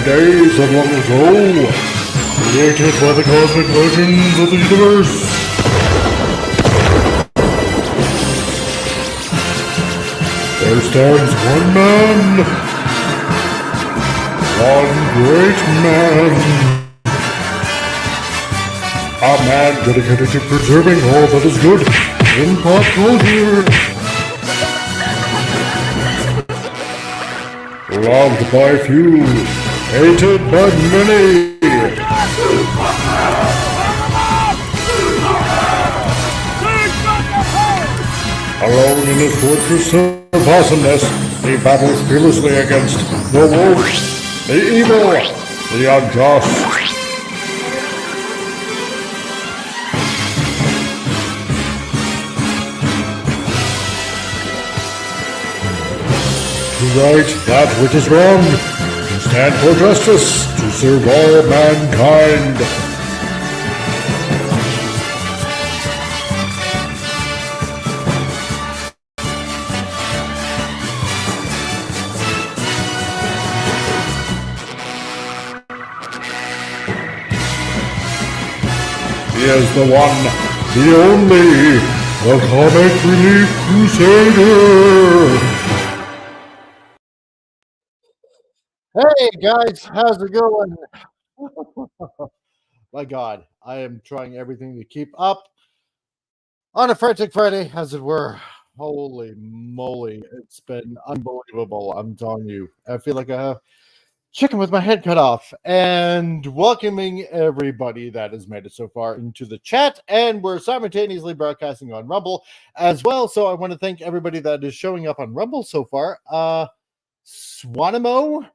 days of long ago, created by the cosmic legends of the universe. There stands one man, one great man, a man dedicated to preserving all that is good in pop culture. Loved by few, hated by many. Alone in his fortress of awesomeness, he battles fearlessly against the wolf, the evil, the unjust. To right that which is wrong, to stand for justice, to serve all mankind. He is the one, the only, the comic relief crusader. Hey guys, how's it going? My God, I am trying everything to keep up on a Frantic Friday, as it were. Holy moly, it's been unbelievable. I'm telling you, I feel like a chicken with my head cut off. And welcoming everybody that has made it so far into the chat, and we're simultaneously broadcasting on Rumble as well. So I want to thank everybody that is showing up on Rumble so far. Swanimo,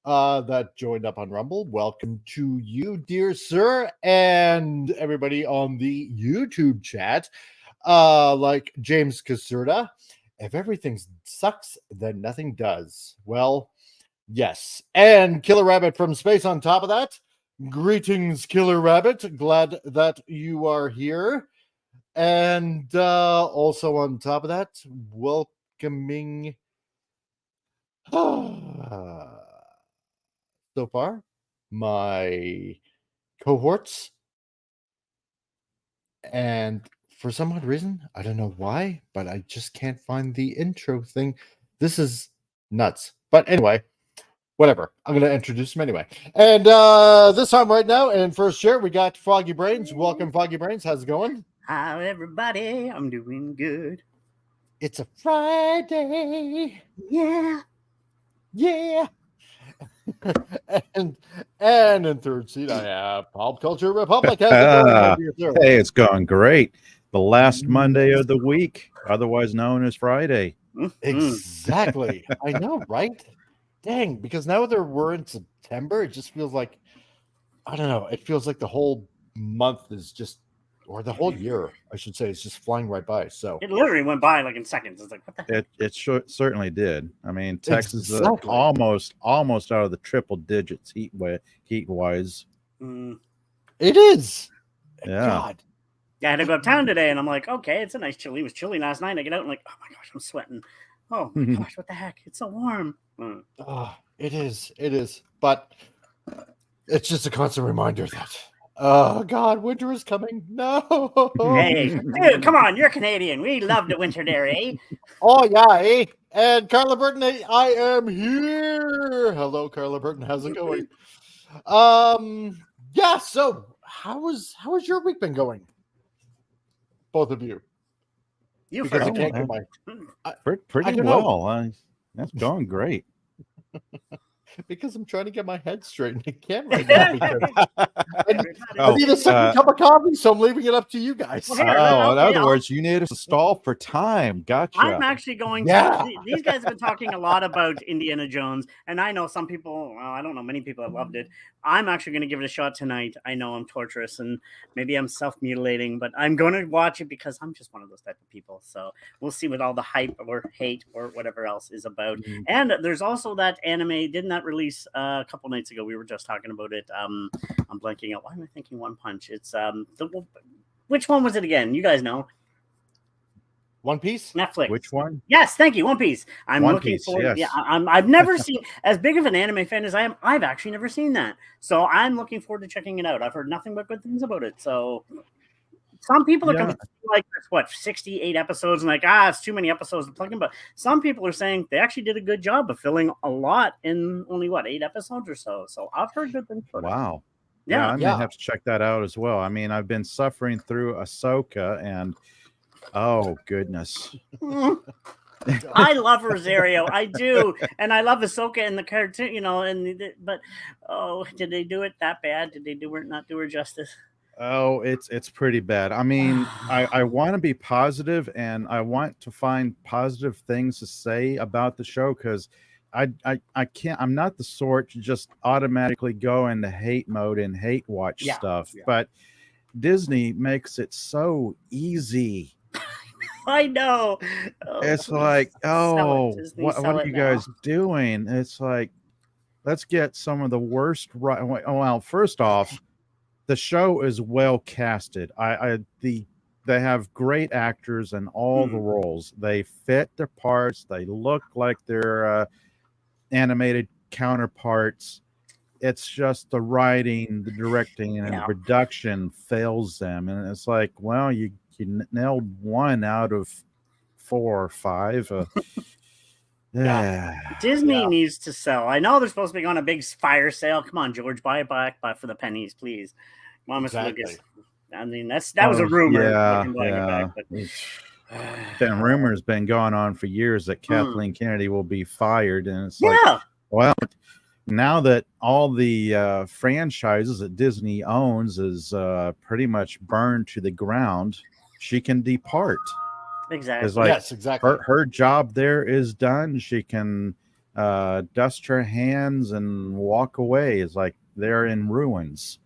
that joined up on Rumble. Welcome to you, dear sir, and everybody on the YouTube chat, like James Caserta. If everything sucks, then nothing does. Well, yes. And Killer Rabbit from space on top of that. Greetings, Killer Rabbit. Glad that you are here. And also on top of that, welcoming so far my cohorts, and for some odd reason, I don't know why, but I just can't find the intro thing. This is nuts. But anyway, whatever. I'm going to introduce them anyway. And this time right now, and first share, we got Foggy Brains. Welcome, Foggy Brains. How's it going? Hi, everybody. I'm doing good. It's a Friday. Yeah. Yeah. and in third seat, I have Pop Culture Republic. How's it going, hey, it's going great. The last Monday of the week, otherwise known as Friday. Exactly. I know, right? Dang, because now that we're in September, it just feels like, I don't know, it feels like the whole month is just, or the whole year, I should say, is just flying right by. So it literally went by like in seconds. It's like, what the heck? It certainly did. I mean, Texas is Exactly. almost out of the triple digits heat wise. It is. Yeah. God. Yeah, I had to go uptown today, and I'm like, okay, it's a nice chilly. It was chilly last night. I get out and like, oh my gosh, I'm sweating. Oh my gosh, what the heck? It's so warm. Oh, it is. But it's just a constant reminder that, oh God, winter is coming. No. Hey, dude, come on, you're Canadian. We love the winter there, eh? Oh yeah, eh? And Carla Burton, I am here. Hello, Carla Burton. How's it going? Yeah. So, how has your week been going? Both of you. You because first. I can't get my. Pretty well. That's going great. Because I'm trying to get my head straight and I can't right now because I need a second cup of coffee, so I'm leaving it up to you guys. In other words, you need to stall for time. Gotcha. I'm actually going to. These guys have been talking a lot about Indiana Jones, and I know some people, well, I don't know, many people have loved it. I'm actually going to give it a shot tonight. I know I'm torturous and maybe I'm self-mutilating, but I'm going to watch it because I'm just one of those type of people. So we'll see what all the hype or hate or whatever else is about. Mm-hmm. And there's also that anime, didn't that release a couple nights ago? We were just talking about it. I'm blanking out. Why am I thinking One Punch? It's which one was it again? You guys know. One Piece? Netflix. Which one? Yes, thank you. One Piece. I'm One looking Piece, forward. yes. Yeah, I've never seen, as big of an anime fan as I am. I've actually never seen that, so I'm looking forward to checking it out. I've heard nothing but good things about it. So some people are coming like what 68 episodes and like it's too many episodes to plug in. But some people are saying they actually did a good job of filling a lot in only 8 episodes or so. So I've heard good things about it. Wow. Yeah, I may have to check that out as well. I mean, I've been suffering through Ahsoka, and oh goodness. I love Rosario, I do, and I love Ahsoka and the cartoon, but did they do it that bad? Did they not do her justice? Oh, it's pretty bad. I mean, I want to be positive, and I want to find positive things to say about the show, because I can't. I'm not the sort to just automatically go into hate mode and hate watch stuff. Yeah. But Disney makes it so easy. I know. It's like, what are you guys doing? It's like, let's get some of the worst. Well, first off, the show is well casted. They have great actors in all the roles. They fit their parts. They look like their animated counterparts. It's just the writing, the directing, and the production fails them. And it's like, well, you nailed 1 out of 4 or 5. Disney needs to sell. I know they're supposed to be on a big fire sale. Come on, George, buy it back for the pennies, please. Mama Lucas. I mean, that was a rumor. That rumor's been going on for years that Kathleen Kennedy will be fired, and it's like, well, now that all the franchises that Disney owns is pretty much burned to the ground, she can depart. Exactly. It's like, yes, exactly. Her job there is done. She can dust her hands and walk away. It's like they're in ruins.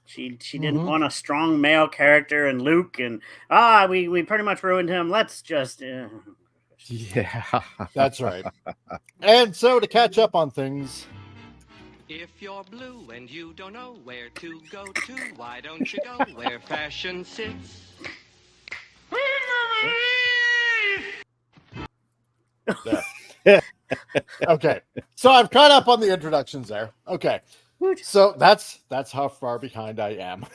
She didn't want a strong male character, and Luke, and we pretty much ruined him. Let's just yeah, that's right. And so to catch up on things, if you're blue and you don't know where to go to, why don't you go where fashion sits? Okay, so I've caught up on the introductions there. Okay, so that's how far behind I am.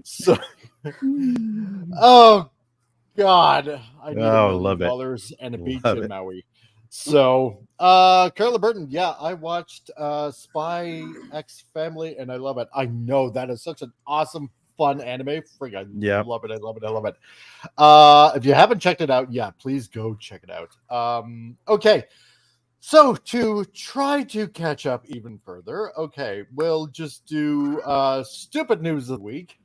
So, oh God, I need $1 and a beach in Maui. So, Carla Burton, I watched Spy X Family, and I love it. I know that is such an awesome, fun anime. I love it. I love it. I love it. If you haven't checked it out, please go check it out. Okay. So to try to catch up even further, we'll just do stupid news of the week.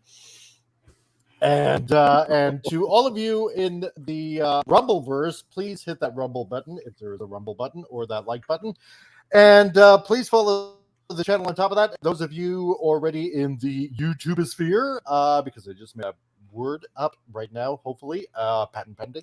And to all of you in the Rumbleverse, please hit that Rumble button if there is a Rumble button, or that like button. And please follow the channel on top of that. Those of you already in the YouTube sphere, because I just made a word up right now, hopefully, patent pending.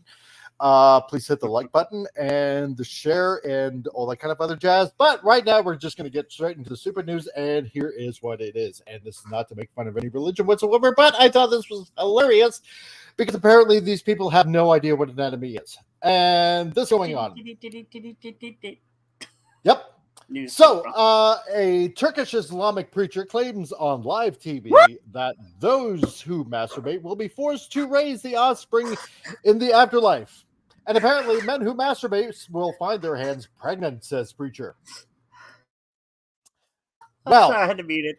Please hit the like button and the share and all that kind of other jazz. But right now, we're just going to get straight into the stupid news, and here is what it is. And this is not to make fun of any religion whatsoever, but I thought this was hilarious because apparently these people have no idea what anatomy is. And this is going on. Yep. So, a Turkish Islamic preacher claims on live TV that those who masturbate will be forced to raise the offspring in the afterlife. And apparently, men who masturbate will find their hands pregnant, says preacher. Well, I had to mute it.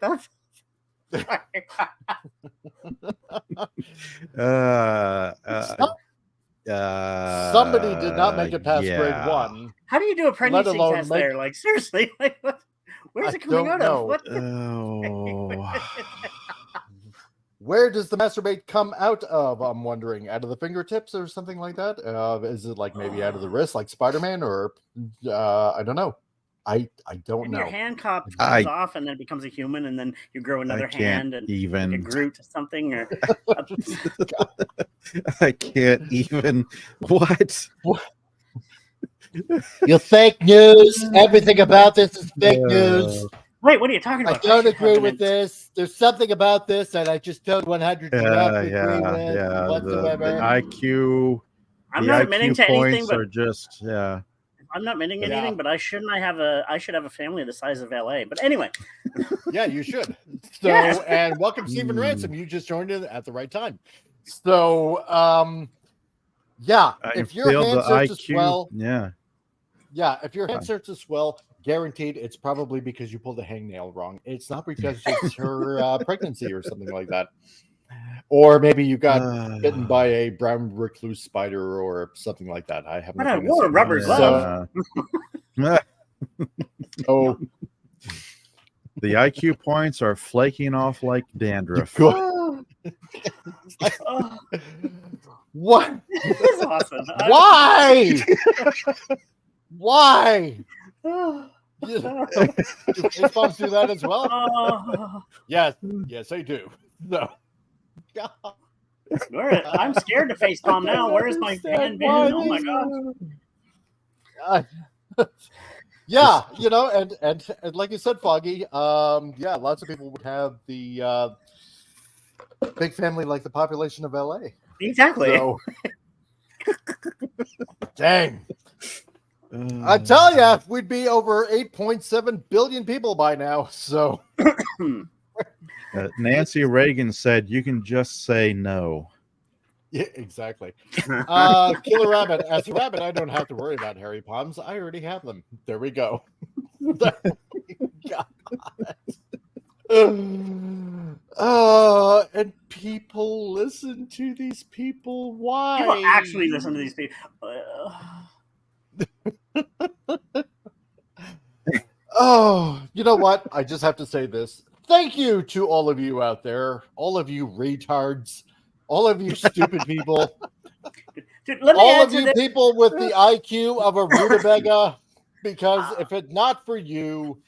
Somebody did not make it past grade 1. How do you do a pregnancy test there? Like, seriously, like, where's it coming out of? What Where does the masturbate come out of? I'm wondering. Out of the fingertips or something like that? Is it like maybe out of the wrist, like Spider-Man, or I don't know. I don't know. Your hand comes off, and then it becomes a human, and then you grow another hand, and even like a Groot or something. Or I can't even. What? You're fake news. Everything about this is fake news. Wait, what are you talking I about? don't agree with this. There's something about this that I just don't 100% agree with whatsoever. The IQ. I'm the not IQ admitting to anything, points but are just I'm not admitting Yeah. anything. But I should have a family the size of LA. But anyway, Yeah, you should. So, Yes. and welcome, Stephen Mm. Ransom. You just joined in at the right time. So, yeah, I if your feel hand the starts to IQ. swell, Yeah. if your hand starts to swell, guaranteed it's probably because you pulled a hangnail wrong. It's not because it's her pregnancy or something like that. Or maybe you got bitten by a brown recluse spider or something like that. I have but I nothing to wore say a rubber about it. glove. So, The IQ points are flaking off like dandruff. good. Oh, What? this is awesome. Why? Why? Oh, Do face bombs do that as well? oh. Yes, I do. No. I'm scared to face palm now. Where's my hand been? Oh my god. Yeah, and like you said, Foggy, yeah, lots of people would have the big family like the population of LA. Exactly. So, dang. I tell ya, we'd be over 8.7 billion people by now. So, Nancy Reagan said, "You can just say no." yeah, exactly. Killer Rabbit. As a rabbit, I don't have to worry about hairy palms. I already have them. There we go. There we go. And people listen to these people. Why? People actually listen to these people. Oh, you know what? I just have to say this. Thank you to all of you out there, all of you retards, all of you stupid people, Dude, let me all of answer you this. people with the IQ of a rutabaga, because if it's not for you,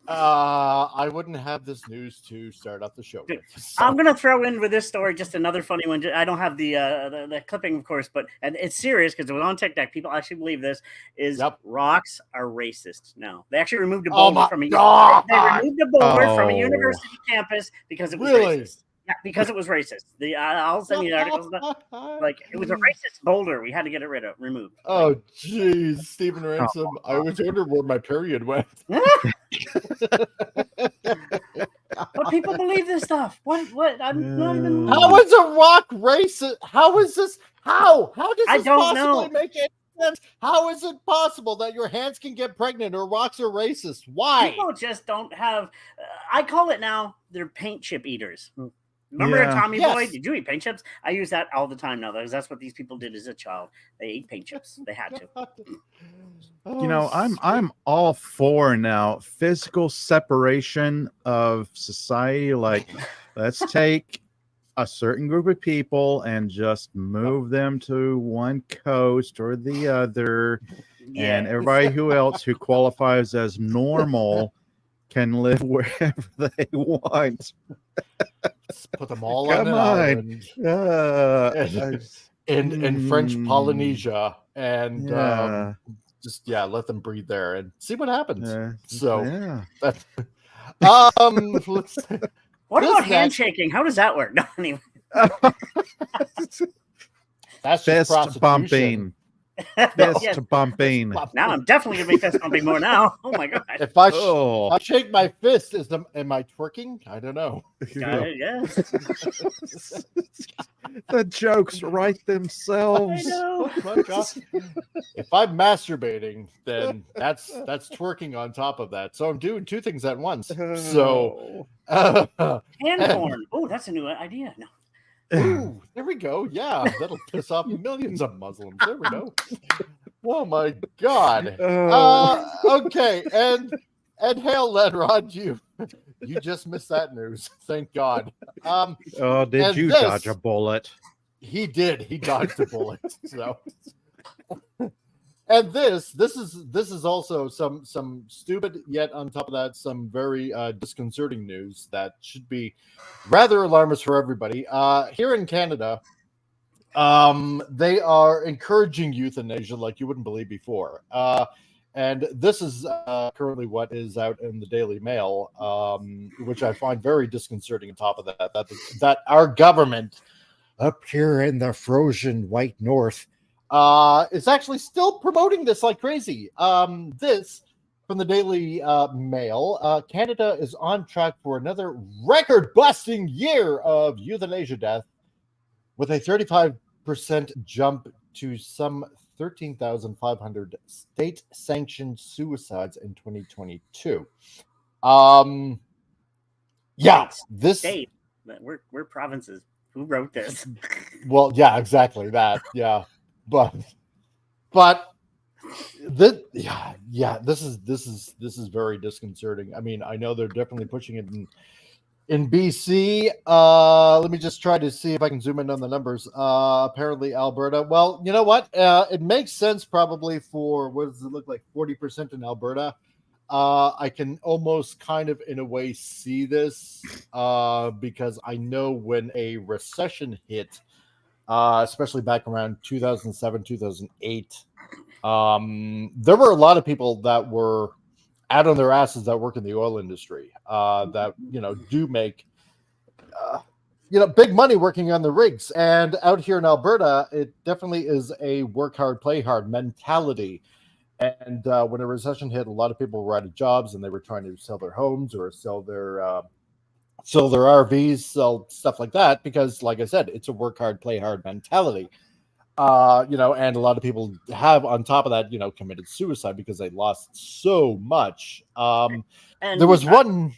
I wouldn't have this news to start off the show with. So, I'm gonna throw in with this story just another funny one. I don't have the clipping, of course, but and it's serious because it was on TikTok. People actually believe this is rocks are racist. No, they actually removed a boulder from a they removed a boulder from a university campus because it was racist. Yeah, because it was racist. I'll send you the articles. Like it was a racist boulder. We had to get it removed. Oh, jeez, Stephen Ransom. I was wondering where my period went. But people believe this stuff. What? I'm not even. How is a rock racist? How is this? How does this possibly make any sense? How is it possible that your hands can get pregnant or rocks are racist? Why? People just don't have. I call it now. They're paint chip eaters. Remember Tommy Boy? Did you eat paint chips? I use that all the time now because that's what these people did as a child. They ate paint chips. They had to. I'm all for now physical separation of society. Like, let's take a certain group of people and just move them to one coast or the other, and everybody who qualifies as normal can live wherever they want. Let's put them all on an island in French Polynesia and just let them breed there and see what happens. Let's what about handshaking? How does that work? No, anyway. That's fist just bumping. Fist bumping. Now I'm definitely gonna be fist bumping more now. Oh my god! If I shake my fist, am I twerking? I don't know. Yes. The jokes write themselves. I know. Oh my god. If I'm masturbating, then that's twerking on top of that. So I'm doing two things at once. So hand porn. Oh, that's a new idea. No. Ooh, there we go. Yeah, that'll piss off millions of Muslims. There we go. Oh my god. Okay, and Hale Lenrod, you just missed that news. Thank God. Did you dodge a bullet? He did. He dodged a bullet. So, and this is also some stupid, yet on top of that, some very disconcerting news that should be rather alarmist for everybody. Here in Canada, they are encouraging euthanasia like you wouldn't believe before. and this is currently what is out in the Daily Mail, which I find very disconcerting. On top of that our government up here in the frozen white north is actually still promoting this like crazy. This from the Daily Mail. Canada is on track for another record-busting year of euthanasia death, with a 35% jump to some 13,500 state-sanctioned suicides in 2022. Yeah, this state. We're provinces. Who wrote this? Well, yeah, exactly that. Yeah, but this is very disconcerting. I mean, I know they're definitely pushing it in BC. Let me just try to see if I can zoom in on the numbers. Apparently Alberta. Well, you know what? It makes sense probably for, what does it look like, 40% in Alberta. I can almost kind of in a way see this because I know when a recession hit, especially back around 2007, 2008, there were a lot of people that were out on their asses that work in the oil industry that, do make, big money working on the rigs. And out here in Alberta, it definitely is a work hard, play hard mentality. And when a recession hit, a lot of people were out of jobs and they were trying to sell their homes or sell their RVs, sell stuff like that, because like I said, it's a work hard, play hard mentality. And a lot of people have on top of that, committed suicide because they lost so much. And there was one.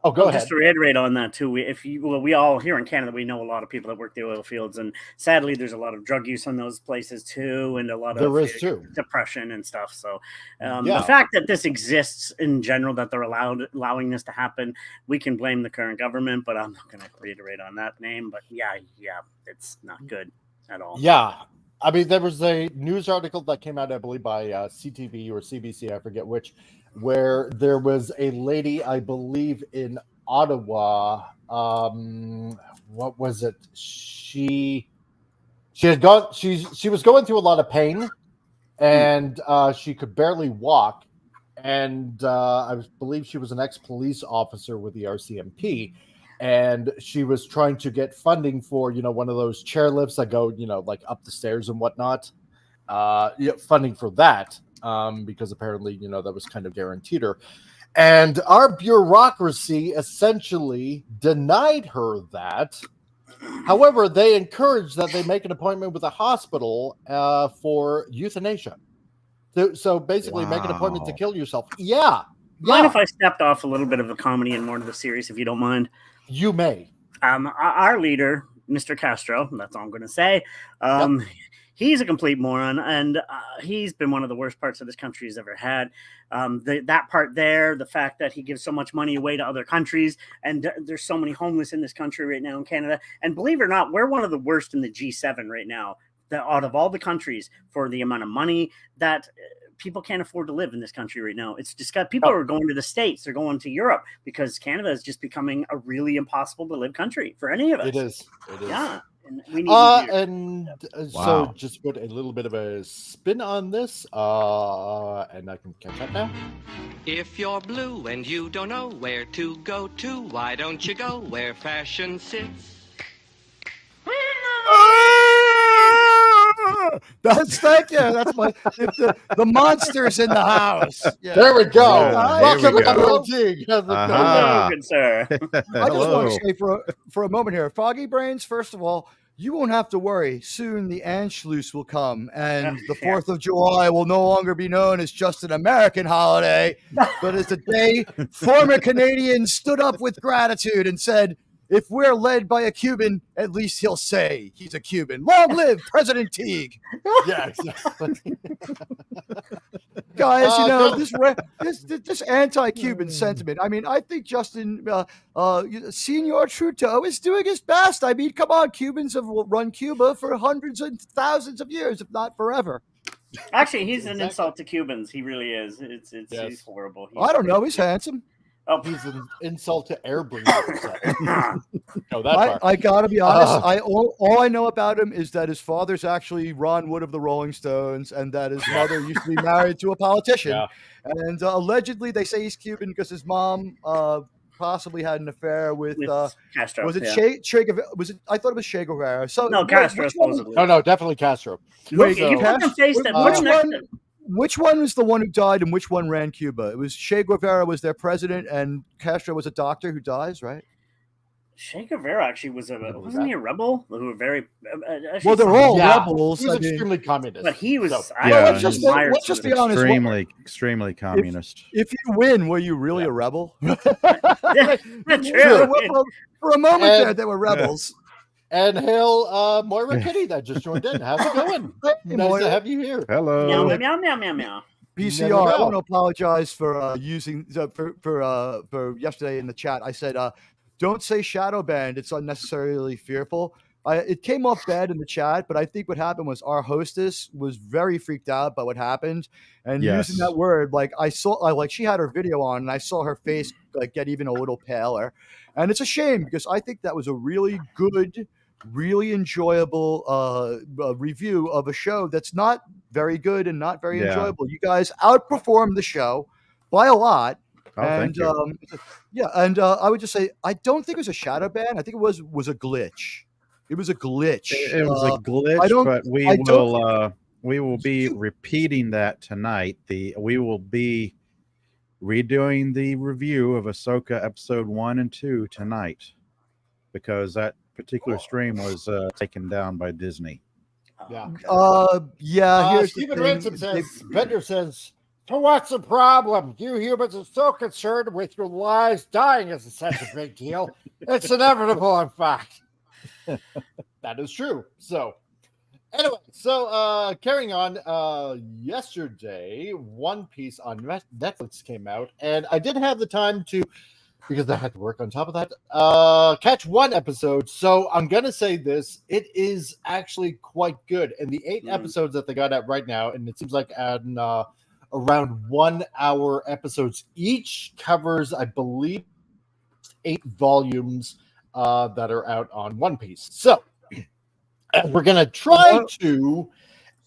Oh, go ahead. Just to reiterate on that too, we all here in Canada, we know a lot of people that work the oil fields, and sadly, there's a lot of drug use on those places too, and a lot of depression and stuff. So, the fact that this exists in general, that they're allowing this to happen, we can blame the current government, but I'm not going to reiterate on that name. But yeah, it's not good at all. Yeah. I mean, there was a news article that came out, I believe, by CTV or CBC, I forget which, where there was a lady, I believe, in Ottawa. What was it? She was going through a lot of pain, and she could barely walk. And I believe she was an ex-police officer with the RCMP. And she was trying to get funding for, one of those chairlifts that go, like up the stairs and whatnot. Funding for that, because apparently, that was kind of guaranteed her. And our bureaucracy essentially denied her that. However, they encouraged that they make an appointment with a hospital for euthanasia. So basically, make an appointment to kill yourself. Yeah. Mind if I stepped off a little bit of the comedy and more to the serious, if you don't mind? You may. Our leader, Mr. Castro, that's all I'm going to say. He's a complete moron, and he's been one of the worst parts of this country he's ever had. That part there, the fact that he gives so much money away to other countries, and there's so many homeless in this country right now in Canada. And believe it or not, we're one of the worst in the G7 right now, out of all the countries, for the amount of money that people can't afford to live in this country right now. It's just got people are going to the States, they're going to Europe, because Canada is just becoming a really impossible to live country for any of us. It is. Yeah. And we need so just put a little bit of a spin on this, and I can catch up now. If you're blue and you don't know where to go to, why don't you go where fashion sits? Thank you. That's the monsters in the house. Yeah. There we go. Welcome to the Hello, good sir. I just want to say for a moment here, Foggy Brains, first of all, you won't have to worry. Soon the Anschluss will come, and the 4th of July will no longer be known as just an American holiday, but as a day former Canadians stood up with gratitude and said, if we're led by a Cuban, at least he'll say he's a Cuban. Long live President Teague. Yeah, exactly. Guys, this anti-Cuban sentiment. I mean, I think Justin Senor Trudeau is doing his best. I mean, come on, Cubans have run Cuba for hundreds and thousands of years, if not forever. Actually, he's an insult to Cubans. He really is. He's horrible. I don't know. He's handsome. Oh, He's an insult to air breathers. No, that part. I gotta be honest. All I know about him is that his father's actually Ron Wood of the Rolling Stones, and that his mother used to be married to a politician. Yeah. And allegedly, they say he's Cuban because his mom possibly had an affair with Castro. was it yeah. Che Guevara? Was it? I thought it was Che Guevara. So No, Castro supposedly. No, definitely Castro. Wait, He fucking faced it. which one was the one who died and which one ran Cuba? It was Che Guevara was their president, and Castro was a doctor who dies, right? Che Guevara actually wasn't he a rebel? Who were very well, they're all Yeah, rebels. he was extremely communist. but he was. So, let's just be honest. Extremely communist. If you win, were you really a rebel? True. For a moment there, they were rebels. And hail Moira Kitty that just joined in. How's it going? Nice to have you here. Hello. Meow meow meow meow meow. PCR, I want to apologize for using for yesterday in the chat. I said, don't say shadow banned. It's unnecessarily fearful. It came off bad in the chat, but I think what happened was our hostess was very freaked out by what happened, and using that word, like she had her video on, and I saw her face like get even a little paler, and it's a shame because I think that was a really good, really enjoyable review of a show that's not very good and not very enjoyable. You guys outperformed the show by a lot. Oh, and thank you. I would just say I don't think it was a shadow ban. I think it was a glitch. It was a glitch. It was a glitch, but we will be repeating that tonight. We will be redoing the review of Ahsoka episode 1 and 2 tonight because that particular stream was taken down by Disney. Here's Stephen Ransom says, Bender says, so what's the problem? You humans are so concerned with your lives. Dying isn't such a big deal. It's inevitable, in fact. That is true. So, anyway, carrying on, yesterday, One Piece on Netflix came out, and I didn't have the time to, because I had to work on top of that, catch one episode. So I'm going to say this. It is actually quite good. And the 8 episodes that they got out right now, and it seems like around 1 hour episodes each, covers, I believe, 8 volumes that are out on One Piece. So we're going to try to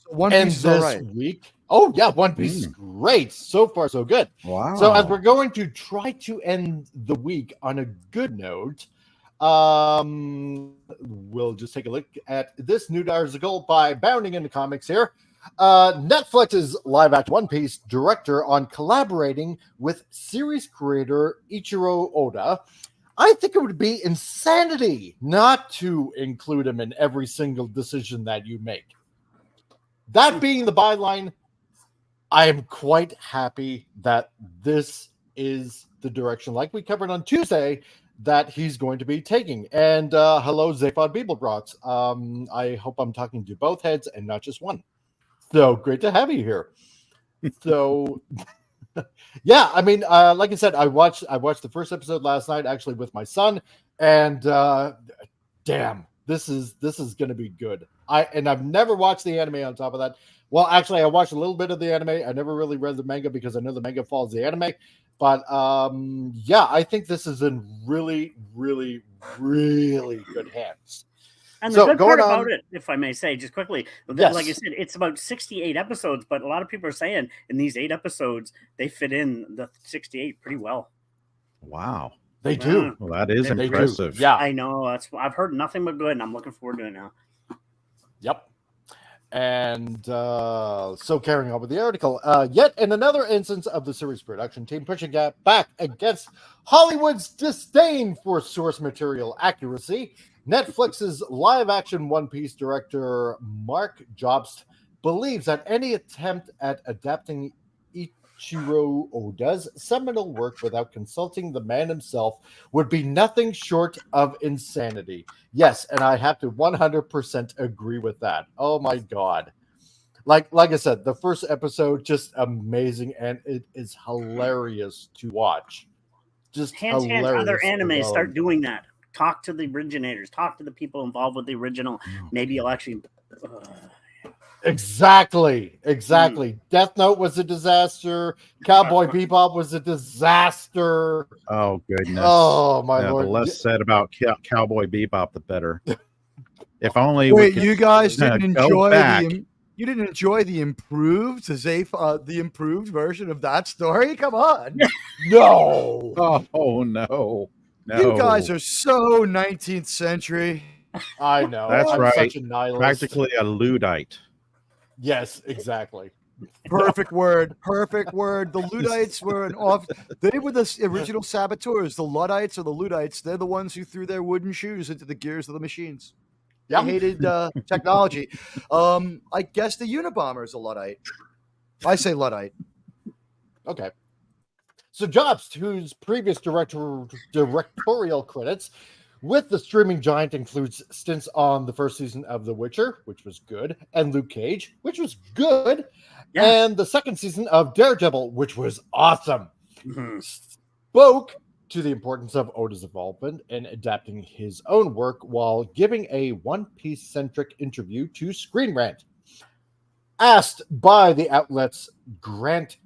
One end Piece this week. Oh, yeah, One Piece is great. So far, so good. Wow. So as we're going to try to end the week on a good note, we'll just take a look at this new article by Bounding into Comics here. Netflix's live-action One Piece director on collaborating with series creator Ichiro Oda. I think it would be insanity not to include him in every single decision that you make. That being the byline, I am quite happy that this is the direction, like we covered on Tuesday, that he's going to be taking. And hello, Zaphod Beeblebrox. I hope I'm talking to both heads and not just one. So great to have you here. So, yeah, I mean, like I said, I watched the first episode last night, actually with my son, and damn, this is going to be good. I've never watched the anime on top of that. Well, actually, I watched a little bit of the anime. I never really read the manga because I know the manga follows the anime. But yeah, I think this is in really, really, really good hands. And the good part about it, if I may say, just quickly, like I said, it's about 68 episodes, but a lot of people are saying in these 8 episodes, they fit in the 68 pretty well. Wow. They do. Well, that is impressive. Yeah. I know. I've heard nothing but good, and I'm looking forward to it now. Yep. And so carrying on with the article, yet in another instance of the series production team pushing back against Hollywood's disdain for source material accuracy, Netflix's live-action One Piece director Mark Jobst believes that any attempt at adapting Ichiro Oda's seminal work without consulting the man himself would be nothing short of insanity. Yes, and I have to 100% agree with that. Oh my God. Like I said, the first episode, just amazing, and it is hilarious to watch. Just hilarious. Other animes start doing that. Talk to the originators. Talk to the people involved with the original. Maybe you'll actually... Exactly. Death Note was a disaster. Cowboy Bebop was a disaster. Oh goodness! Oh my lord! The less said about Cowboy Bebop, the better. If only we Wait, could you guys didn't go enjoy back. you didn't enjoy the improved the improved version of that story? Come on. No. Oh no. You guys are so 19th century. I know. That's I'm right. such a nihilist. Practically a Luddite. Yes, exactly. Perfect word. The Luddites were they were the original saboteurs. The Luddites or the Luddites, they're the ones who threw their wooden shoes into the gears of the machines. They hated technology. I guess the Unabomber is a Luddite. I say Luddite. Okay. So Jobst, whose previous directorial credits with the streaming giant includes stints on the first season of The Witcher, which was good, and Luke Cage, which was good, and the second season of Daredevil, which was awesome, spoke to the importance of Oda's involvement in adapting his own work while giving a One Piece-centric interview to Screen Rant. Asked by the outlet's Grant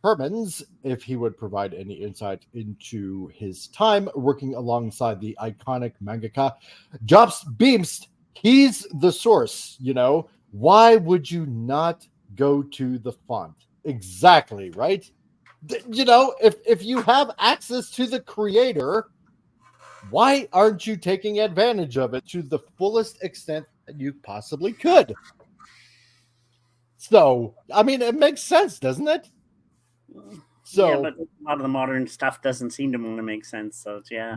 Hermans if he would provide any insight into his time working alongside the iconic mangaka, Jobs beams, he's the source, Why would you not go to the font? Exactly, right? If you have access to the creator, why aren't you taking advantage of it to the fullest extent that you possibly could? So, I mean, it makes sense, doesn't it? So, yeah, but a lot of the modern stuff doesn't seem to want to make sense. So yeah,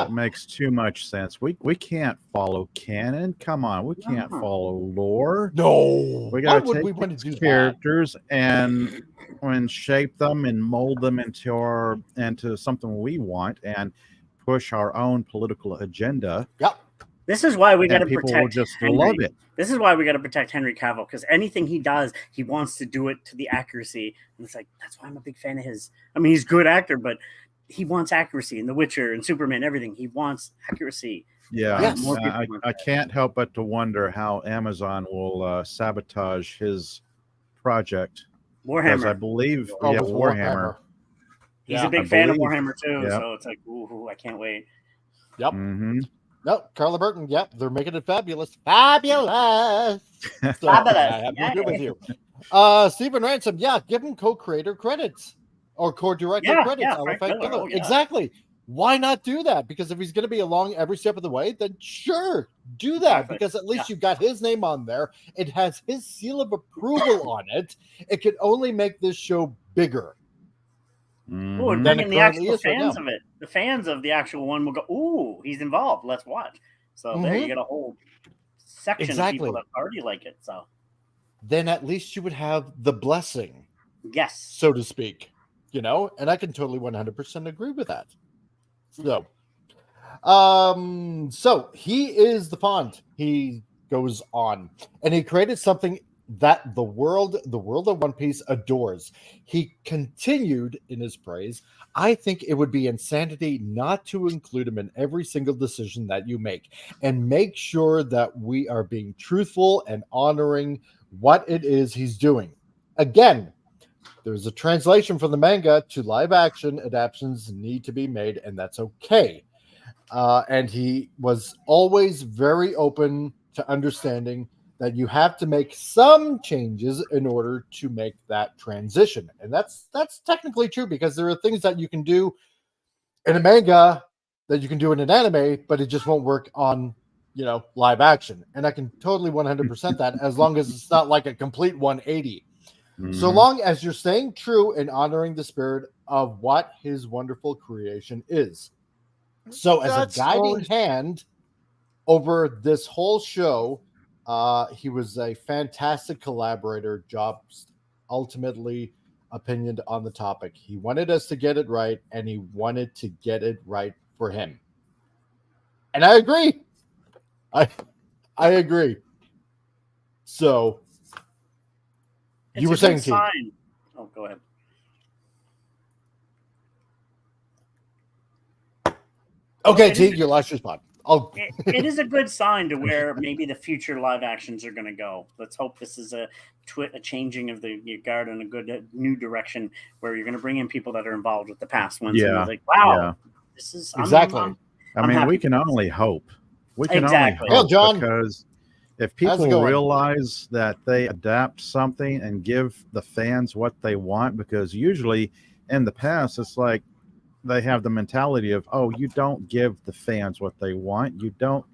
it makes too much sense. We can't follow canon. Come on, we can't follow lore. No, we gotta take these characters and shape them and mold them into something we want and push our own political agenda. Yep. This is why we got to people protect will just Henry. love it. This is why we got to protect Henry Cavill, because anything he does, he wants to do it to the accuracy. And it's like, that's why I'm a big fan of his. I mean, he's a good actor, but he wants accuracy in The Witcher and Superman, everything. He wants accuracy. Yeah, yes. I can't help but to wonder how Amazon will sabotage his project. Warhammer. Because I believe, Warhammer. He's a big fan of Warhammer too, so it's like, ooh, I can't wait. Yep. Mm-hmm. No, Carla Burton. Yep, they're making it fabulous. Fabulous. So, Fabulous. I have to agree with you. Stephen Ransom. Yeah, give him co-creator credits or co-director credits. Exactly. Why not do that? Because if he's going to be along every step of the way, then sure, do that. Because at least you got his name on there. It has his seal of approval on it. It can only make this show bigger. Oh, and then the actual fans of it, the fans of the actual one will go, "Ooh, he's involved. Let's watch." So there you get a whole section of people that already like it. So then at least you would have the blessing, yes, so to speak. And I can totally 100% agree with that. So, so he is the font. He goes on, and he created something that the world of One Piece adores. He continued in his praise. I think it would be insanity not to include him in every single decision that you make, and make sure that we are being truthful and honoring what it is he's doing. Again, there's a translation from the manga to live action. Adaptations need to be made, and that's okay. And he was always very open to understanding that you have to make some changes in order to make that transition. And that's technically true, because there are things that you can do in a manga that you can do in an anime, but it just won't work on, live action. And I can totally 100% that, as long as it's not like a complete 180. So long as you're staying true and honoring the spirit of what his wonderful creation is. So as a guiding hand over this whole show, he was a fantastic collaborator. Jobs ultimately opinioned on the topic. He wanted us to get it right, and he wanted to get it right for him. And I agree. I agree. So you were saying, T. Oh, go ahead. Okay, T, you lost your spot. It is a good sign to where maybe the future live actions are going to go. Let's hope this is a changing of the guard in a good new direction where you're going to bring in people that are involved with the past ones. And like, wow, this is exactly. I mean, we can only hope. We can Exactly. only hope, John, because if people realize that they adapt something and give the fans what they want, because usually in the past it's like they have the mentality of, oh, you don't give the fans what they want. You don't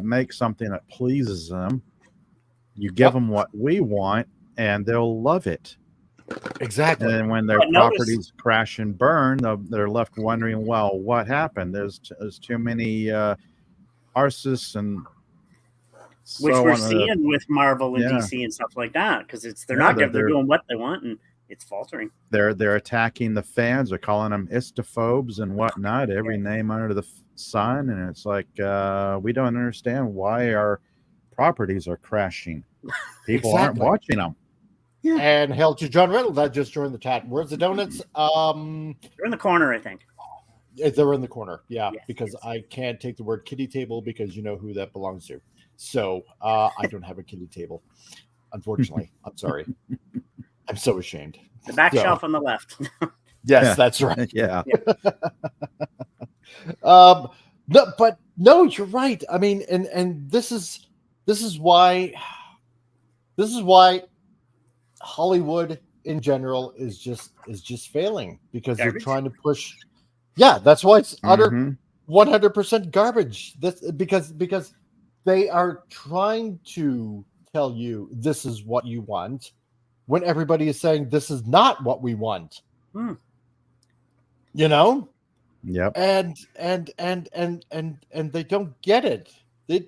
make something that pleases them. You give them what we want, and they'll love it. Exactly. And then when their properties crash and burn, they're left wondering, well, what happened? There's too many artists, and which we're seeing with Marvel and DC and stuff like that, because they're doing what they want, and it's faltering. They're attacking the fans. They're calling them istophobes and whatnot, every name under the sun, and it's like we don't understand why our properties are crashing. People aren't watching them. Yeah. And hail to John Riddle that just joined the chat. Where's the donuts? They're in the corner, I think. They're in the corner, because I can't take the word kiddie table because you know who that belongs to. So I don't have a kiddie table, unfortunately. I'm sorry. I'm so ashamed. The back shelf on the left. Yes, that's right. Yeah. No, you're right. I mean, and this is why Hollywood in general is just failing, because they're trying to push. Yeah, that's why it's utter 100% garbage. That's because they are trying to tell you this is what you want, when everybody is saying this is not what we want. You know? Yep. And they don't get it. They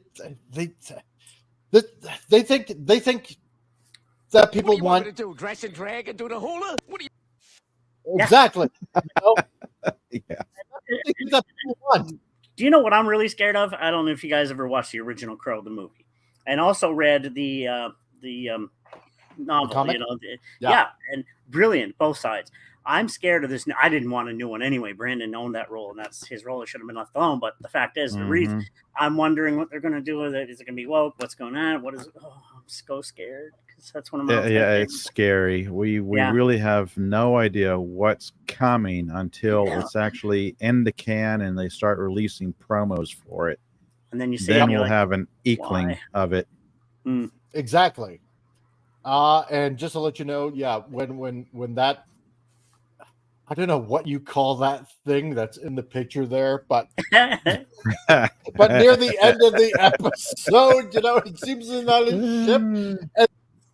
think that people want to do, dress and drag and do the hula. What do you? Exactly. You know? Yeah. That people want. Do you know what I'm really scared of? I don't know if you guys ever watched the original Crow, the movie, and also read the novel. And brilliant, both sides. I'm scared of this. I didn't want a new one anyway. Brandon owned that role, and that's his role. It should have been left alone. But the fact is, the reason I'm wondering what they're going to do with it. Is it going to be woke? What's going on? What is it? Oh, I'm so scared, because that's one of my it's scary. We really have no idea what's coming until it's actually in the can and they start releasing promos for it. And then we'll have an inkling of it. Exactly. And just to let you know, when that, I don't know what you call that thing that's in the picture there, but near the end of the episode, it seems it's not a ship, and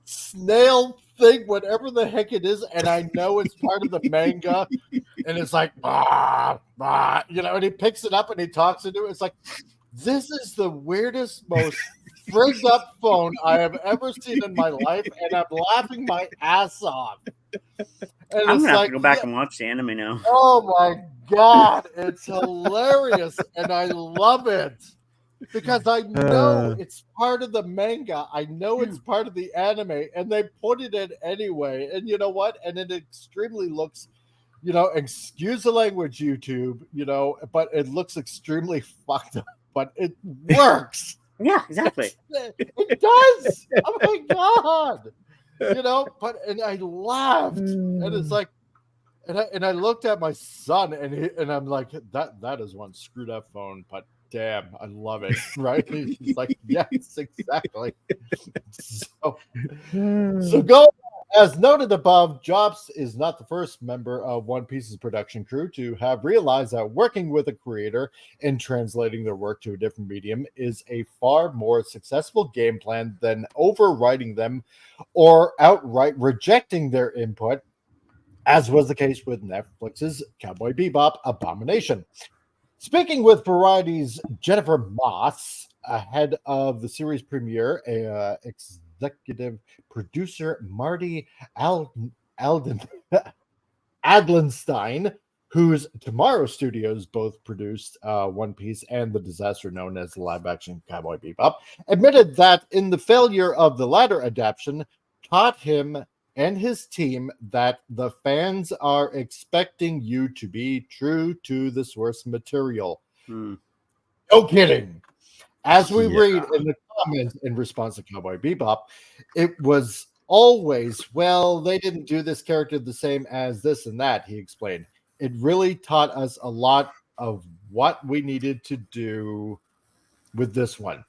snail thing, whatever the heck it is, and I know it's part of the manga, and it's like, and he picks it up and he talks into it. It's like, this is the weirdest, most frigged up phone I have ever seen in my life, and I'm laughing my ass off. And I'm gonna have to go back and watch the anime now. Oh my god, it's hilarious, and I love it because I know it's part of the manga. I know it's part of the anime, and they put it in anyway. And you know what? And it extremely looks, excuse the language, YouTube, but it looks extremely fucked up. But it works. Yeah, exactly. It does. Oh my god. And I laughed, and it's like, and I looked at my son, and I'm like, that is one screwed up phone, but damn, I love it, right? He's like, yes, exactly. So go. As noted above, Jobs is not the first member of One Piece's production crew to have realized that working with a creator and translating their work to a different medium is a far more successful game plan than overwriting them or outright rejecting their input, as was the case with Netflix's Cowboy Bebop Abomination. Speaking with Variety's Jennifer Moss ahead of the series premiere, executive producer Marty Adlenstein, whose Tomorrow Studios both produced One Piece and the disaster known as the live-action Cowboy Bebop, admitted that in the failure of the latter adaptation taught him and his team that the fans are expecting you to be true to the source material. No kidding. As we Yeah. read in the comments in response to Cowboy Bebop, it was always, well, they didn't do this character the same as this and that, he explained. It really taught us a lot of what we needed to do with this one.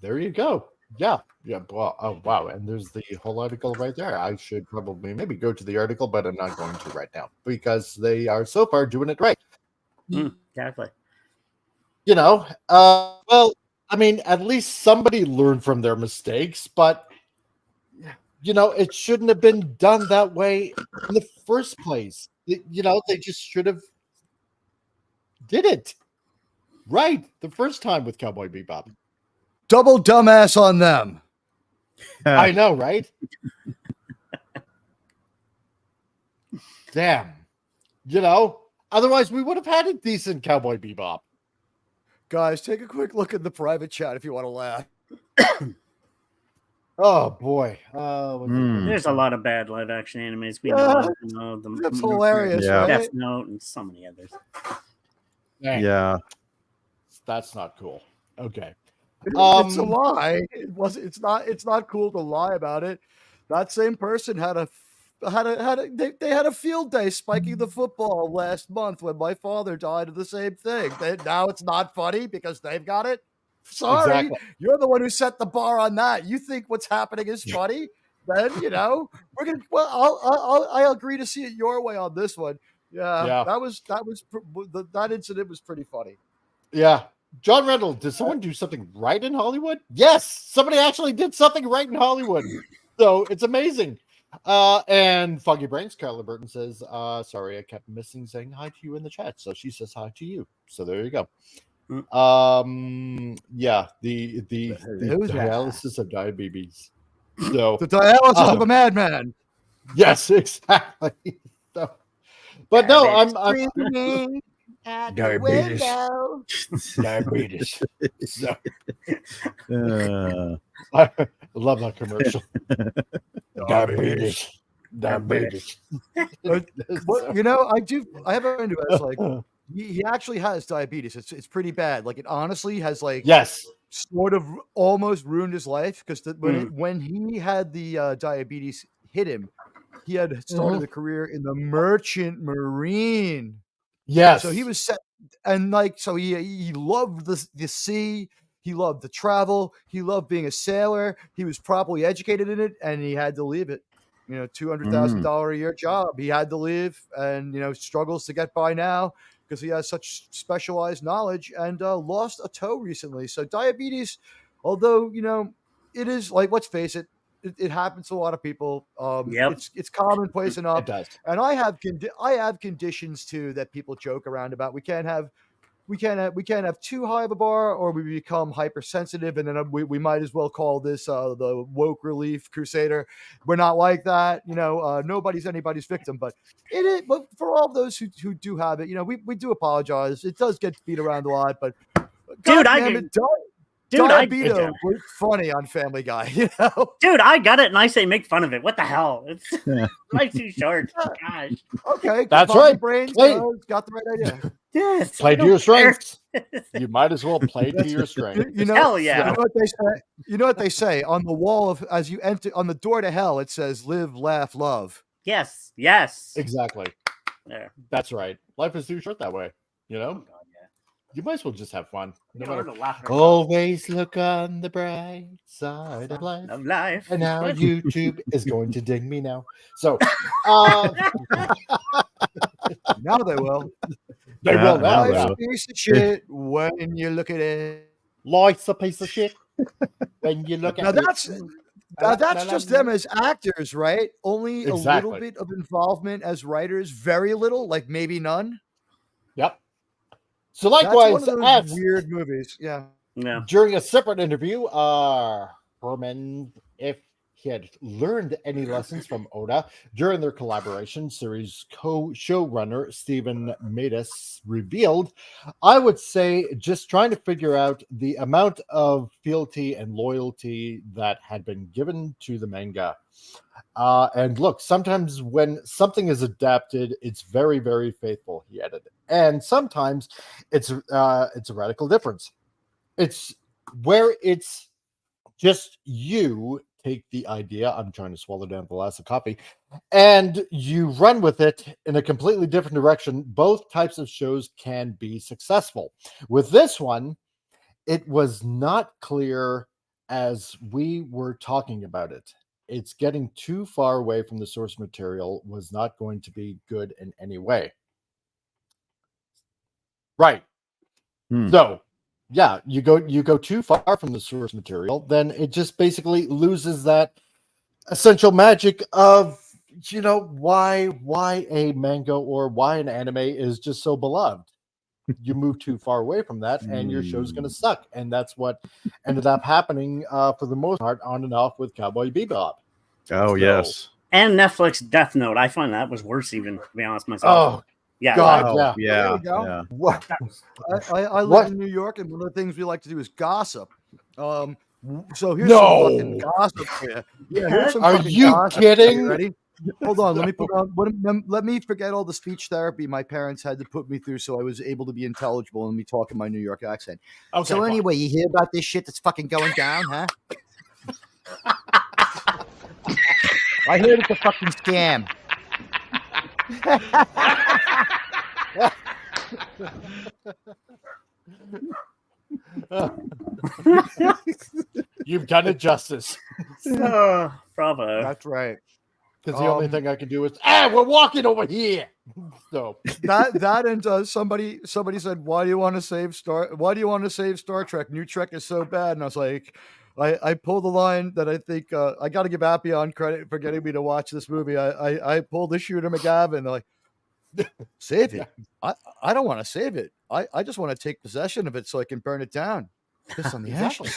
There you go. Yeah. Yeah. Well, oh, wow. And there's the whole article right there. I should probably maybe go to the article, but I'm not going to right now because they are so far doing it right. Exactly. You know, well, I mean, at least somebody learned from their mistakes, but you know, it shouldn't have been done that way in the first place. You know, they just should have did it right the first time with Cowboy Bebop. Double dumbass on them. I know, right? Damn. You know, otherwise we would have had a decent Cowboy Bebop. Guys, take a quick look at the private chat if you want to laugh. Oh boy. There's a lot of bad live action animes. We Yeah, know the That's hilarious, Yeah. right? Death Note and so many others. Dang, Yeah. that's not cool. Okay. It's a lie. It's not cool to lie about it. That same person had a they had a field day spiking the football last month when my father died of the same thing. Now it's not funny because they've got it. Sorry, Exactly. you're the one who set the bar on that. You think what's happening is funny? Then we're gonna. Well, I agree to see it your way on this one. Yeah. That incident was pretty funny. Yeah. John Randall, did someone do something right in Hollywood? Yes, somebody actually did something right in Hollywood. So it's amazing. And Foggy Brains, Carla Burton says, sorry, I kept missing saying hi to you in the chat. So she says hi to you. So there you go. Yeah, the dialysis of diabetes. So The dialysis of a madman. yes, exactly. So, but no, I'm Screaming at the Diabetes. window. diabetes. So Uh, I love that commercial. Diabetes. Diabetes. I have a friend who has like he actually has diabetes. It's pretty bad. Like it honestly has like Yes. sort of almost ruined his life because when he had the diabetes hit him, he had started a career in the merchant marine. Yes. So he was set, and like so he loved the sea. He loved the travel. He loved being a sailor. He was properly educated in it, and he had to leave it. $200,000 a year job. He had to leave, and struggles to get by now because he has such specialized knowledge and lost a toe recently. So diabetes, although it is like, let's face it, it happens to a lot of people. It's commonplace enough. It does. And I have conditions too that people joke around about. We can't have too high of a bar, or we become hypersensitive, and then we might as well call this the woke relief crusader. We're not like that, nobody's anybody's victim, but it is. But for all those who do have it, we do apologize. It does get beat around a lot, but Dude, Diabeto was funny on Family Guy, Dude, I got it, and I say make fun of it. What the hell? It's life's too short. Gosh. Okay, that's right. Brains got the right idea. Yes, play to your strengths. You might as well play to your strengths. Hell yeah. You know what they say? You know what they say on the wall of as you enter on the door to hell? It says "Live, laugh, love." Yes. Exactly. There. That's right. Life is too short that way. You might as well just have fun. Always look on the bright side of life. And now YouTube is going to ding me now. So now they will. They will now. Life's a piece of shit when you look at it. Life's a piece of shit when you look at it. That's just them as actors, right? Only a little bit of involvement as writers, very little, like maybe none. Yep. So likewise, that's one of those weird movies. Yeah. During a separate interview, Herman, if he had learned any lessons from Oda during their collaboration, series co-showrunner Stephen Mattis revealed, I would say just trying to figure out the amount of fealty and loyalty that had been given to the manga. And look, sometimes when something is adapted, it's very, very faithful, he added. And sometimes it's a radical difference. It's where it's just you take the idea. I'm trying to swallow down the last of coffee, and you run with it in a completely different direction. Both types of shows can be successful. With this one, it was not clear as we were talking about it. It's getting too far away from the source material, was not going to be good in any way. Right. So yeah, you go too far from the source material, then it just basically loses that essential magic of why a manga or why an anime is just so beloved. You move too far away from that, and your show's going to suck, and that's what ended up happening for the most part on and off with Cowboy Bebop. Oh yes, and Netflix Death Note. I find that was worse, even to be honest myself. Oh. Yeah, God, yeah. What? I live in New York, and one of the things we like to do is gossip. So here's some fucking gossip for you. Yeah, here's some Are you kidding? Ready? Hold on, let me forget all the speech therapy my parents had to put me through, so I was able to be intelligible and me talk in my New York accent. Okay, so anyway, you hear about this shit that's fucking going down, huh? I heard it's a fucking scam. You've done it justice. Bravo. That's right. Because the only thing I can do is, we're walking over here. So that and somebody said, why do you want to save Star Trek? New Trek is so bad. And I was like, I pulled the line that I think I got to give Appion credit for getting me to watch this movie. I pulled the Shooter McGavin. They're like, save it. I don't want to save it. I just want to take possession of it so I can burn it down. Piss on the ashes.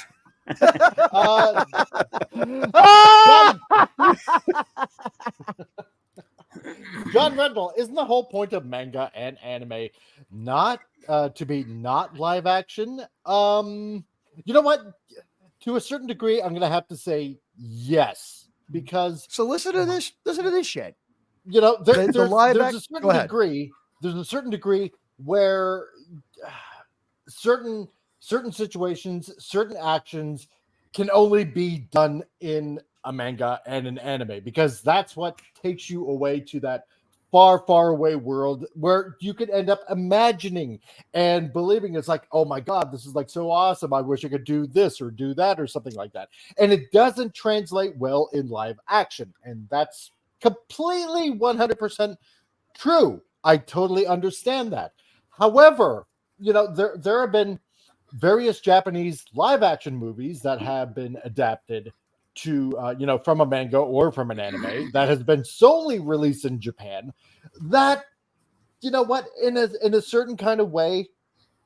John Redball, isn't the whole point of manga and anime not to be not live action? You know what? To a certain degree, I'm going to have to say yes, because so listen to this shit. You know, there's a certain degree where certain situations, certain actions can only be done in a manga and an anime, because that's what takes you away to that far, far away world where you could end up imagining and believing it's like, oh my God, this is like so awesome. I wish I could do this or do that or something like that. And it doesn't translate well in live action. And that's completely 100% true. I totally understand that. However, there have been various Japanese live action movies that have been adapted to, from a manga or from an anime that has been solely released in Japan that, in a certain kind of way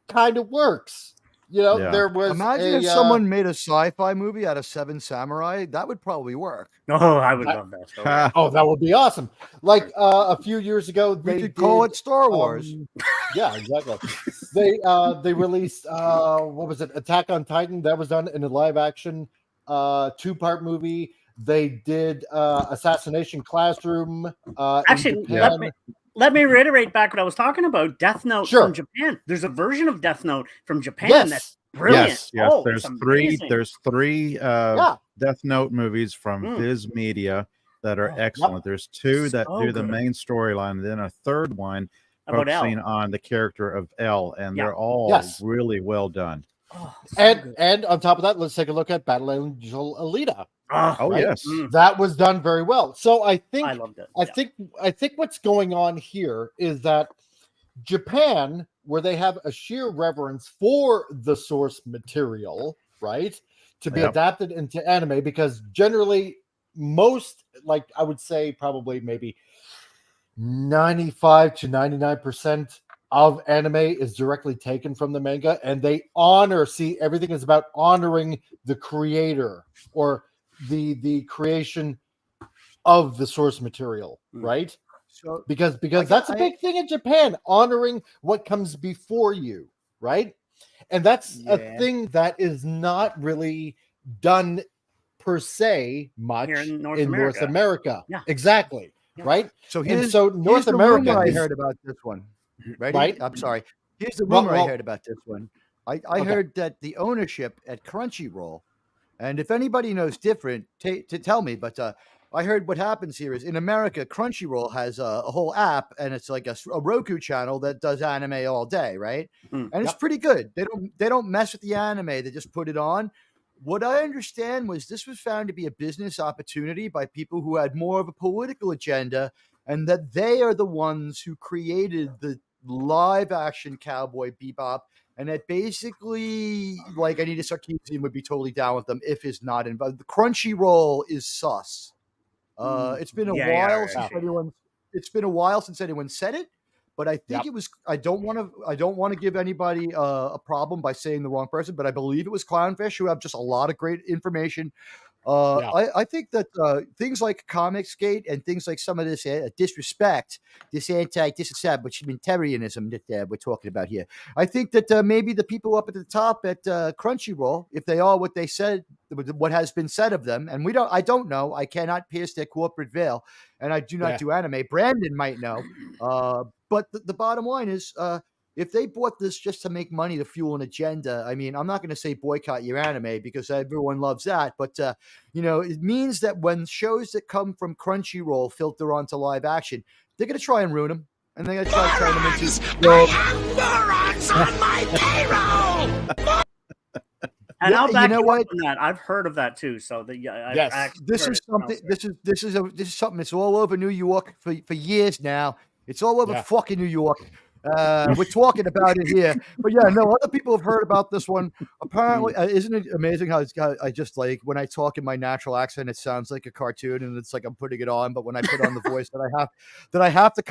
kind of works. There was imagine if someone made a sci-fi movie out of Seven Samurai, that would probably work. Oh, I would love that. Oh, that would be awesome. Like a few years ago, they could call it Star Wars. Yeah, exactly. They released what was it? Attack on Titan. That was done in a live action 2-part movie. They did Assassination Classroom. Actually, let me reiterate back what I was talking about. Death Note from Japan. There's a version of Death Note from Japan that's brilliant. Yes. Oh, there's three Death Note movies from Viz Media that are excellent. There's 2 that do the main storyline, and then a third one focusing on the character of L, and they're all really well done. Oh, and on top of that, let's take a look at Battle Angel Alita. Yes, that was done very well. So I think I loved it. I think what's going on here is that Japan, where they have a sheer reverence for the source material, right, to be adapted into anime, because generally most, like I would say, probably maybe 95 to 99% of anime is directly taken from the manga, and they everything is about honoring the creator or the creation of the source material, right? So Because that's a big thing in Japan, honoring what comes before you, right? And that's a thing that is not really done per se much Here in North in North America. America. Yeah. Exactly. Yeah. Right. So And here's, so here's North the America rumor I is heard about this one. Ready? right. I'm sorry. Here's the Well, rumor I well, heard about this one. I okay. heard that the ownership at Crunchyroll, and if anybody knows different, to tell me. But I heard what happens here is in America, Crunchyroll has a whole app, and it's like a Roku channel that does anime all day, right? Mm. And it's Yep. pretty good. They don't mess with the anime; they just put it on. What I understand was this was found to be a business opportunity by people who had more of a political agenda, and that they are the ones who created the live action Cowboy Bebop, and that basically, like, Anita Sarkeesian would be totally down with them if it's not involved. The Crunchyroll is sus. It's been a while right. since anyone. It's been a while since anyone said it, but I think Yep. it was. I don't want to give anybody a problem by saying the wrong person, but I believe it was Clownfish, who have just a lot of great information. Yeah. I think that things like Comicsgate and things like some of this disrespect, this anti-disestablishmentarianism that we're talking about here, I think that maybe the people up at the top at Crunchyroll, if they are what they said, what has been said of them, and I don't know, I cannot pierce their corporate veil, and I do not Yeah. do anime. Brandon might know, but the bottom line is, if they bought this just to make money to fuel an agenda, I mean, I'm not going to say boycott your anime because everyone loves that, but it means that when shows that come from Crunchyroll filter onto live action, they're going to try and ruin them, and they're going to try to turn them into. I have morons on my payroll! And I'll back you know you what? up on that. I've heard of that too. So Yes. This is something. This is something that's all over New York for years now. It's all over Yeah. fucking New York. We're talking about it here, but yeah, no, other people have heard about this one. Apparently, isn't it amazing how I just, like, when I talk in my natural accent, it sounds like a cartoon, and it's like I'm putting it on. But when I put on the voice that I have to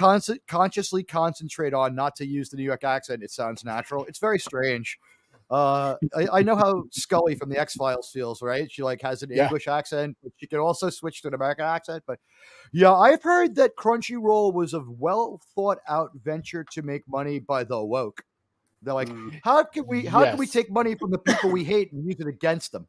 consciously concentrate on not to use the New York accent, it sounds natural. It's very strange. I know how Scully from the X-Files feels, right? She like has an Yeah. English accent, but she can also switch to an American accent. But yeah, I've heard that Crunchyroll was a well thought out venture to make money by the woke. They're like, how can we Yes. take money from the people we hate and use it against them?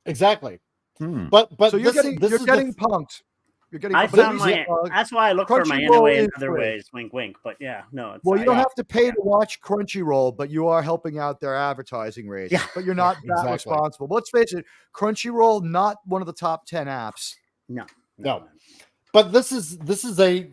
Exactly. Hmm. But So you're getting punked. You're getting. I but found at least, that's why I look for my Crunchyroll NOA in is other free. ways. Wink, wink. But yeah, no. It's, Well, you don't yeah. have to pay to watch Crunchyroll, but you are helping out their advertising rates. Yeah. But you're not that exactly. responsible. But let's face it, Crunchyroll, not one of the top 10 apps. No. But this is a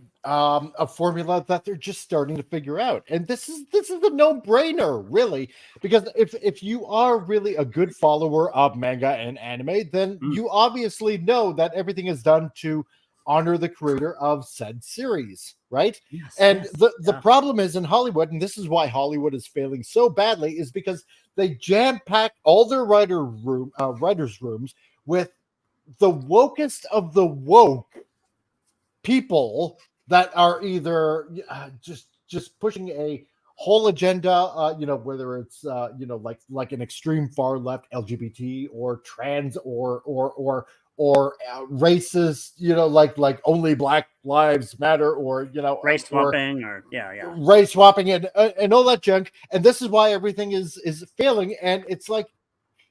formula that they're just starting to figure out, and this is a no-brainer, really, because if you are really a good follower of manga and anime, then you obviously know that everything is done to honor the creator of said series, right? Yes, and yes, the problem is in Hollywood, and this is why Hollywood is failing so badly, is because they jam-pack all their writers' rooms with the wokest of the woke people that are either just pushing a whole agenda, whether it's like an extreme far left LGBT or trans or racist, like only Black Lives Matter, or race swapping, or race swapping and all that junk. And this is why everything is failing. And it's like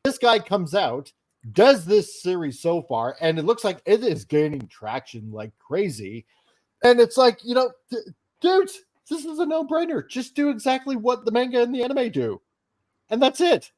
this guy comes out, does this series so far, and it looks like it is gaining traction like crazy. And it's like, dudes, this is a no-brainer. Just do exactly what the manga and the anime do, and that's it.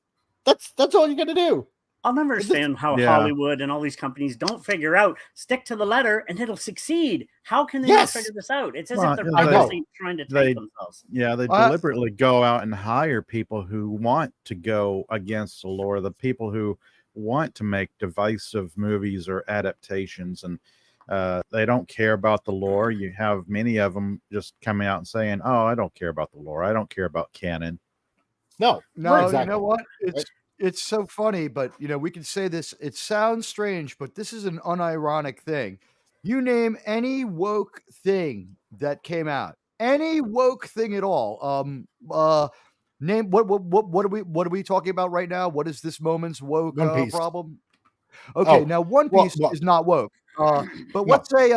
That's all you got to do. I'll never understand how Hollywood and all these companies don't figure out, stick to the letter and it'll succeed. How can they not figure this out? It's as if they're purposely trying to tank themselves. Yeah, they deliberately go out and hire people who want to go against the lore, the people who want to make divisive movies or adaptations, and they don't care about the lore. You have many of them just coming out and saying, "Oh, I don't care about the lore. I don't care about canon." No, exactly. You know what? It's so funny, but we can say this. It sounds strange, but this is an unironic thing. You name any woke thing that came out, any woke thing at all. Name what are we talking about right now? What is this moment's woke problem? Okay, Oh, now One well, Piece well, is not woke. But no. let's say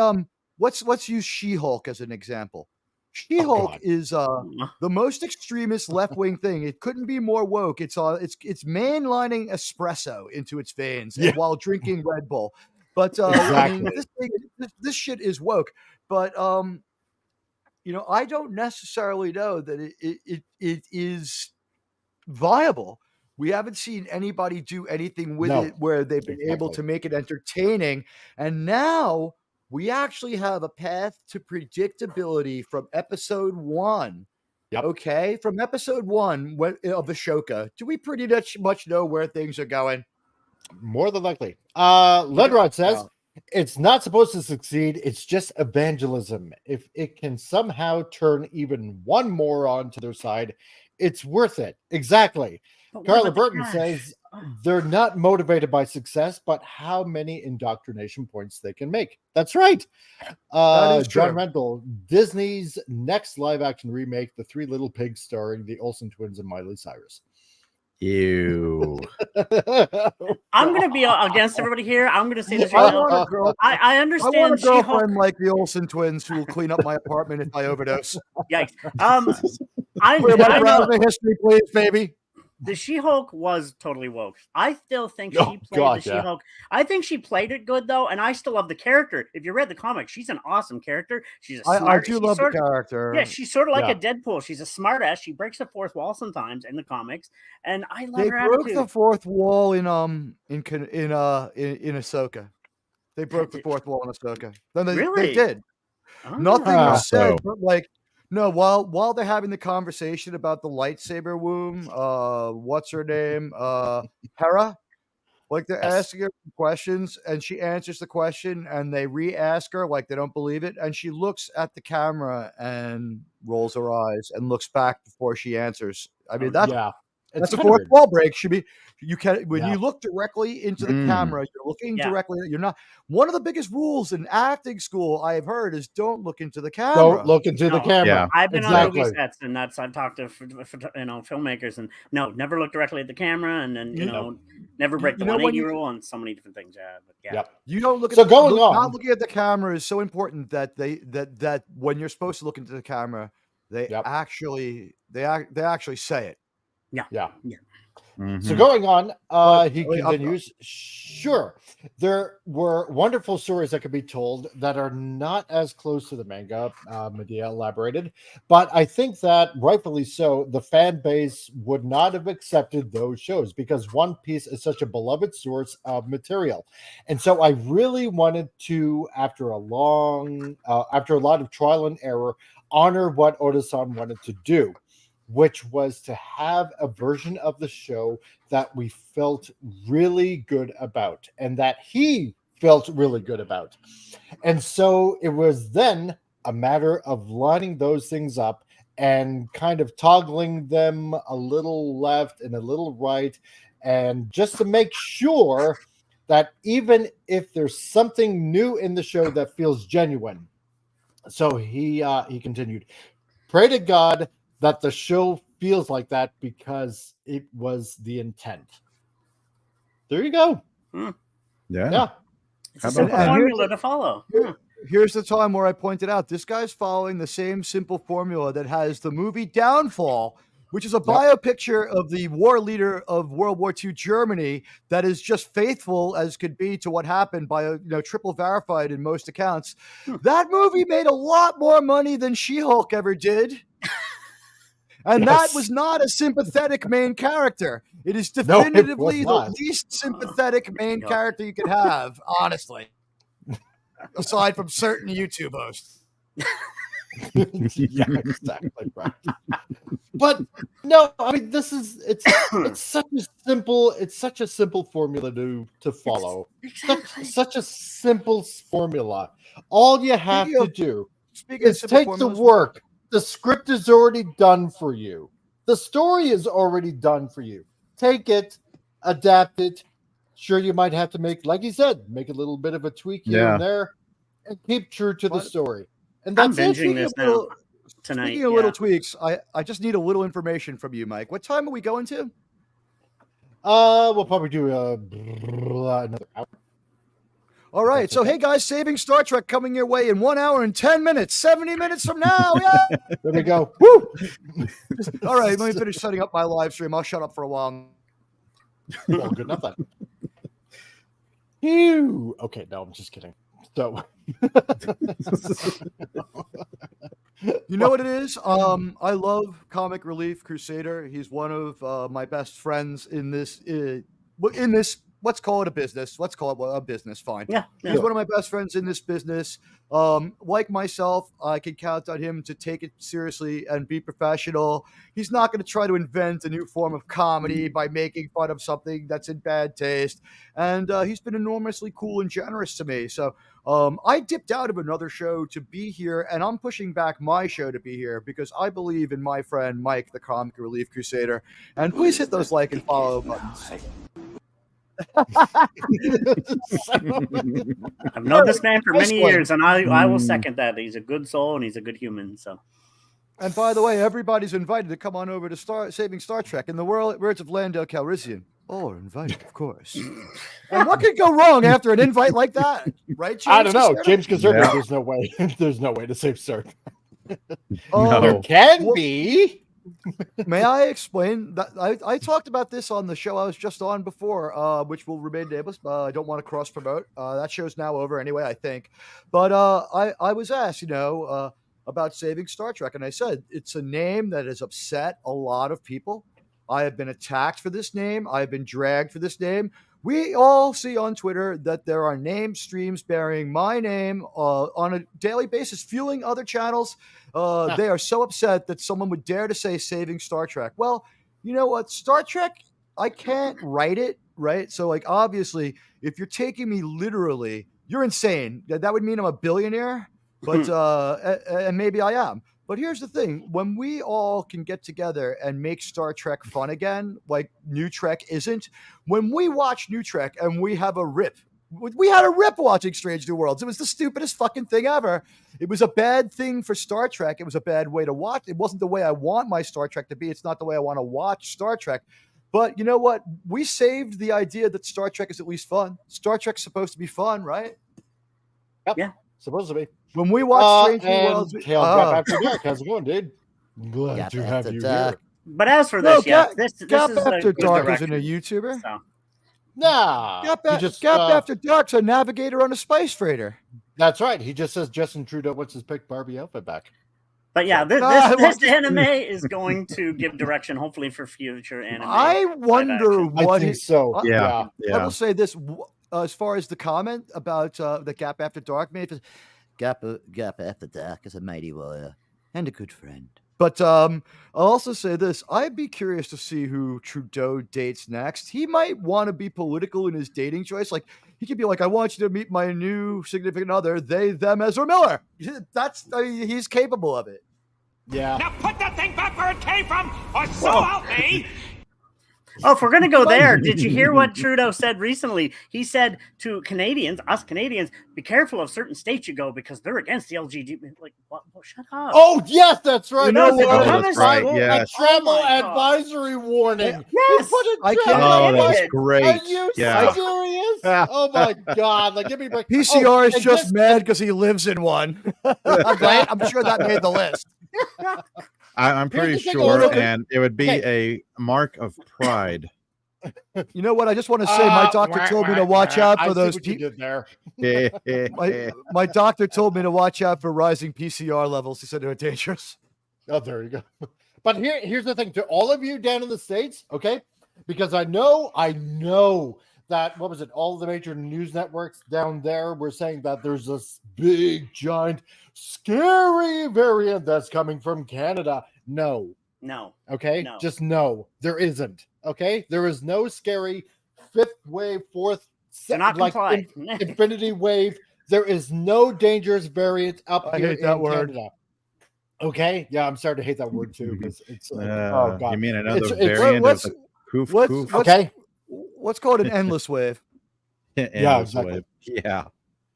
let's use She-Hulk as an example. She-Hulk God. is the most extremist left-wing thing. It couldn't be more woke. It's mainlining espresso into its veins Yeah. and while drinking Red Bull. But I mean, Exactly. this shit is woke. But I don't necessarily know that it is viable. We haven't seen anybody do anything with No. it where they've been able to Exactly. make it entertaining. And now we actually have a path to predictability from episode 1. Yep. Okay, from episode 1 of Ashoka, do we pretty much know where things are going? More than likely. Ledrod says it's not supposed to succeed. It's just evangelism. If it can somehow turn even one moron to their side, it's worth it. Exactly. Carla Burton says they're not motivated by success, but how many indoctrination points they can make. That's right. That is John true. Rendell, Disney's next live action remake, The Three Little Pigs, starring the Olsen twins and Miley Cyrus. Ew. I'm going to be against everybody here. I'm going to say this. I want a girl. I I understand want a She-Hulk. girlfriend like the Olsen twins who will clean up my apartment if I overdose. Yikes. Clear my I know browser history, please, baby. the She-Hulk was totally woke. I still think Oh, she played God, the She-Hulk. I think she played it good though, and I still love the character. If you read the comic, she's an awesome character. She's a smart. I do love the character. Yeah, she's sort of like Yeah. a Deadpool. She's a smartass. She breaks the fourth wall sometimes in the comics, and I love They her broke attitude. the fourth wall in Ahsoka. They broke the fourth wall in Ahsoka. Then they Really? did. Oh. Nothing was said, So- but like no. While they're having the conversation about the lightsaber womb, what's her name? Hera. Like they're Yes. asking her questions, and she answers the question, and they re-ask her like they don't believe it, and she looks at the camera and rolls her eyes and looks back before she answers. I mean, that's Yeah. that's a kinda fourth weird. wall break. Should be you can when Yeah. you look directly into the Mm. camera, you're looking Yeah. directly. You're not. One of the biggest rules in acting school I have heard is don't look into the camera. Don't look into the No. camera. Yeah. I've been on Exactly. movie sets, and I've talked to filmmakers, and no, never look directly at the camera, and then never break the You know, when 180 you- rule, and so many different things. Yeah, but yeah. Yep. You don't look at So going on- not looking at the camera is so important that that when you're supposed to look into the camera, they Yep. actually say it. Yeah. So Mhm. going on, But- he wait, I'm- continues. Sure, there were wonderful stories that could be told that are not as close to the manga. Medea elaborated, but I think that rightfully so, the fan base would not have accepted those shows because One Piece is such a beloved source of material, and so I really wanted to, after a lot of trial and error, honor what Oda-san wanted to do, which was to have a version of the show that we felt really good about and that he felt really good about. And so it was then a matter of lining those things up and kind of toggling them a little left and a little right, and just to make sure that even if there's something new in the show that feels genuine. So he continued, pray to God that the show feels like that because it was the intent. There you go. Yeah. Yeah. It's How a about simple that? formula to follow. Yeah. Here's the time where I pointed out this guy's following the same simple formula that has the movie Downfall, which is a biopicture of the war leader of World War II Germany that is just faithful as could be to what happened by triple verified in most accounts. That movie made a lot more money than She-Hulk ever did. And that was not a sympathetic main character. It is No, it was definitively the not. least sympathetic main character you could have, honestly. Aside from certain YouTube hosts. Yeah, exactly right. But no, I mean it's such a simple formula to follow. Such a simple formula. All you have to do is take the work. The script is already done for you. The story is already done for you. Take it, adapt it. Sure, you might have to make, like you said, make a little bit of a tweak here and there, and keep true to the story. And I'm that's binging this now tonight. Speaking of little tweaks, I just need a little information from you, Mike. What time are we going to? We'll probably do another hour. All right. So, hey, guys, Saving Star Trek coming your way in 1 hour and 10 minutes, 70 minutes from now. Yeah. There we go. Woo! All right. Let me finish setting up my live stream. I'll shut up for a while. Well, good enough then. Phew. Okay, no, I'm just kidding. So, you know what it is? I love Comic Relief Crusader. He's one of my best friends in this. Let's call it a business. Let's call it a business. Fine. Yeah. He's one of my best friends in this business. Like myself, I can count on him to take it seriously and be professional. He's not going to try to invent a new form of comedy by making fun of something that's in bad taste. And he's been enormously cool and generous to me. So I dipped out of another show to be here, and I'm pushing back my show to be here because I believe in my friend Mike, the Comic Relief Crusader. And please hit those like and follow buttons. I've known this man for many years, and I will second that. He's a good soul and he's a good human. So, and by the way, everybody's invited to come on over to Saving Star Trek in the words of Landale Calrissian. All are invited, of course. And what could go wrong after an invite like that, right? James I don't know, Caserta? James Caserta. Yeah. There's no way. There's no way to save Sir. No. There can be. May I explain that I talked about this on the show I was just on before, which will remain nameless. I don't want to cross promote. That show's now over anyway, I think. But I was asked, about Saving Star Trek, and I said it's a name that has upset a lot of people. I have been attacked for this name. I have been dragged for this name. We all see on Twitter that there are name streams bearing my name on a daily basis, fueling other channels. They are so upset that someone would dare to say Saving Star Trek. Well, you know what? Star Trek, I can't write it, right? So, obviously, if you're taking me literally, you're insane. That would mean I'm a billionaire, but and maybe I am. But here's the thing. When we all can get together and make Star Trek fun again, like New Trek isn't, when we watch New Trek and we have a rip, we had a rip watching Strange New Worlds. It was the stupidest fucking thing ever. It was a bad thing for Star Trek. It was a bad way to watch. It wasn't the way I want my Star Trek to be. It's not the way I want to watch Star Trek. But you know what? We saved the idea that Star Trek is at least fun. Star Trek's supposed to be fun, right? Yep. Yeah. Supposed to be. When we watch Strange New Worlds, after dark. How's it going, dude? Glad to have you here. But as for this, this Gap is After a Dark isn't a YouTuber. So. Nah, Gap After Dark's a navigator on a spice freighter. That's right. He just says Justin Trudeau wants his pick Barbie outfit back. But yeah, this anime is going to give direction, hopefully, for future anime. I wonder what. I think so. I will say this. As far as the comment about the Gap After Dark, maybe Gap After Dark is a mighty warrior and a good friend. But I'll also say this. I'd be curious to see who Trudeau dates next. He might want to be political in his dating choice. Like, he could be like, I want you to meet my new significant other, they, them, Ezra Miller. He's capable of it. Yeah. Now put that thing back where it came from, or so help me! Oh, if we're going to go there, did you hear what Trudeau said recently? He said to Canadians, us Canadians, be careful of certain states you go because they're against the LGBT. Like, what? Well, shut up. Oh, yes, that's right. You know, that's right. Yes. A travel advisory warning. Yes. That's great. Are you serious? Oh, my God. Like, give me a break. PCR is just mad because he lives in one. I'm sure that made the list. I'm pretty sure, and it would be a mark of pride. You know what? I just want to say my doctor told me to watch out for those people. My doctor told me to watch out for rising PCR levels. He said they're dangerous. Oh, there you go. But here's the thing. To all of you down in the States, okay? Because I know that, what was it? All the major news networks down there were saying that there's this big, giant, scary variant that's coming from Canada. No. Okay? No. Just no. There isn't. Okay? There is no scary fifth wave, fourth, infinity wave. There is no dangerous variant up here in Canada. Okay? Yeah, I'm starting to hate that word too because it's oh God. You mean another variant of the poof poof? Okay. Let's call it an endless wave. Yeah, exactly. Yeah.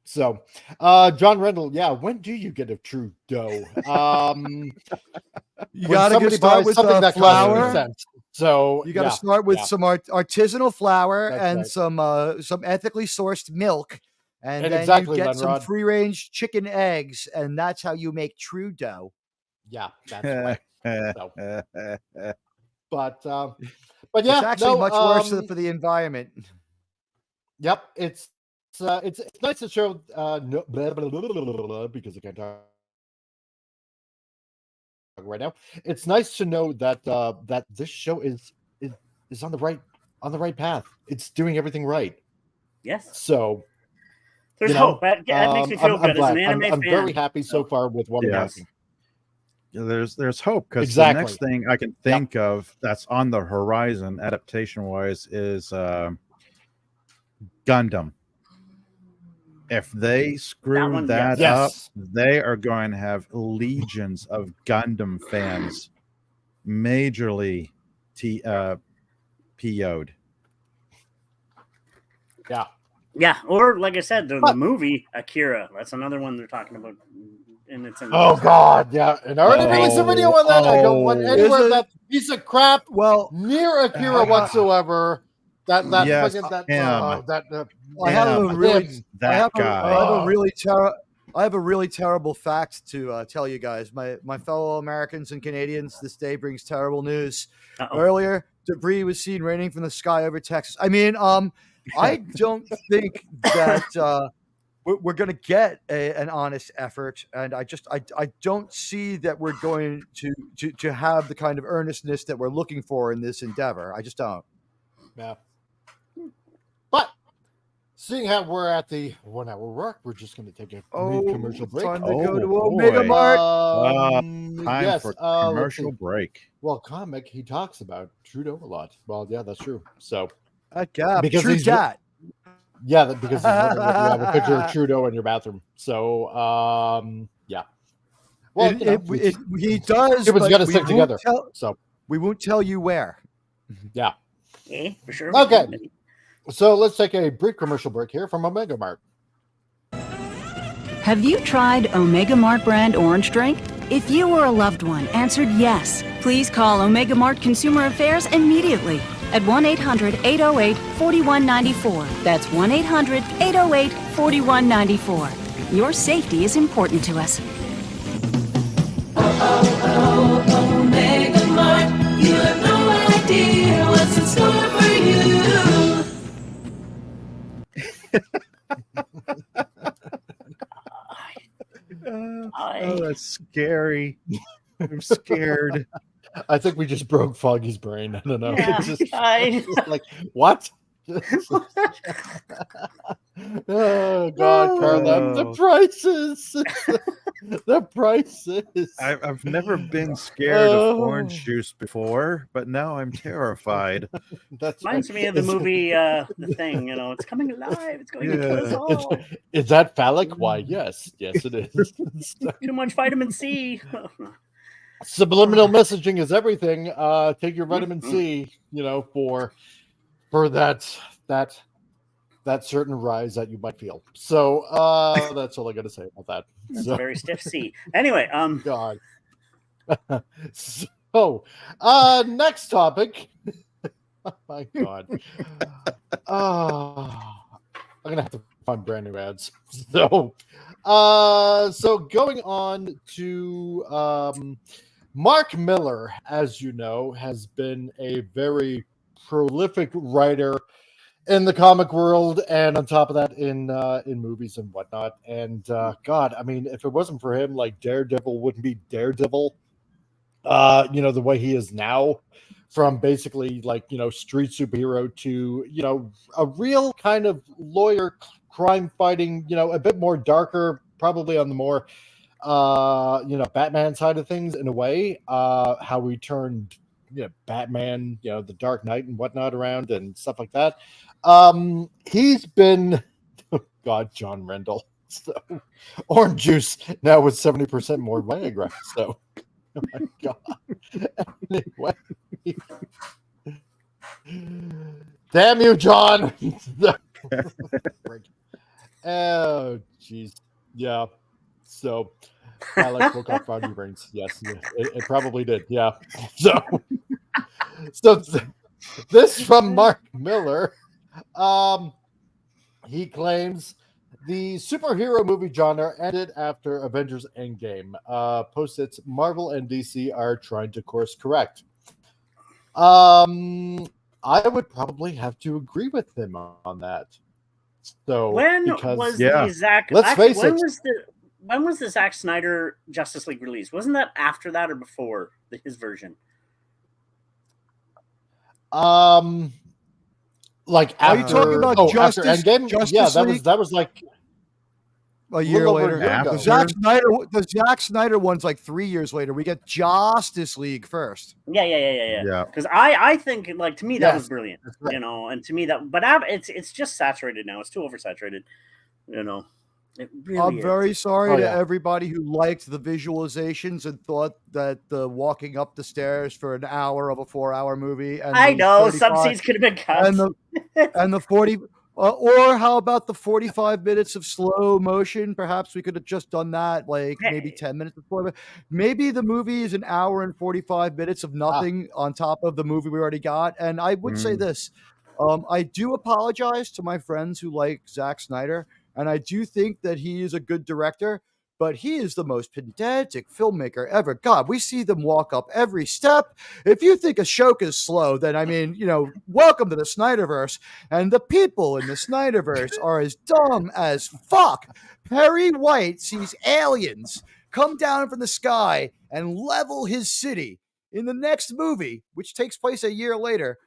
So, John Rendell, when do you get a Trudeau? You got to start with a flower. So you got to start with some artisanal flour and some ethically sourced milk, and then you get some free range chicken eggs, and that's how you make true dough. Yeah, that's right. So, but yeah, it's actually much worse for the environment. Yep, it's nice to show because I can't talk right now. It's nice to know that that this show is on the right path. It's doing everything right. Yes. So there's hope. That makes me feel good as an anime fan. I'm very happy so far with what I'm watching. There's hope because the next thing I can think of that's on the horizon adaptation wise is Gundam. If they screw that up, they are going to have legions of Gundam fans majorly PO'd. Yeah. Yeah, or like I said, the movie Akira. That's another one they're talking about. And it's in God, yeah. And I already released a video on that. I don't want anywhere that piece of crap near Akira whatsoever. I have a really terrible fact to tell you guys. My fellow Americans and Canadians, this day brings terrible news. Earlier, debris was seen raining from the sky over Texas. I mean, I don't think that we're going to get an honest effort, and I don't see that we're going to have the kind of earnestness that we're looking for in this endeavor. I just don't. Yeah. But seeing how we're at the 1 hour mark, we're just going to take a commercial break. Time to go to Omega Mart. Time for commercial break. Well, comic, he talks about Trudeau a lot. Well, yeah, that's true. So, because he's cat. Yeah, because he's wondering if you have a picture of Trudeau in your bathroom. So, yeah. Well, he does. Humans got to stick together. So we won't tell you where. Yeah. For sure. Okay. So let's take a brief commercial break here from Omega Mart. Have you tried Omega Mart brand orange drink? If you or a loved one answered yes, please call Omega Mart Consumer Affairs immediately at 1-800-808-4194. That's 1-800-808-4194. Your safety is important to us. Omega Mart, you have no idea what's in store for you. That's scary. I'm scared. I think we just broke Foggy's brain. I don't know. Yeah, it's just like, what? Oh God, Carla, the prices. The prices. I've never been scared of orange juice before, but now I'm terrified. That's reminds me of the movie The Thing. It's coming alive. It's going to kill us all. Is that phallic? Why, yes, it is. Too much vitamin C. Subliminal messaging is everything. Take your vitamin C, for that certain rise that you might feel. So that's all I got to say about that. That's a very stiff C. Anyway, God. So, next topic. Oh my God. I'm gonna have to find brand new ads. So going on to Mark Millar, as you know, has been a very prolific writer in the comic world, and on top of that, in movies and whatnot. And God, I mean, if it wasn't for him, like Daredevil wouldn't be Daredevil. The way he is now, from basically street superhero to a real kind of lawyer, crime fighting, a bit more darker, probably on the more Batman side of things in a way. How we turned Batman, the Dark Knight and whatnot around and stuff like that. He's been John Rendell. So orange juice now with 70% more Viagra. So oh my God. Anyway. Damn you, John. Oh jeez. Yeah. So I woke up foggy brains. Yes, it probably did. Yeah. So So this from Mark Millar. He claims the superhero movie genre ended after Avengers Endgame. Post-its Marvel and DC are trying to course correct. I would probably have to agree with him on that. So was the Zack? Let's face it. When was the Zack Snyder Justice League released? Wasn't that after that or before his version? Like are you talking about after Endgame? Justice League? that was like a year later. Ago. The Zack Snyder one's like 3 years later. We get Justice League first. Yeah. Because I think, like, to me that was brilliant, you know, and to me that, but it's just saturated now. It's too oversaturated, you know. It really I'm very sorry to everybody who liked the visualizations and thought that the walking up the stairs for an hour of a 4-hour movie. And I know some scenes could have been cut. And the 40, or how about the 45 minutes of slow motion? Perhaps we could have just done that, like maybe 10 minutes of slow. Maybe the movie is an hour and 45 minutes of nothing on top of the movie we already got. And I would say this. I do apologize to my friends who like Zack Snyder. And I do think that he is a good director, but he is the most pedantic filmmaker ever. God, we see them walk up every step. If you think Ashoka is slow, then I mean, you know, welcome to the Snyderverse. And the people in the Snyderverse are as dumb as fuck. Perry White sees aliens come down from the sky and level his city. In the next movie, which takes place a year later,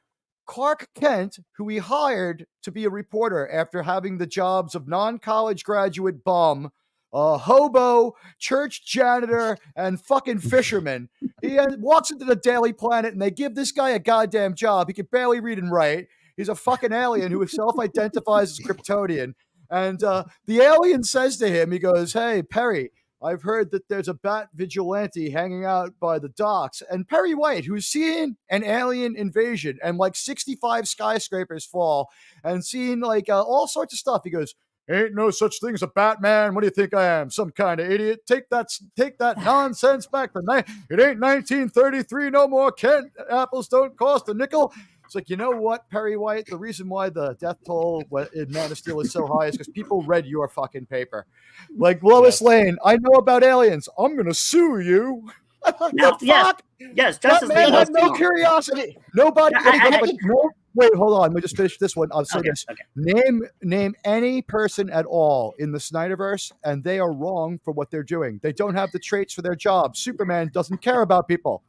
Clark Kent, who he hired to be a reporter after having the jobs of non-college graduate bum, hobo, church janitor, and fucking fisherman. He walks into the Daily Planet and they give this guy a goddamn job. He can barely read and write. He's a fucking alien who self-identifies as Kryptonian. And the alien says to him, he goes, "Hey, Perry, I've heard that there's a bat vigilante hanging out by the docks." And Perry White, who's seen an alien invasion and like 65 skyscrapers fall and seen like all sorts of stuff, he goes, "Ain't no such thing as a Batman. What do you think I am? Some kind of idiot? Take that nonsense back to it ain't 1933 no more. Kent, apples don't cost a nickel." It's like, you know what, Perry White? The reason why the death toll in Man of Steel is so high is because people read your fucking paper. Like Lois Lane, I know about aliens. I'm going to sue you. No, yes, Justice League had no too. Curiosity. Nobody. Wait, hold on. Let me just finish this one. I'll say this. Okay. Name any person at all in the Snyderverse, and they are wrong for what they're doing. They don't have the traits for their job. Superman doesn't care about people.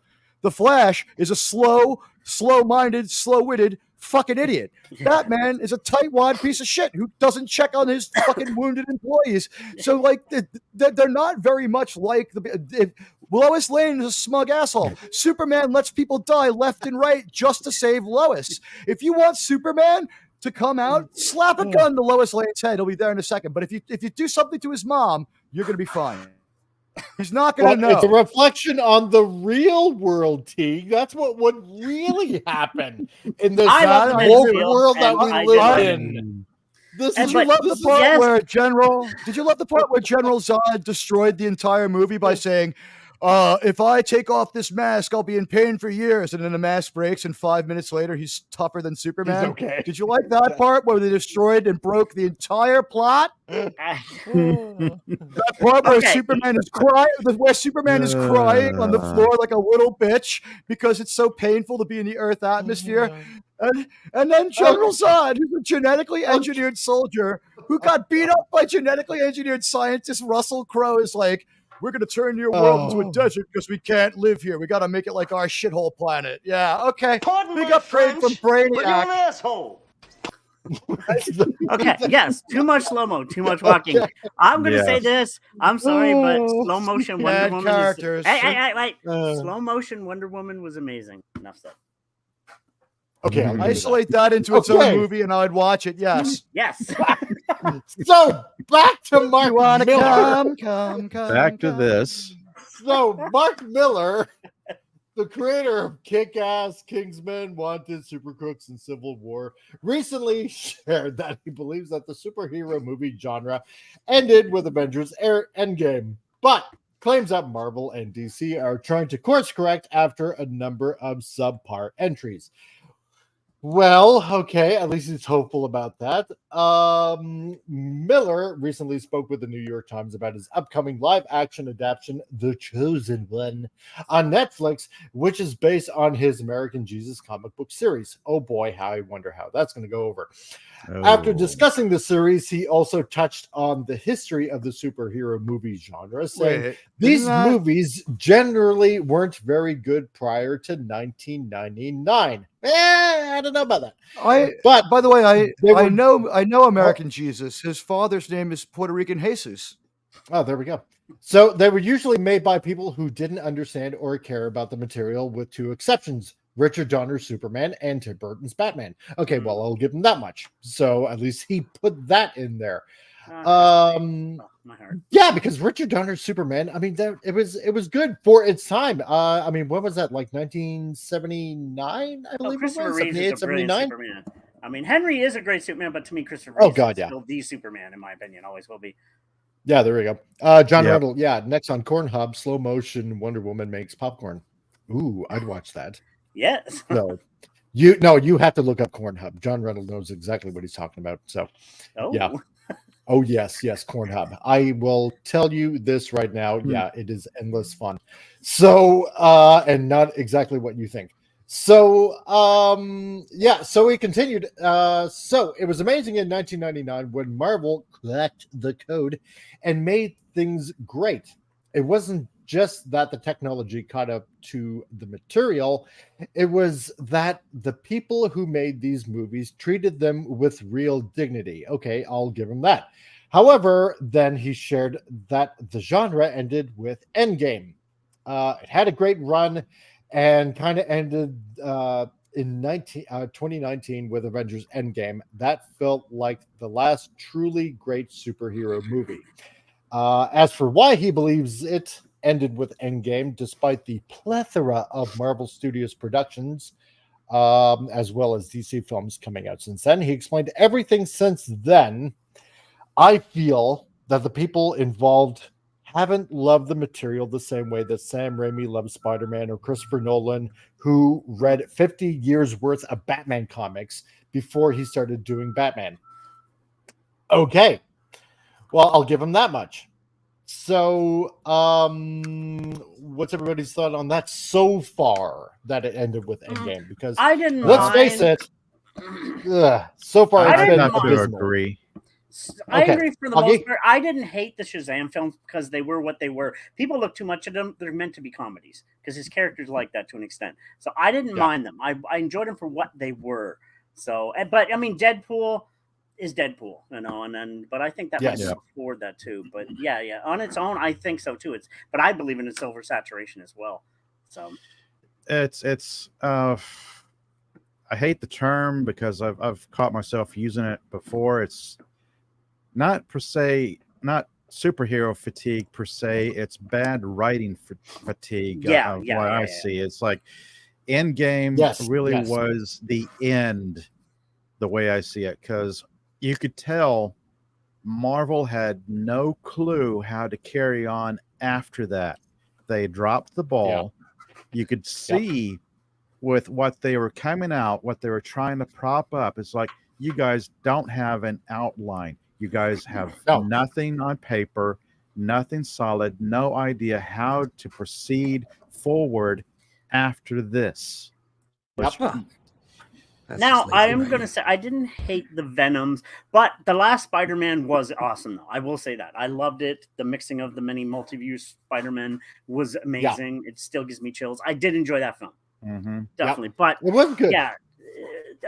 The Flash is a slow-minded, slow-witted fucking idiot. Batman is a tightwad piece of shit who doesn't check on his fucking wounded employees. So, like, they're not very much like Lois Lane is a smug asshole. Superman lets people die left and right just to save Lois. If you want Superman to come out, slap a gun to Lois Lane's head. He'll be there in a second. But if you do something to his mom, you're going to be fine. He's not going to know. It's a reflection on the real world, T. That's what would really happen in this world that we live in. Did you love the part where General Zod destroyed the entire movie by saying, if I take off this mask, I'll be in pain for years. And then the mask breaks, and 5 minutes later, he's tougher than Superman. Okay. Did you like that part where they destroyed and broke the entire plot? That part where Superman is crying, on the floor like a little bitch because it's so painful to be in the Earth atmosphere. And then General Zod, who's a genetically engineered soldier who got beat up by genetically engineered scientist Russell Crowe, is like, "We're going to turn your world into a desert because we can't live here. We got to make it like our shithole planet." Yeah, okay. Big upgrade from Brainiac. But you're an asshole. Okay, yes, too much slow-mo, too much walking. I'm going to say this. I'm sorry, but slow motion Wonder Woman characters. Wait. Slow motion Wonder Woman was amazing. Enough said. Okay, isolate that into its own movie, and I'd watch it. Yes. So back to Mark Millar. Back to this. So Mark Millar, the creator of Kick-Ass, Kingsman, Wanted, Supercooks, and Civil War, recently shared that he believes that the superhero movie genre ended with Avengers Endgame. But claims that Marvel and DC are trying to course correct after a number of subpar entries. Well, okay, at least he's hopeful about that. Millar recently spoke with the New York Times about his upcoming live action adaptation, The Chosen One, on Netflix, which is based on his American Jesus comic book series. Oh boy, how I wonder how that's going to go over. After discussing the series, he also touched on the history of the superhero movie genre, saying these movies generally weren't very good prior to 1999. I don't know about that. But by the way, I know American Jesus. His father's name is Puerto Rican Jesus. Oh, there we go. So they were usually made by people who didn't understand or care about the material, with two exceptions: Richard Donner's Superman and Tim Burton's Batman. Okay, well, I'll give him that much. So at least he put that in there. My heart. Yeah, because Richard Donner's Superman, I mean, it was good for its time. I mean, what was that, like 1979? I believe Christopher it was. Reeve is a brilliant 79? Superman. I mean, Henry is a great Superman, but to me, Christopher Reeve is still the Superman, in my opinion. Always will be. Yeah, there we go. John Reynolds. Yeah, next on Cornhub, slow motion Wonder Woman makes popcorn. Ooh, I'd watch that. Yes. No, you have to look up Cornhub. John Reynolds knows exactly what he's talking about. So, yeah. Oh, yes, Cornhub. I will tell you this right now. Yeah, it is endless fun. So, and not exactly what you think. So, so he continued. So it was amazing in 1999 when Marvel cracked the code and made things great. It wasn't just that the technology caught up to the material, it was that the people who made these movies treated them with real dignity. Okay, I'll give him that. However, then he shared that the genre ended with Endgame. It had a great run and kind of ended in 2019 with Avengers Endgame. That felt like the last truly great superhero movie. As for why he believes it ended with Endgame, despite the plethora of Marvel Studios productions, as well as DC films coming out since then, he explained everything since then. I feel that the people involved haven't loved the material the same way that Sam Raimi loved Spider-Man, or Christopher Nolan, who read 50 years worth of Batman comics before he started doing Batman. Okay. Well, I'll give him that much. So, what's everybody's thought on that so far, that it ended with Endgame? Because I didn't. Let's face it. So far, it's been abysmal. Agree. I agree for the most part. I didn't hate the Shazam films because they were what they were. People look too much at them. They're meant to be comedies because his character's like that to an extent. So I didn't mind them. I enjoyed them for what they were. So, but I mean, Deadpool is Deadpool, but I think that might afford that too. But yeah, on its own, I think so too. But I believe in its oversaturation as well. So it's I hate the term because I've caught myself using it before. It's not per se, not superhero fatigue per se. It's bad writing fatigue. I see. It's like Endgame was the end, the way I see it, because you could tell Marvel had no clue how to carry on after that. They dropped the ball. You could see with what they were coming out, what they were trying to prop up. It's like, you guys don't have an outline. You guys have nothing on paper, nothing solid, no idea how to proceed after this. Now, I am going to say I didn't hate the Venoms, but the last Spider-Man was awesome, though. I will say that. I loved it. The mixing of the many multi-view Spider-Man was amazing. It still gives me chills. I did enjoy that film. Mm-hmm. Definitely. But it was good. Yeah,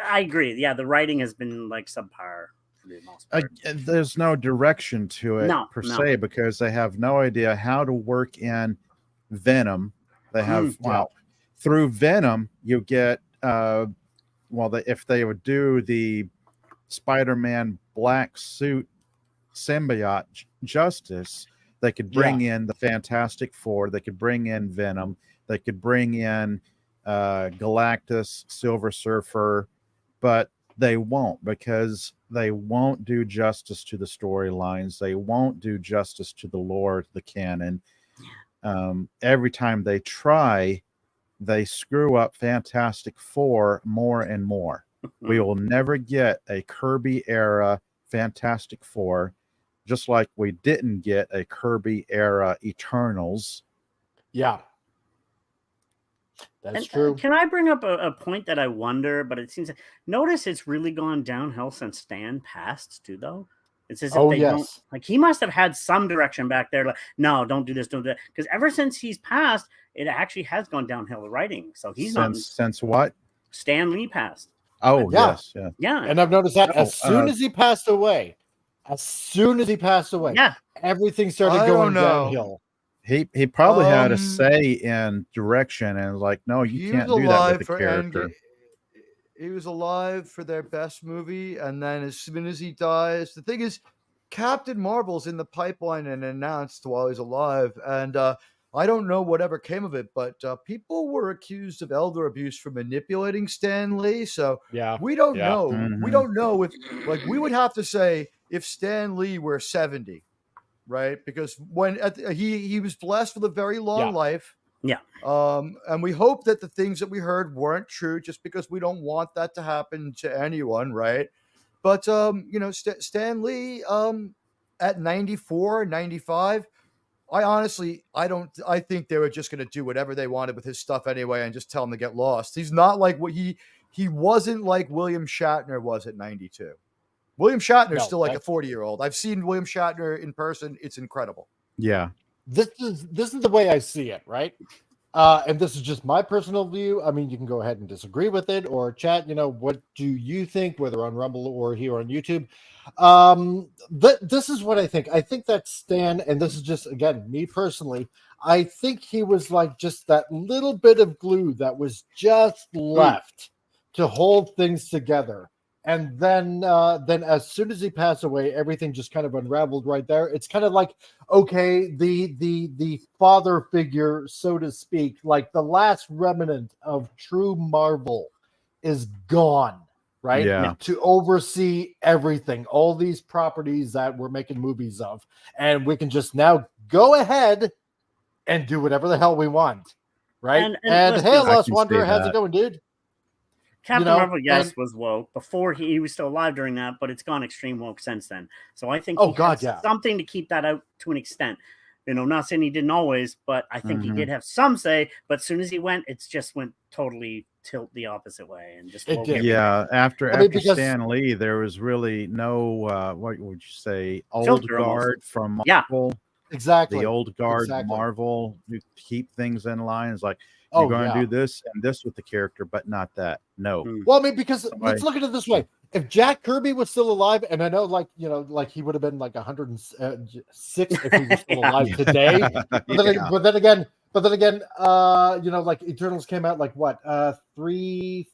I agree. Yeah, the writing has been like subpar for the most part. There's no direction to it per se, because they have no idea how to work in Venom. They have, through Venom, you get... if they would do the Spider-Man black suit symbiote justice, they could bring in the Fantastic Four, they could bring in Venom, they could bring in Galactus, Silver Surfer, but they won't, because they won't do justice to the storylines. They won't do justice to the lore, the canon. every time they try, they screw up Fantastic Four more and more. We will never get a Kirby era Fantastic Four, just like we didn't get a Kirby era Eternals. Yeah. That's And true. can I bring up a point that I wonder, but it seems notice it's really gone downhill since Stan passed too, though. It's as if they don't like he must have had some direction back there. Like, no, don't do this, don't do that. Because ever since he's passed, it actually has gone downhill the writing. So he's since what? Stan Lee passed. Oh, yes. Yeah. And I've noticed that as soon as he passed away, everything started going downhill. He probably had a say in direction and like, no, you can't do that with the character. He was alive for their best movie, and then as soon as he dies, the thing is, Captain Marvel's in the pipeline and announced while he's alive, and I don't know whatever came of it, but people were accused of elder abuse for manipulating Stan Lee. So we don't know. Mm-hmm. We don't know if we would have to say if Stan Lee were 70. Right, because when he was blessed with a very long life, and we hope that the things that we heard weren't true, just because we don't want that to happen to anyone, right? But Stan Lee, at 94, 95, I think they were just going to do whatever they wanted with his stuff anyway, and just tell him to get lost. He's not like he wasn't like William Shatner was at 92. William Shatner's still like a 40-year-old. I've seen William Shatner in person. It's incredible. Yeah. This is the way I see it, right? And this is just my personal view. I mean, you can go ahead and disagree with it or chat. What do you think, whether on Rumble or here on YouTube? This is what I think. I think that Stan, and this is just, again, me personally, I think he was like just that little bit of glue that was just left to hold things together. And then as soon as he passed away, everything just kind of unraveled right there. It's kind of like, okay, the father figure, so to speak, like the last remnant of true Marvel is gone, right? Yeah. To oversee everything, all these properties that we're making movies of. And we can just now go ahead and do whatever the hell we want, right? And hey, Lost Wanderer, how's it going, dude? Captain Marvel, was woke before he was still alive during that, but it's gone extreme woke since then. So I think something to keep that out to an extent. Not saying he didn't always, but I think he did have some say. But as soon as he went, it's just went totally tilt the opposite way and just after Stan Lee, there was really no what would you say, old guard from Marvel. Exactly. The old guard Marvel who keep things in line. It's like, you're going to do this and this with the character, but not that. No. Well, I mean, because let's look at it this way. If Jack Kirby was still alive, and I know, like he would have been like 106 if he was still alive today. But then again, like Eternals came out like what, 3-4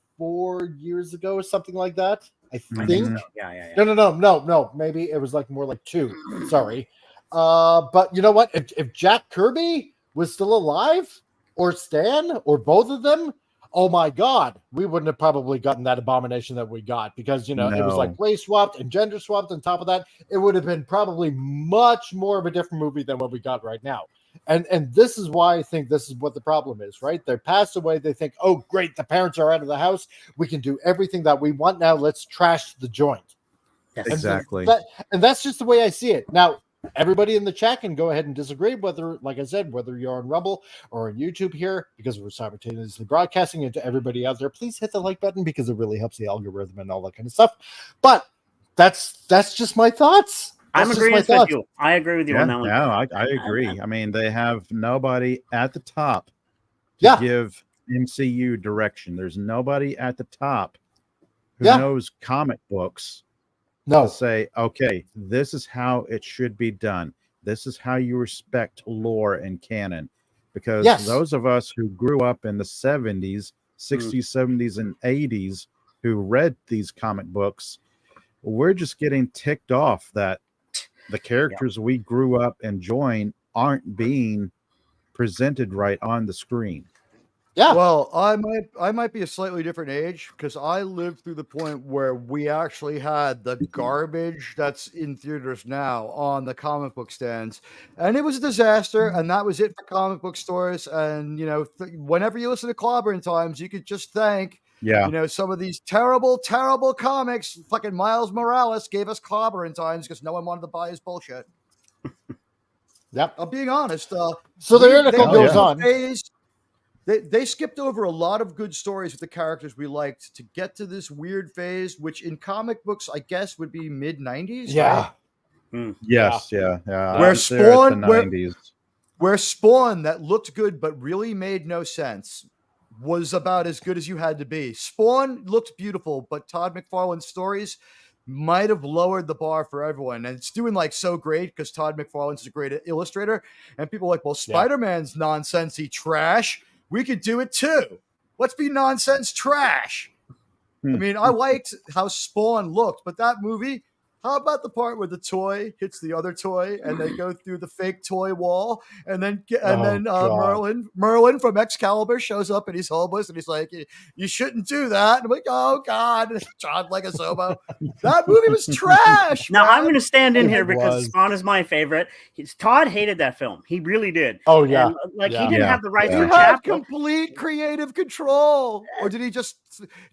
years ago or something like that. I think. Yeah. No. Maybe it was like more like 2. Sorry. But you know what? If Jack Kirby was still alive, or Stan, or both of them, oh my God, we wouldn't have probably gotten that abomination that we got, because it was like race swapped and gender swapped. On top of that, it would have been probably much more of a different movie than what we got right now. And this is why I think this is what the problem is, right? They passed away. They think, oh, great, the parents are out of the house. We can do everything that we want now. Let's trash the joint. Yes. Exactly. And that's just the way I see it. Now, everybody in the chat can go ahead and disagree, whether, like I said, whether you're on Rumble or on YouTube here, because we're simultaneously broadcasting it to everybody out there. Please hit the like button, because it really helps the algorithm and all that kind of stuff. But that's just my thoughts. I'm agreeing with you. I agree with you on that one. No, I agree. I mean, they have nobody at the top to give MCU direction. There's nobody at the top who knows comic books. To say, okay, this is how it should be done. This is how you respect lore and canon. Because those of us who grew up in the 70s, 60s, 70s, and 80s who read these comic books, we're just getting ticked off that the characters we grew up enjoying aren't being presented right on the screen. Yeah. Well, I might be a slightly different age because I lived through the point where we actually had the garbage that's in theaters now on the comic book stands, and it was a disaster. And that was it for comic book stores. And whenever you listen to Clobbering Times, you could just thank some of these terrible, terrible comics. Fucking Miles Morales gave us Clobbering Times because no one wanted to buy his bullshit. Yep. I'm being honest. So the article goes on. They skipped over a lot of good stories with the characters we liked to get to this weird phase, which in comic books, I guess, would be mid 90s. Yeah. Right? Yes. Yeah. Where Spawn, that looked good but really made no sense, was about as good as you had to be. Spawn looked beautiful, but Todd McFarlane's stories might have lowered the bar for everyone. And it's doing so great because Todd McFarlane's a great illustrator. And people are like, well, Spider-Man's nonsensey trash. We could do it too. Let's be nonsense trash. I mean, I liked how Spawn looked, but that movie, how about the part where the toy hits the other toy and they go through the fake toy wall, and then Merlin from Excalibur shows up and he's homeless and he's like, "You shouldn't do that." And I'm like, "Oh God, John Leguizamo." That movie was trash. Now man. I'm going to stand in here because Spawn is my favorite. Todd hated that film. He really did. Oh yeah, and, he didn't have the rights for He had Chapo. complete creative control, or did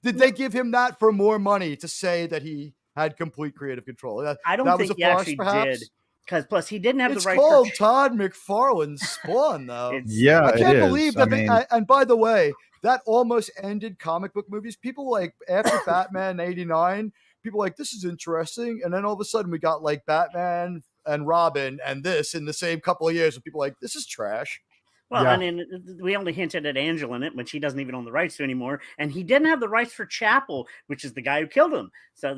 they give him that for more money to say that he had complete creative control? I don't think he actually did, because plus he didn't have the right. It's called Todd McFarlane's Spawn, though. I can't believe that. And by the way, that almost ended comic book movies. People after Batman '89, people this is interesting, and then all of a sudden we got Batman and Robin and this in the same couple of years, and people this is trash. Well, I mean, we only hinted at Angel in it, which he doesn't even own the rights to anymore, and he didn't have the rights for Chapel, which is the guy who killed him. So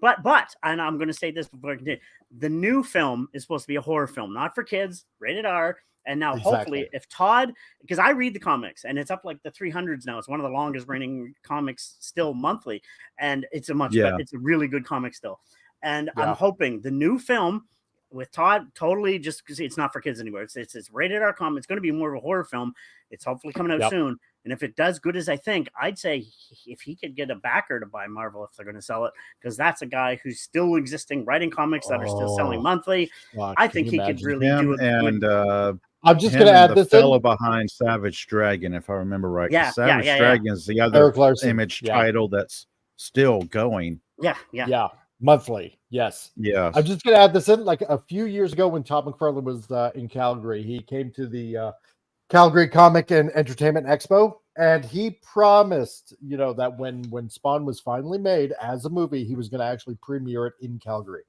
but and I'm going to say this before I continue. The new film is supposed to be a horror film, not for kids, rated R. And now, hopefully, if Todd, because I read the comics and it's up the 300s now. It's one of the longest running comics still monthly, and it's it's a really good comic still. And I'm hoping the new film with Todd, totally just because it's not for kids anymore. It's rated R comic. It's going to be more of a horror film. It's hopefully coming out soon. And if it does good as I think, I'd say if he could get a backer to buy Marvel, if they're going to sell it, because that's a guy who's still existing, writing comics that are still selling monthly. I think he could really do it. And I'm just going to add this fellow behind Savage Dragon, if I remember right. Savage Dragon is the other Image title that's still going. Yeah. Monthly, yes. Yeah. I'm just going to add this in. A few years ago when Todd McFarlane was in Calgary, he came to the Calgary Comic and Entertainment Expo, and he promised, that when Spawn was finally made as a movie, he was going to actually premiere it in Calgary.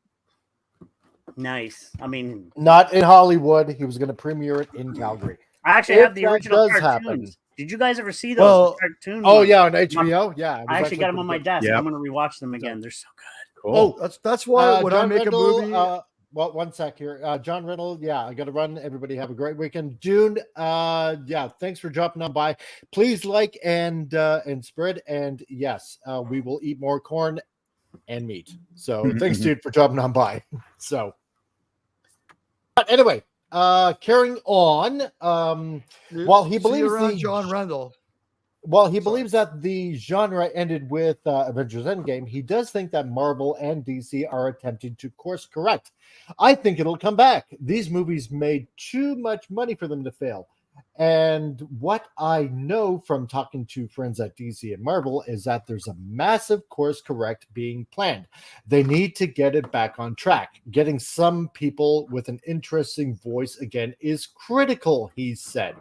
Nice. I mean, not in Hollywood. He was going to premiere it in Calgary. I actually have the original cartoons. Happen. Did you guys ever see those cartoons? Oh yeah, on HBO. Yeah, I actually got them on my desk. I'm going to rewatch them again. They're so good. Cool. Oh, that's why when I make a movie. Well, one sec here. John Riddle, I got to run. Everybody have a great weekend. June, thanks for dropping on by. Please like and spread. And yes, we will eat more corn and meat. So thanks, dude, for dropping on by. So, but anyway, carrying on. While he believes John Randall. While he believes that the genre ended with Avengers Endgame, he does think that Marvel and DC are attempting to course correct. I think it'll come back. These movies made too much money for them to fail. And what I know from talking to friends at DC and Marvel is that there's a massive course correct being planned. They need to get it back on track. Getting some people with an interesting voice again is critical, he said.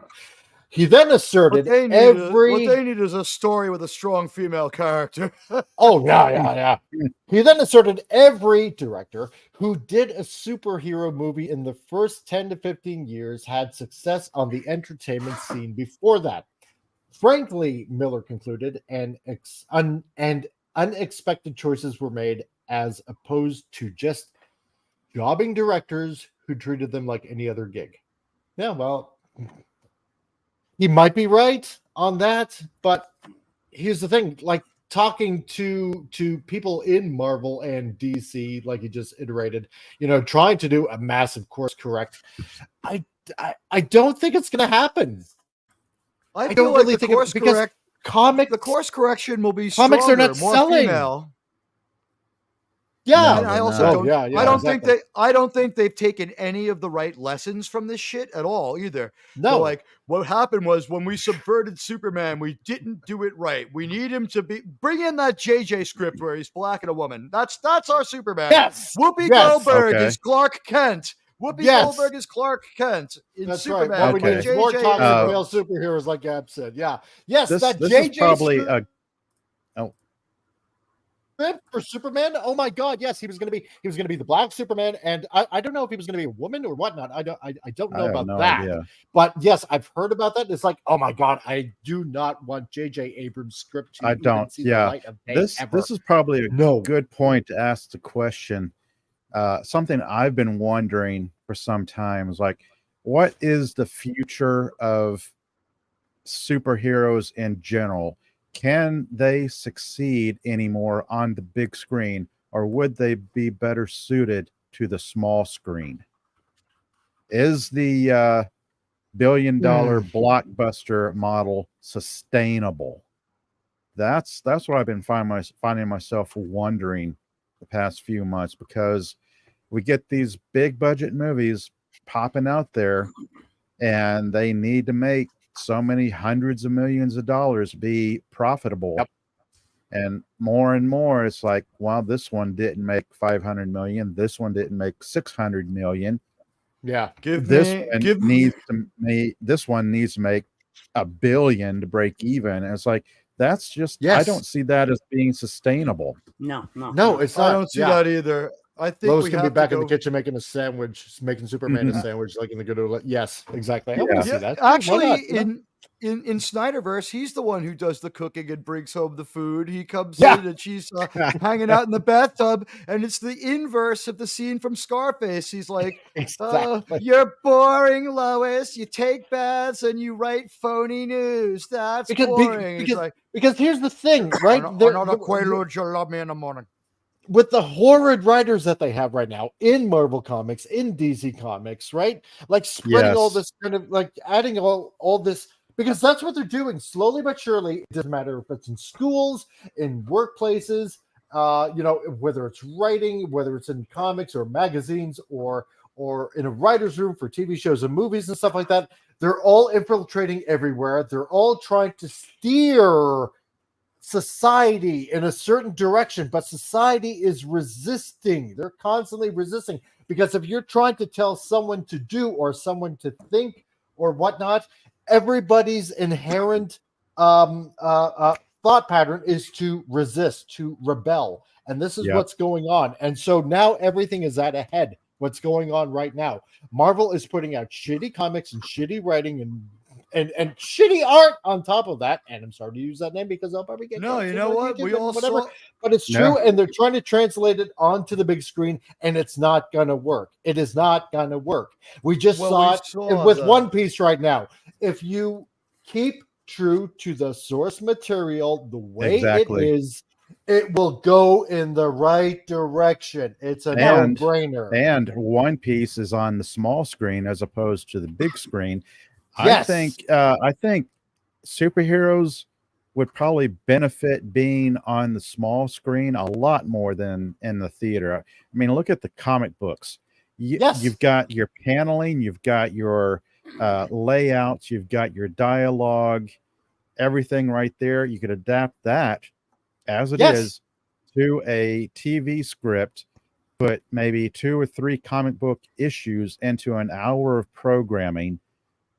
He then asserted what they need is a story with a strong female character. Oh, yeah. He then asserted every director who did a superhero movie in the first 10 to 15 years had success on the entertainment scene before that. Frankly, Millar concluded, and unexpected choices were made as opposed to just jobbing directors who treated them like any other gig. Yeah, well... He might be right on that, but here's the thing: talking to people in Marvel and DC, like he just iterated, trying to do a massive course correct. I don't think it's going to happen. I don't feel like really the think course because correct. comics, The course correction will be comics are not more selling. female. Yeah, and I also no, don't. yeah, I don't exactly. think I don't think they've taken any of the right lessons from this shit at all either. No, They're like, what happened was when we subverted Superman, we didn't do it right. We need him to bring in that JJ script where he's black and a woman. That's our Superman. Yes, Whoopi yes. Goldberg Okay. is Clark Kent. Whoopi Yes. Goldberg is Clark Kent in That's Superman. right. What we with need is more J.J. toxic male Abrams. superheroes, like Gab said. Yeah, yes, This that is JJ probably script oh, for Superman. Oh my God, yes, he was going to be the black Superman, and I don't know if he was going to be a woman or whatnot. I don't know I have about no that. idea. But yes, I've heard about that. It's like, oh my God, I do not want JJ Abrams' script to I even don't. see the Yeah, light of day this ever. is probably a No. good point to ask the question. Something I've been wondering for some time is like, what is the future of superheroes in general? Can they succeed anymore on the big screen, or would they be better suited to the small screen? Is the billion-dollar blockbuster model sustainable? That's what I've been finding myself wondering the past few months, because we get these big budget movies popping out there and they need to make so many hundreds of millions of dollars be profitable. Yep. And more it's like, well, this one didn't make 500 million, this one didn't make 600 million. Yeah, This one needs to make $1 billion to break even. And it's like, that's just, I don't see that as being sustainable. No, it's not. I don't see that either. I think Lois we can have be back to in the kitchen making a sandwich, making Superman a sandwich, like in the good old. Yes, exactly. I can see that. Actually, in Snyderverse, he's the one who does the cooking and brings home the food. He comes in and she's hanging out in the bathtub, and it's the inverse of the scene from Scarface. He's like, "You're boring, Lois. You take baths and you write phony news. That's boring." Because here's the thing, right? Another Quaalude, you'll love me in the morning. With the horrid writers that they have right now in Marvel Comics, in DC Comics, right? Like spreading all this kind of like adding all this, because that's what they're doing slowly but surely. It doesn't matter if it's in schools, in workplaces, whether it's writing, whether it's in comics or magazines or in a writer's room for TV shows and movies and stuff like that. They're all infiltrating everywhere. They're all trying to steer society in a certain direction, but society is resisting. They're constantly resisting, because if you're trying to tell someone to do or someone to think or whatnot, everybody's inherent thought pattern is to resist, to rebel, and this is what's going on. And so now everything is at a head. What's going on right now? Marvel is putting out shitty comics and shitty writing and shitty art on top of that. And I'm sorry to use that name because I'll probably get you know what? We all whatever. saw, but it's true, and they're trying to translate it onto the big screen, and it's not gonna work. It is not gonna work. We just saw it with One Piece right now. If you keep true to the source material the way it is, it will go in the right direction. It's a no-brainer. And One Piece is on the small screen as opposed to the big screen. Yes. I think superheroes would probably benefit being on the small screen a lot more than in the theater. I mean, look at the comic books. You've got your paneling, you've got your layouts, you've got your dialogue, everything right there. You could adapt that as it is to a TV script, put maybe 2 or 3 comic book issues into an hour of programming.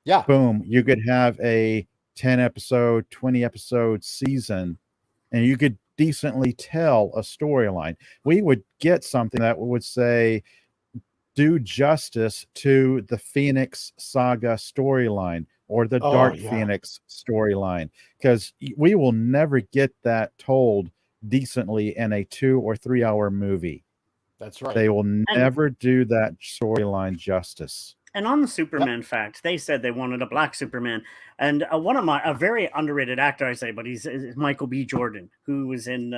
Yeah. Boom. You could have a 10 episode, 20 episode season, and you could decently tell a storyline. We would get something that would say, do justice to the Phoenix Saga storyline or the Dark Phoenix storyline, because we will never get that told decently in a 2 or 3 hour movie. That's right. They will never do that storyline justice. And on the Superman fact, they said they wanted a black Superman. And a very underrated actor, I say, but he's Michael B. Jordan, who was in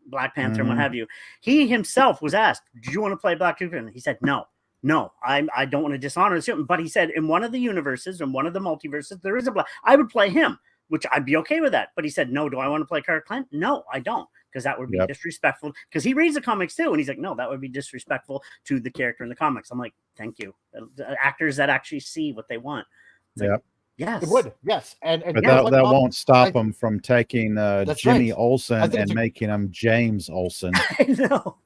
Black Panther and what have you. He himself was asked, "Do you want to play Black Superman?" He said, "No, no, I don't want to dishonor the student. But he said in one of the universes, in one of the multiverses, there is a black. I would play him, which I'd be okay with that. But he said, no, do I want to play Clark Kent? No, I don't, because that would be disrespectful. Because he reads the comics too, and he's like, no, that would be disrespectful to the character in the comics. I'm like, thank you. Actors that actually see what they want. It's like, yes, it would. Yes, and but that won't stop him from taking Jimmy Olsen and making him James Olsen. I know.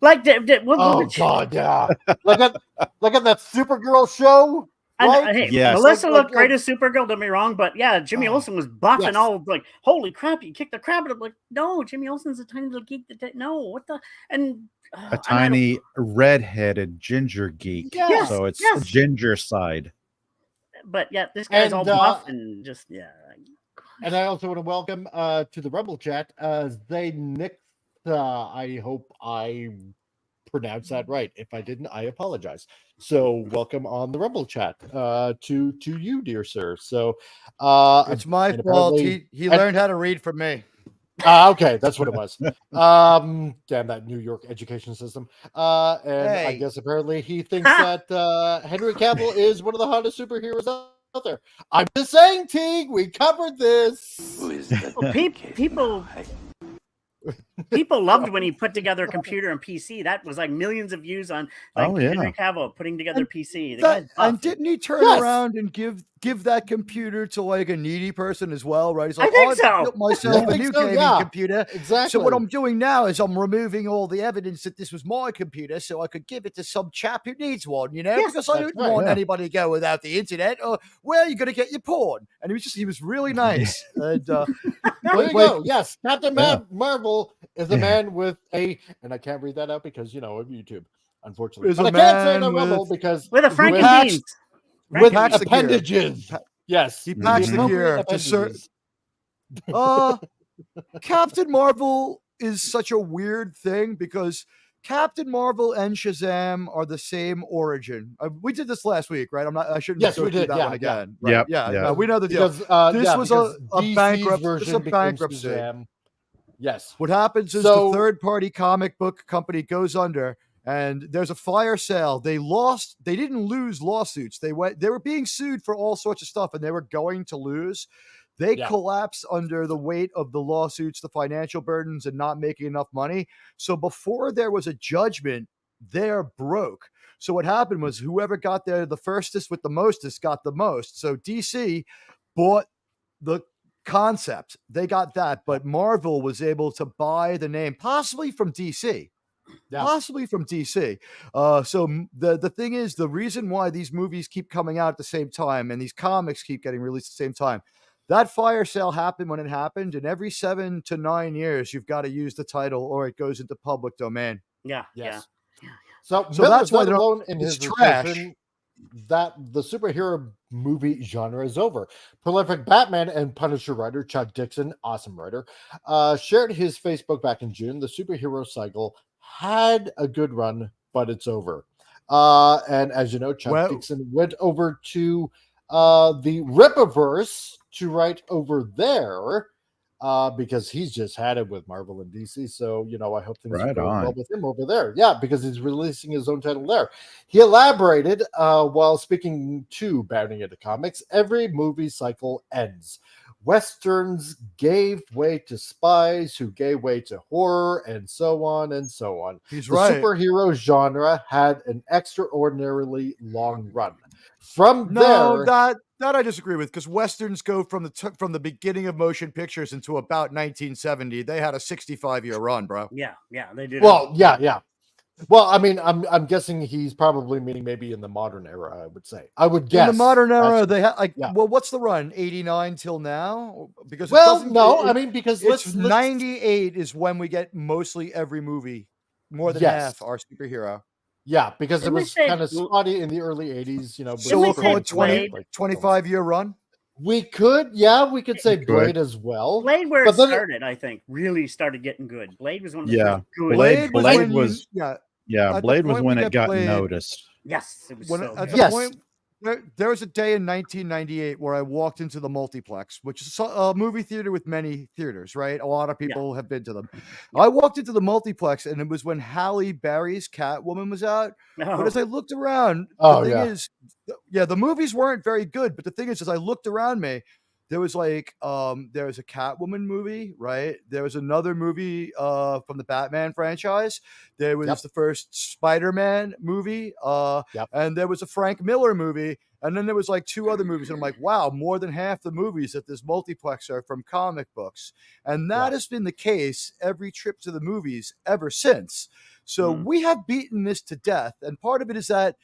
Like, God, yeah. Look at that Supergirl show. Right? Hey, Melissa looked great as Supergirl. Don't be wrong, but yeah, Jimmy Olsen was buff and all like, holy crap! You kicked the crap out of. Like, no, Jimmy Olsen's a tiny little geek. No, what the a tiny red-headed ginger geek. Yes, so it's ginger side. But yeah, this guy's all buff and just And I also want to welcome to the Rebel Chat Nick. I hope I pronounced that right. If I didn't, I apologize. So welcome on the Rebel Chat to you, dear sir. So it's my fault. He learned how to read from me. Okay, that's what it was. Damn that New York education system. I guess apparently he thinks that Henry Cavill is one of the hottest superheroes out there. I'm just saying, Teague, we covered this. Who is that? Well, people loved when he put together a computer and PC. That was like millions of views on Henry Cavill putting together PC. And didn't he turn around and give that computer to like a needy person as well, right? He's like, I think so. Built myself a new gaming computer. Exactly. So what I'm doing now is I'm removing all the evidence that this was my computer so I could give it to some chap who needs one, because I don't want anybody to go without the internet, or where are you going to get your porn? And he was really nice. And there you go. Yes, Captain Marvel is a man with and I can't read that out because of YouTube, unfortunately. But I can't say it on Rumble because with a Frankenstein. With appendages. Yes. He packs the gear to certain. Captain Marvel is such a weird thing because Captain Marvel and Shazam are the same origin. We did this last week, right? I shouldn't. Yes, we did. That one again. Yeah. Right? Yeah. We know the deal. This was a bankruptcy. Shazam. Yes. What happens is the third-party comic book company goes under. And there's a fire sale. They didn't lose lawsuits. They were being sued for all sorts of stuff, and they were going to lose. They collapsed under the weight of the lawsuits, the financial burdens, and not making enough money. So before there was a judgment, they're broke. So what happened was whoever got there the firstest with the mostest got the most. So DC bought the concept. They got that, but Marvel was able to buy the name, possibly from DC. Possibly from DC. So the thing is, the reason why these movies keep coming out at the same time and these comics keep getting released at the same time, that fire sale happened when it happened, and every 7 to 9 years you've got to use the title or it goes into public domain. Yeah. So that's why they're alone in his trash. That the superhero movie genre is over. Prolific Batman and Punisher writer Chuck Dixon, awesome writer, shared his Facebook back in June. The superhero cycle had a good run, but it's over. And as you know, Chuck Dixon went over to the Rippaverse to write over there because he's just had it with Marvel and DC. So, I hope things are going well with him over there. Yeah, because he's releasing his own title there. He elaborated while speaking to Bounding Into Comics, every movie cycle ends. Westerns gave way to spies who gave way to horror and so on and so on. He's the right. Superhero genre had an extraordinarily long run. That I disagree with because Westerns go from the beginning of motion pictures into about 1970. They had a 65-year run, bro. Yeah, they did. Well, yeah. Well, I mean, I'm guessing he's probably meaning maybe in the modern era. I would say. I would guess in the modern era they had Well, what's the run? 89 till now? Because because it's 98 is when we get mostly every movie. More than half are superhero. Yeah, because it was kind of spotty in the early 80s. So we'll call it 25-year run. We could say Blade as well. Blade where it started, I think, really started getting good. Blade was one of the first good. Blade was when it got noticed. Yes, it was at the point there was a day in 1998 where I walked into the multiplex, which is a movie theater with many theaters, right? A lot of people have been to them. I walked into the multiplex, and it was when Halle Berry's Catwoman was out. But as I looked around, the thing is, the movies weren't very good. But the thing is, as I looked around me, there was like there was a Catwoman movie, right? There was another movie from the Batman franchise. There was the first Spider-Man movie, and there was a Frank Miller movie, and then there was like 2 other movies. And I'm like, wow, more than half the movies at this multiplex are from comic books, and that has been the case every trip to the movies ever since. So we have beaten this to death, and part of it is that,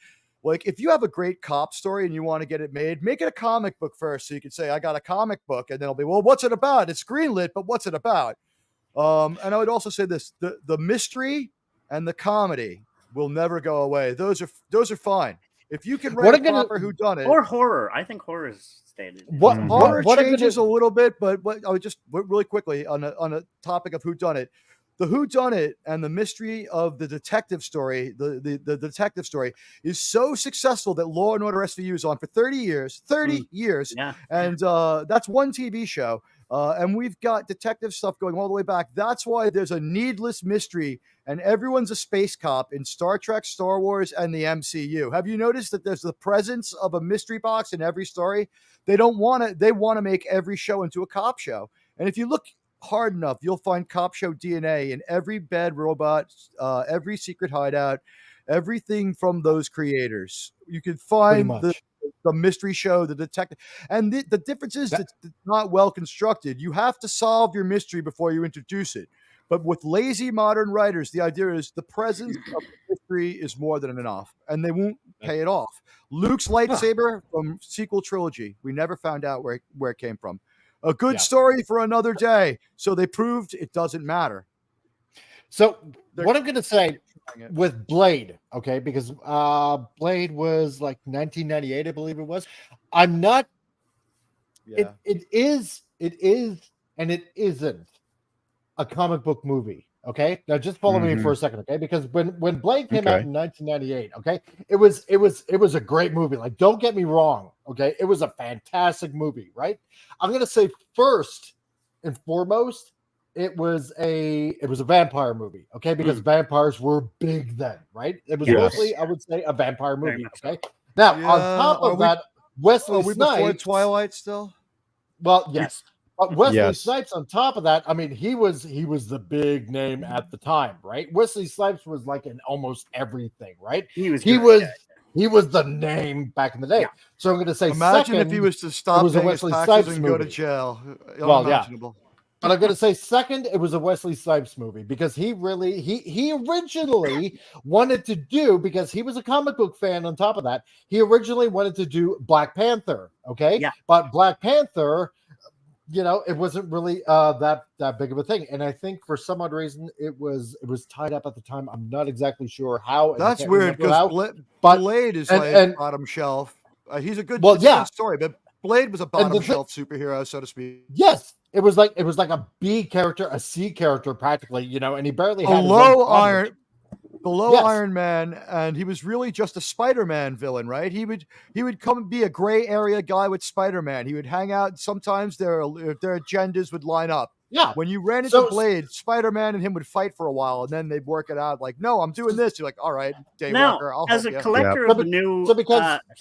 like, if you have a great cop story and you want to get it made, make it a comic book first. So you can say, I got a comic book. And then it'll be, well, what's it about? It's greenlit, but what's it about? And I would also say this, the mystery and the comedy will never go away. Those are fine. If you can write a proper whodunit. Or horror. I think horror is stated. Horror changes a little bit, but I would just really quickly on a topic of whodunit. The whodunit and the mystery of the detective story, the detective story is so successful that Law and Order SVU is on for 30 years. 30 years. Yeah. And that's one TV show. And we've got detective stuff going all the way back. That's why there's a needless mystery and everyone's a space cop in Star Trek, Star Wars, and the MCU. Have you noticed that there's the presence of a mystery box in every story? They want to make every show into a cop show. And if you look hard enough, you'll find cop show DNA in every bad robot, every secret hideout, everything from those creators. You can find the mystery show, the detective, and the difference is that it's not well constructed. You have to solve your mystery before you introduce it. But with lazy modern writers, the idea is the presence of the mystery is more than enough, and they won't pay it off. Luke's lightsaber from sequel trilogy, we never found out where it came from. A good story for another day. So they proved it doesn't matter. So what I'm going to say with Blade, okay, because Blade was like 1998, I believe it was. I'm not. Yeah. It is, and it isn't a comic book movie. Okay, now just follow me for a second, okay? Because when Blade came out in 1998, okay, it was a great movie. Like, don't get me wrong, okay, it was a fantastic movie, right? I'm gonna say first and foremost, it was a vampire movie, okay, because vampires were big then, right? It was mostly, I would say, a vampire movie. Okay, now on top of that, Wesley Snipes, before Twilight still. Well, yes. But Wesley Snipes, on top of that, I mean, he was the big name at the time, right? Wesley Snipes was like in almost everything, right? He was the name back in the day. Yeah. So I'm going to say, imagine if he was to stop paying his taxes and go to jail. Unimaginable. But I'm going to say second, it was a Wesley Snipes movie because he originally wanted to do, because he was a comic book fan on top of that, he originally wanted to do Black Panther, okay? Yeah. But Black Panther, you know, it wasn't really that big of a thing, and I think for some odd reason it was tied up at the time. I'm not exactly sure how. That's weird because Blade is like bottom shelf. He's a good, story, but Blade was a bottom shelf superhero, so to speak. Yes, it was like a B character, a C character practically, you know, and he barely had below Iron Man, and he was really just a Spider-Man villain, right? He would come and be a gray area guy with Spider-Man. He would hang out. Sometimes their agendas would line up. Yeah. When you ran into Blade, Spider-Man and him would fight for a while, and then they'd work it out. Like, no, I'm doing this. You're like, all right, Daywalker, I'll as help a you. collector of the new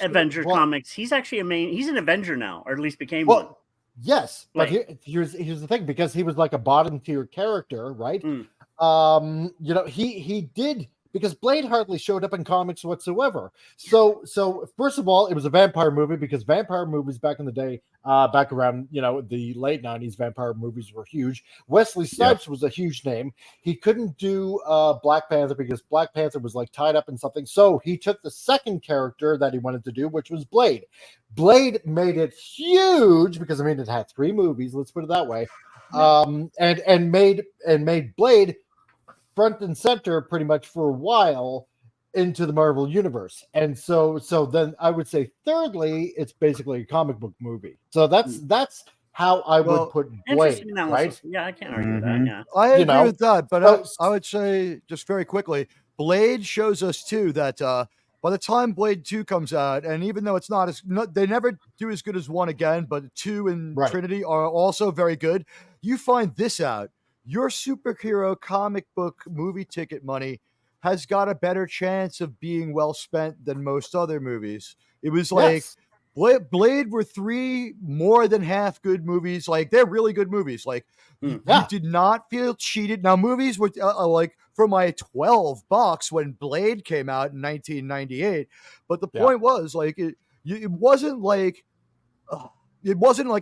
Avenger comics, he's actually he's an Avenger now, or at least became one. Yes, but here's the thing, because he was like a bottom tier character, right? You know, he did, because Blade hardly showed up in comics whatsoever. So first of all, it was a vampire movie, because vampire movies back in the day, back around, you know, the late 90s, vampire movies were huge. Wesley Snipes was a huge name. He couldn't do Black Panther because Black Panther was like tied up in something. So he took the second character that he wanted to do, which was Blade. Blade made it huge because, I mean, it had 3 movies, let's put it that way. And made Blade front and center pretty much for a while into the Marvel universe. And so then I would say thirdly, it's basically a comic book movie. So that's how I would put Blade, right? Yeah, I can't argue with that. Yeah, I agree with that, but I would say, just very quickly, Blade shows us too that by the time Blade 2 comes out, and even though it's they never do as good as 1 again, but 2 and Trinity are also very good. You find this out. Your superhero comic book movie ticket money has got a better chance of being well spent than most other movies. It was like Blade were 3 more than half good movies. Like, they're really good movies. Like, you did not feel cheated. Now, movies were like for my $12 when Blade came out in 1998. But the point was, like, it wasn't like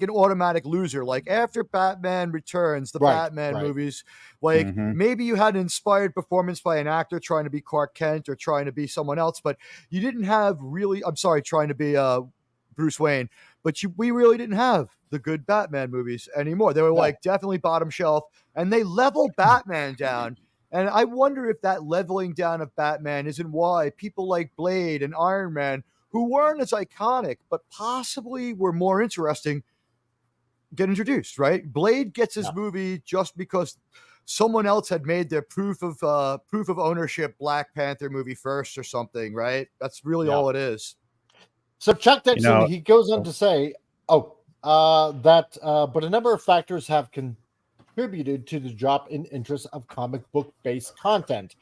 an automatic loser. Like, after Batman Returns, the Batman movies, like maybe you had an inspired performance by an actor trying to be Clark Kent or trying to be someone else, but you didn't have trying to be Bruce Wayne, but we really didn't have the good Batman movies anymore. They were like definitely bottom shelf, and they level Batman down. And I wonder if that leveling down of Batman isn't why people like Blade and Iron Man, who weren't as iconic, but possibly were more interesting, get introduced, right? Blade gets his movie just because someone else had made their proof of ownership Black Panther movie first or something, right? That's really all it is. So Chuck Dixon, he goes on to say, but a number of factors have contributed to the drop in interest of comic book-based content: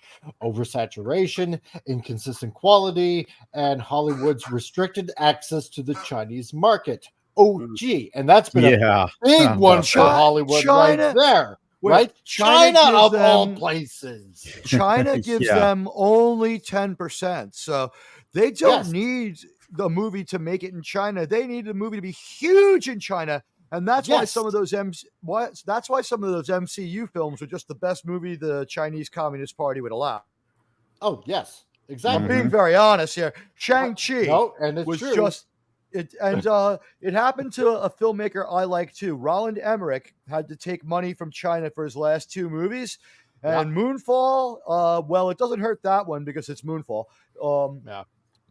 oversaturation, inconsistent quality, and Hollywood's restricted access to the Chinese market. And that's been a big one for Hollywood right there. Right? China of all places. China gives them only 10%. So they don't need the movie to make it in China. They need the movie to be huge in China. And that's why some of those MCU films are just the best movie the Chinese Communist Party would allow. Oh, yes. Exactly. I'm being very honest here. Shang-Chi was true. just it happened to a filmmaker I like too. Roland Emmerich had to take money from China for his last 2 movies. And Moonfall, it doesn't hurt that one because it's Moonfall.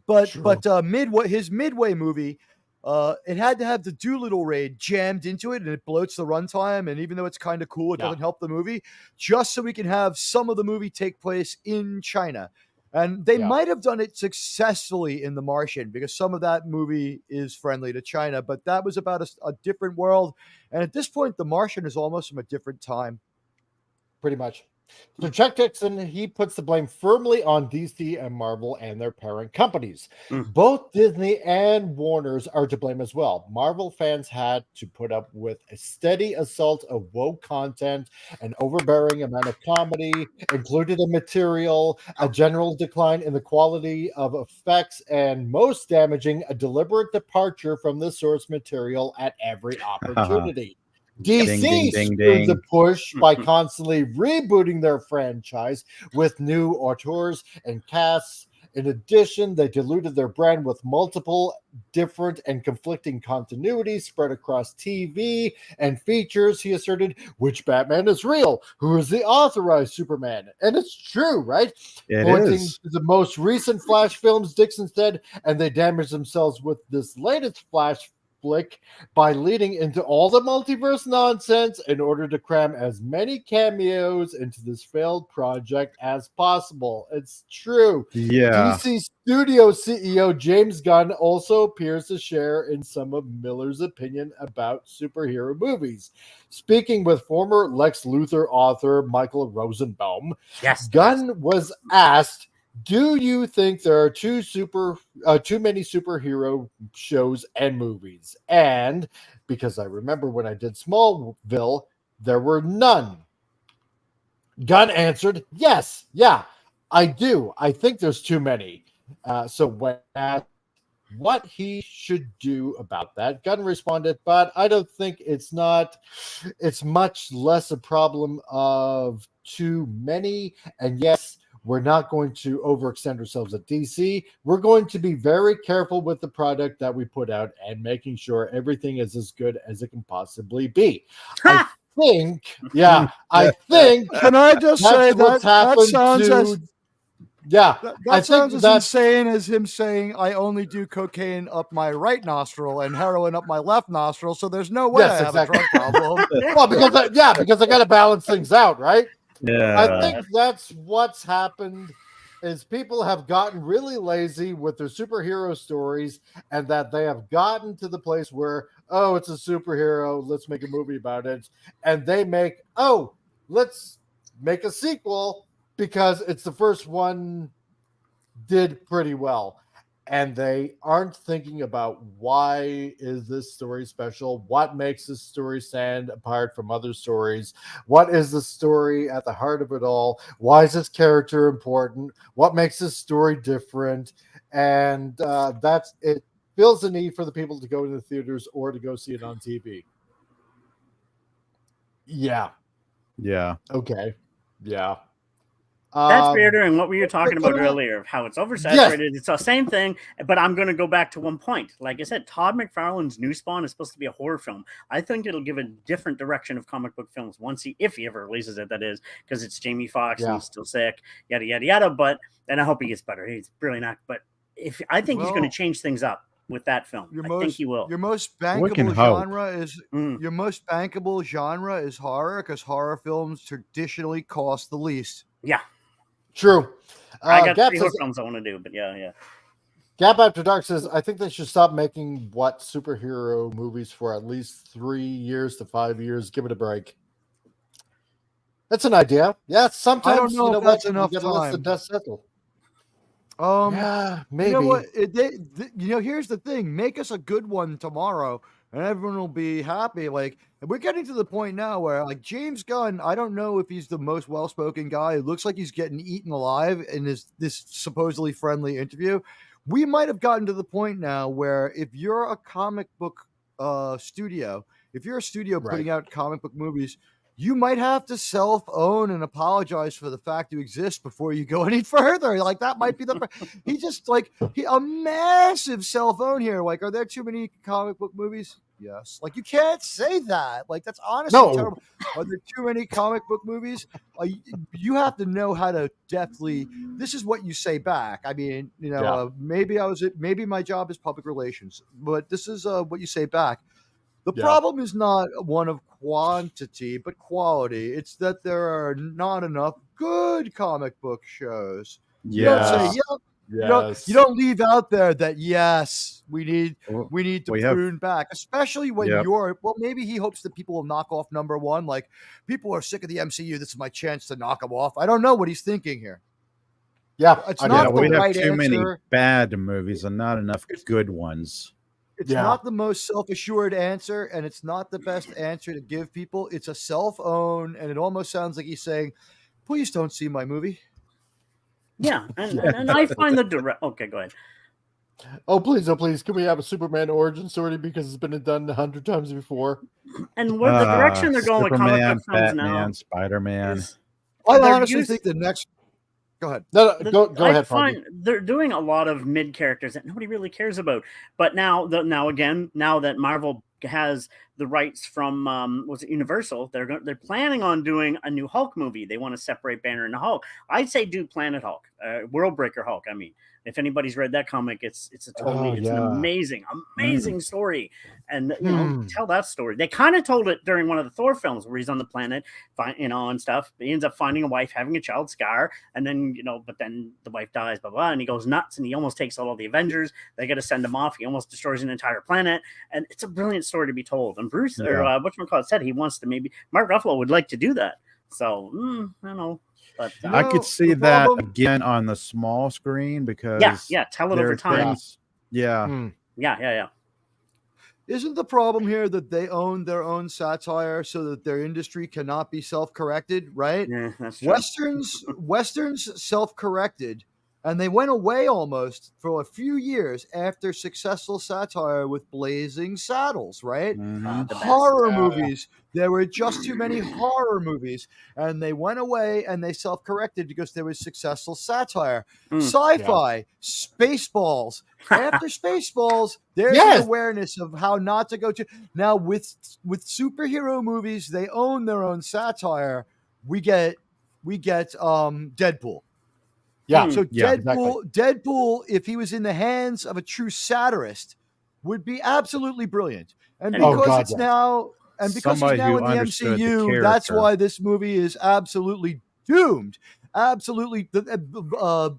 But his Midway movie, it had to have the Doolittle raid jammed into it, and it bloats the runtime. And even though it's kind of cool, it doesn't help the movie, just so we can have some of the movie take place in China. And they might have done it successfully in The Martian because some of that movie is friendly to China, but that was about a different world. And at this point, The Martian is almost from a different time. Pretty much. So Chuck Dixon, he puts the blame firmly on DC and Marvel and their parent companies. Both Disney and Warner's are to blame as well. Marvel fans had to put up with a steady assault of woke content, an overbearing amount of comedy, included in material, a general decline in the quality of effects, and most damaging, a deliberate departure from the source material at every opportunity. DC screwed the push by constantly rebooting their franchise with new auteurs and casts. In addition, they diluted their brand with multiple different and conflicting continuities spread across TV and features. He asserted, which Batman is real? Who is the authorized Superman? And it's true, right? Pointing to the most recent Flash films, Dixon said, and they damaged themselves with this latest Flash flick by leading into all the multiverse nonsense in order to cram as many cameos into this failed project as possible. It's true. DC Studio CEO James Gunn also appears to share in some of Millar's opinion about superhero movies. Speaking with former Lex Luthor author Michael Rosenbaum, Gunn was asked, do you think there are too many superhero shows and movies? And because I remember when I did Smallville, there were none. Gunn answered, yes, I do. I think there's too many. So when asked what he should do about that, Gunn responded, but I don't think it's much less a problem of too many. And yes, we're not going to overextend ourselves at DC. We're going to be very careful with the product that we put out and making sure everything is as good as it can possibly be. I think. Can I just say that sounds that sounds as insane as him saying, I only do cocaine up my right nostril and heroin up my left nostril, so there's no way I have a drug problem. Well, because I got to balance things out, right? Yeah, I think that's what's happened is people have gotten really lazy with their superhero stories, and that they have gotten to the place where, oh, it's a superhero, let's make a movie about it. And they make, oh, let's make a sequel because it's the first one did pretty well. And they aren't thinking about why is this story special? What makes this story stand apart from other stories? What is the story at the heart of it all? Why is this character important? What makes this story different? And that's it. Fills the need for the people to go to the theaters or to go see it on TV. Yeah. Yeah. Okay. Yeah. That's weirder. And what we were talking about earlier, of how it's oversaturated. Yes. It's the same thing, but I'm going to go back to one point. Like I said, Todd McFarlane's New Spawn is supposed to be a horror film. I think it'll give a different direction of comic book films if he ever releases it, that is, because it's Jamie Foxx and he's still sick, yada, yada, yada. But, and I hope he gets better. He's brilliant actor. But I think he's going to change things up with that film. I think he will. Your most bankable genre is horror, because horror films traditionally cost the least. Yeah. True. I got 3 horror films I want to do, but yeah. Gap After Dark says, I think they should stop making superhero movies for at least 3 years to 5 years. Give it a break. That's an idea. Yeah, sometimes I don't know if that's enough time. Let the dust settle. Yeah, maybe. You know what? Here's the thing. Make us a good one tomorrow, and everyone will be happy. Like, we're getting to the point now where, like, James Gunn, I don't know if he's the most well-spoken guy. It looks like he's getting eaten alive in this supposedly friendly interview. We might have gotten to the point now where if you're a comic book studio, if you're a studio putting out comic book movies, you might have to self-own and apologize for the fact you exist before you go any further. Like, that might be a massive self-own here. Like, are there too many comic book movies? Yes. Like, you can't say that. Like, that's honestly terrible. Are there too many comic book movies? You have to know how to deftly. This is what you say back. I mean, maybe my job is public relations, but this is what you say back. The problem is not one of quantity, but quality. It's that there are not enough good comic book shows. Yeah. You don't leave out there that we need to prune back, especially when maybe he hopes that people will knock off number one. Like, people are sick of the MCU. This is my chance to knock them off. I don't know what he's thinking here. Yeah, it's not the we right have too answer. many bad movies and not enough good ones. It's not the most self-assured answer, and it's not the best answer to give people. It's a self-own, and it almost sounds like he's saying, please don't see my movie. Yeah, and I find okay, go ahead. Oh, please, can we have a Superman origin story, because it's been done 100 times before? And what the direction they're going with comic book films Batman, now, Spider-Man. I honestly think the next... Go ahead. No, go ahead, Foggy. They're doing a lot of mid characters that nobody really cares about. But now that Marvel has the rights from Universal, they're planning on doing a new Hulk movie. They want to separate Banner and Hulk. I'd say do Planet Hulk, Worldbreaker Hulk. I mean, if anybody's read that comic, it's an amazing story, and tell that story. They kind of told it during one of the Thor films where he's on the planet, and stuff. He ends up finding a wife, having a child, Scar, and then but then the wife dies, blah blah, and he goes nuts, and he almost takes out all the Avengers. They got to send him off. He almost destroys an entire planet, and it's a brilliant story to be told. And Bruce or whatchamacallit said he wants to Mark Ruffalo would like to do that. So I don't know. But I could see that again on the small screen, because tell it over time. Yeah. Isn't the problem here that they own their own satire so that their industry cannot be self-corrected, right? Yeah, that's true. Westerns self-corrected, and they went away almost for a few years after successful satire with Blazing Saddles, right? Mm-hmm. Horror movies. There were just too many horror movies, and they went away and they self-corrected because there was successful satire. Sci-fi, Spaceballs. After Spaceballs, there's an awareness of how not to go to. Now, with superhero movies, they own their own satire. We get Deadpool. Yeah. So exactly. Deadpool, if he was in the hands of a true satirist, would be absolutely brilliant. And because he's now in the MCU, that's why this movie is absolutely doomed. absolutely. The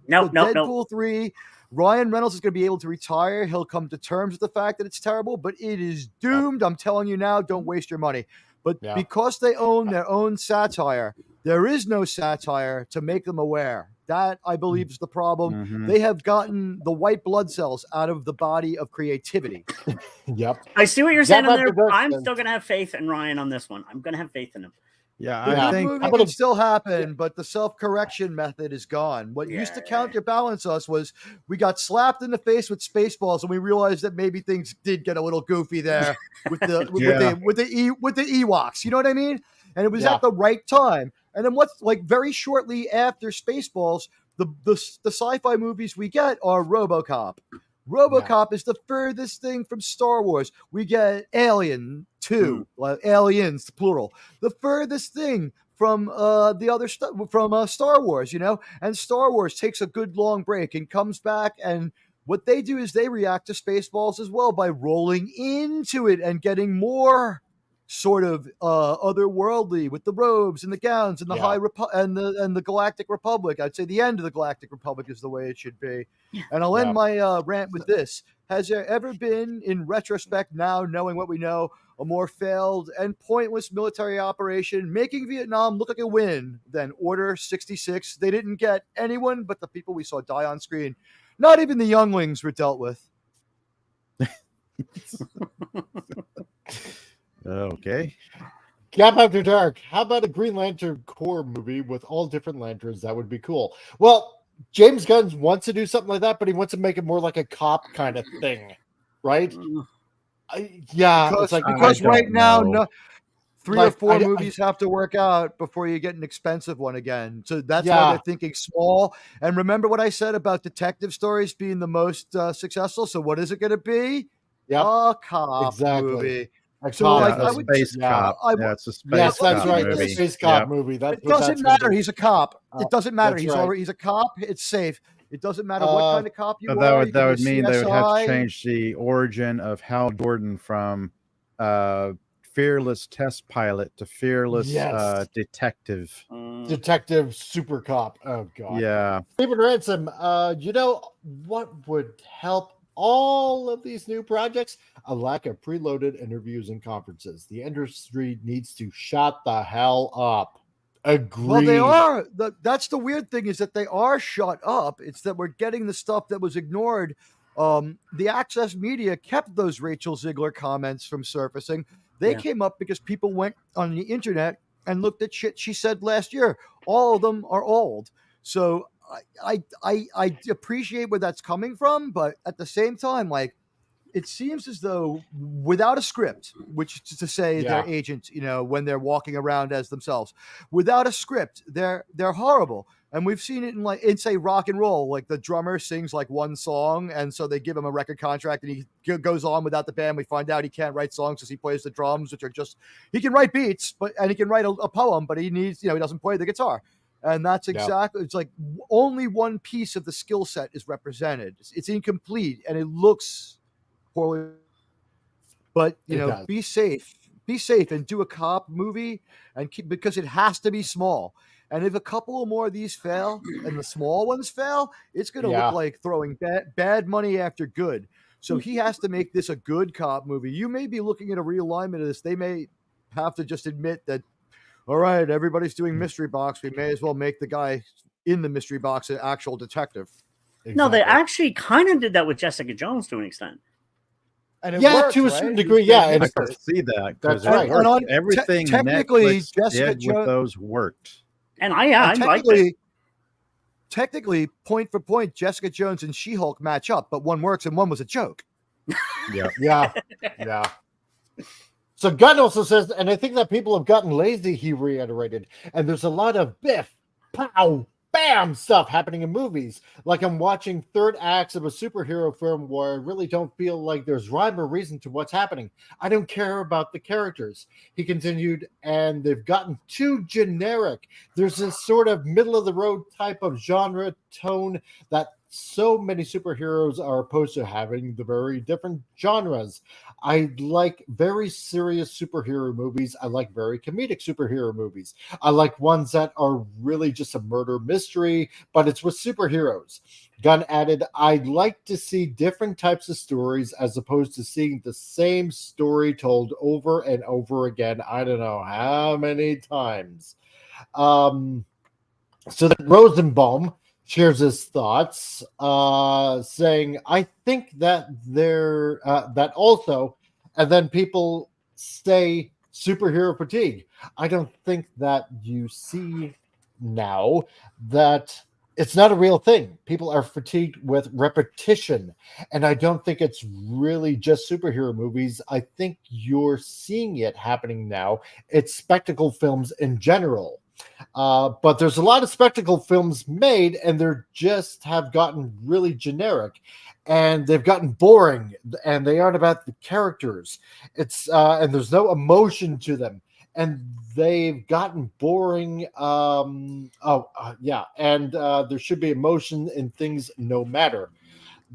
Nope. Deadpool 3. Ryan Reynolds is going to be able to retire. He'll come to terms with the fact that it's terrible, but it is doomed. I'm telling you now, don't waste your money. But because they own their own satire, there is no satire to make them aware. That, I believe, is the problem. Mm-hmm. They have gotten the white blood cells out of the body of creativity. Yep. I see what you're saying Yeah, in there. but I'm still going to have faith in Ryan on this one. I'm going to have faith in him. Yeah, The I good think movie can still happen, but the self-correction method is gone. What used to counterbalance us was we got slapped in the face with Spaceballs, and we realized that maybe things did get a little goofy there with the with the Ewoks. You know what I mean? And it was at the right time. And then what's like very shortly after Spaceballs, the sci-fi movies we get are RoboCop. RoboCop is the furthest thing from Star Wars. We get Alien 2, aliens plural. The furthest thing from the other stuff from Star Wars, you know. And Star Wars takes a good long break and comes back, and what they do is they react to Spaceballs as well by rolling into it and getting more sort of otherworldly with the robes and the gowns and the and the Galactic Republic. I'd say the end of the Galactic Republic is the way it should be. And I'll end my rant with this. Has there ever been, in retrospect now, knowing what we know, a more failed and pointless military operation making Vietnam look like a win than Order 66? They didn't get anyone but the people we saw die on screen. Not even the younglings were dealt with. Okay. Gap After Dark. How about a Green Lantern Corps movie with all different lanterns? That would be cool. Well, James Gunn wants to do something like that, but he wants to make it more like a cop kind of thing, right? Because right now, 3 or 4 movies have to work out before you get an expensive one again. So that's why they're thinking small. And remember what I said about detective stories being the most successful. So what is it going to be? A cop movie. So a space cop. It's a space cop movie. It's a space cop movie. It doesn't matter. He's a cop. It doesn't matter. He's a cop. It's safe. It doesn't matter what kind of cop you are. That would mean they would have to change the origin of Hal Jordan from fearless test pilot to fearless detective. Detective super cop. Oh god. Yeah. Stephen Ransom, you know what would help all of these new projects? A lack of preloaded interviews and conferences. The industry needs to shut the hell up. Agreed. Well, they are. That's the weird thing, is that they are shut up. It's that we're getting the stuff that was ignored. The Access Media kept those Rachel Ziegler comments from surfacing. They came up because people went on the internet and looked at shit she said last year. All of them are old. So I appreciate where that's coming from, but at the same time, like, it seems as though without a script, which is to say their agents, you know, when they're walking around as themselves, without a script, they're horrible. And we've seen it in say rock and roll, like the drummer sings like one song, and so they give him a record contract, and he goes on without the band. We find out he can't write songs because he plays the drums, which are he can write beats, and he can write a poem, but he needs, he doesn't play the guitar. And that's exactly, it's like only one piece of the skill set is represented. It's incomplete, and it looks poorly. But, be safe and do a cop movie, and because it has to be small. And if a couple more of these fail and the small ones fail, it's going to look like throwing bad money after good. So he has to make this a good cop movie. You may be looking at a realignment of this. They may have to just admit that, all right, everybody's doing mystery box. We may as well make the guy in the mystery box an actual detective. Exactly. No, they actually kind of did that with Jessica Jones to an extent. And it worked, to a certain degree, I can see that. That's right. Everything technically, Netflix Jessica did with those worked. And I liked it. Technically, point for point, Jessica Jones and She-Hulk match up, but one works and one was a joke. Yeah. So Gunn also says, and I think that people have gotten lazy, he reiterated, and there's a lot of biff, pow, bam stuff happening in movies. Like I'm watching third acts of a superhero film where I really don't feel like there's rhyme or reason to what's happening. I don't care about the characters. He continued, and they've gotten too generic. There's this sort of middle of the road type of genre tone that so many superheroes are opposed to having the very different genres. I like very serious superhero movies. I like very comedic superhero movies. I like ones that are really just a murder mystery, but it's with superheroes. Gunn added, I'd like to see different types of stories as opposed to seeing the same story told over and over again. I don't know how many times. So then Rosenbaum shares his thoughts, saying, "I think that that also, and then people say superhero fatigue. I don't think that you see now that." It's not a real thing. People are fatigued with repetition. And I don't think it's really just superhero movies. I think you're seeing it happening now. It's spectacle films in general. But there's a lot of spectacle films made, and they're just have gotten really generic, and they've gotten boring, and they aren't about the characters. It's and there's no emotion to them, and they've gotten boring. Yeah, and there should be emotion in things, no matter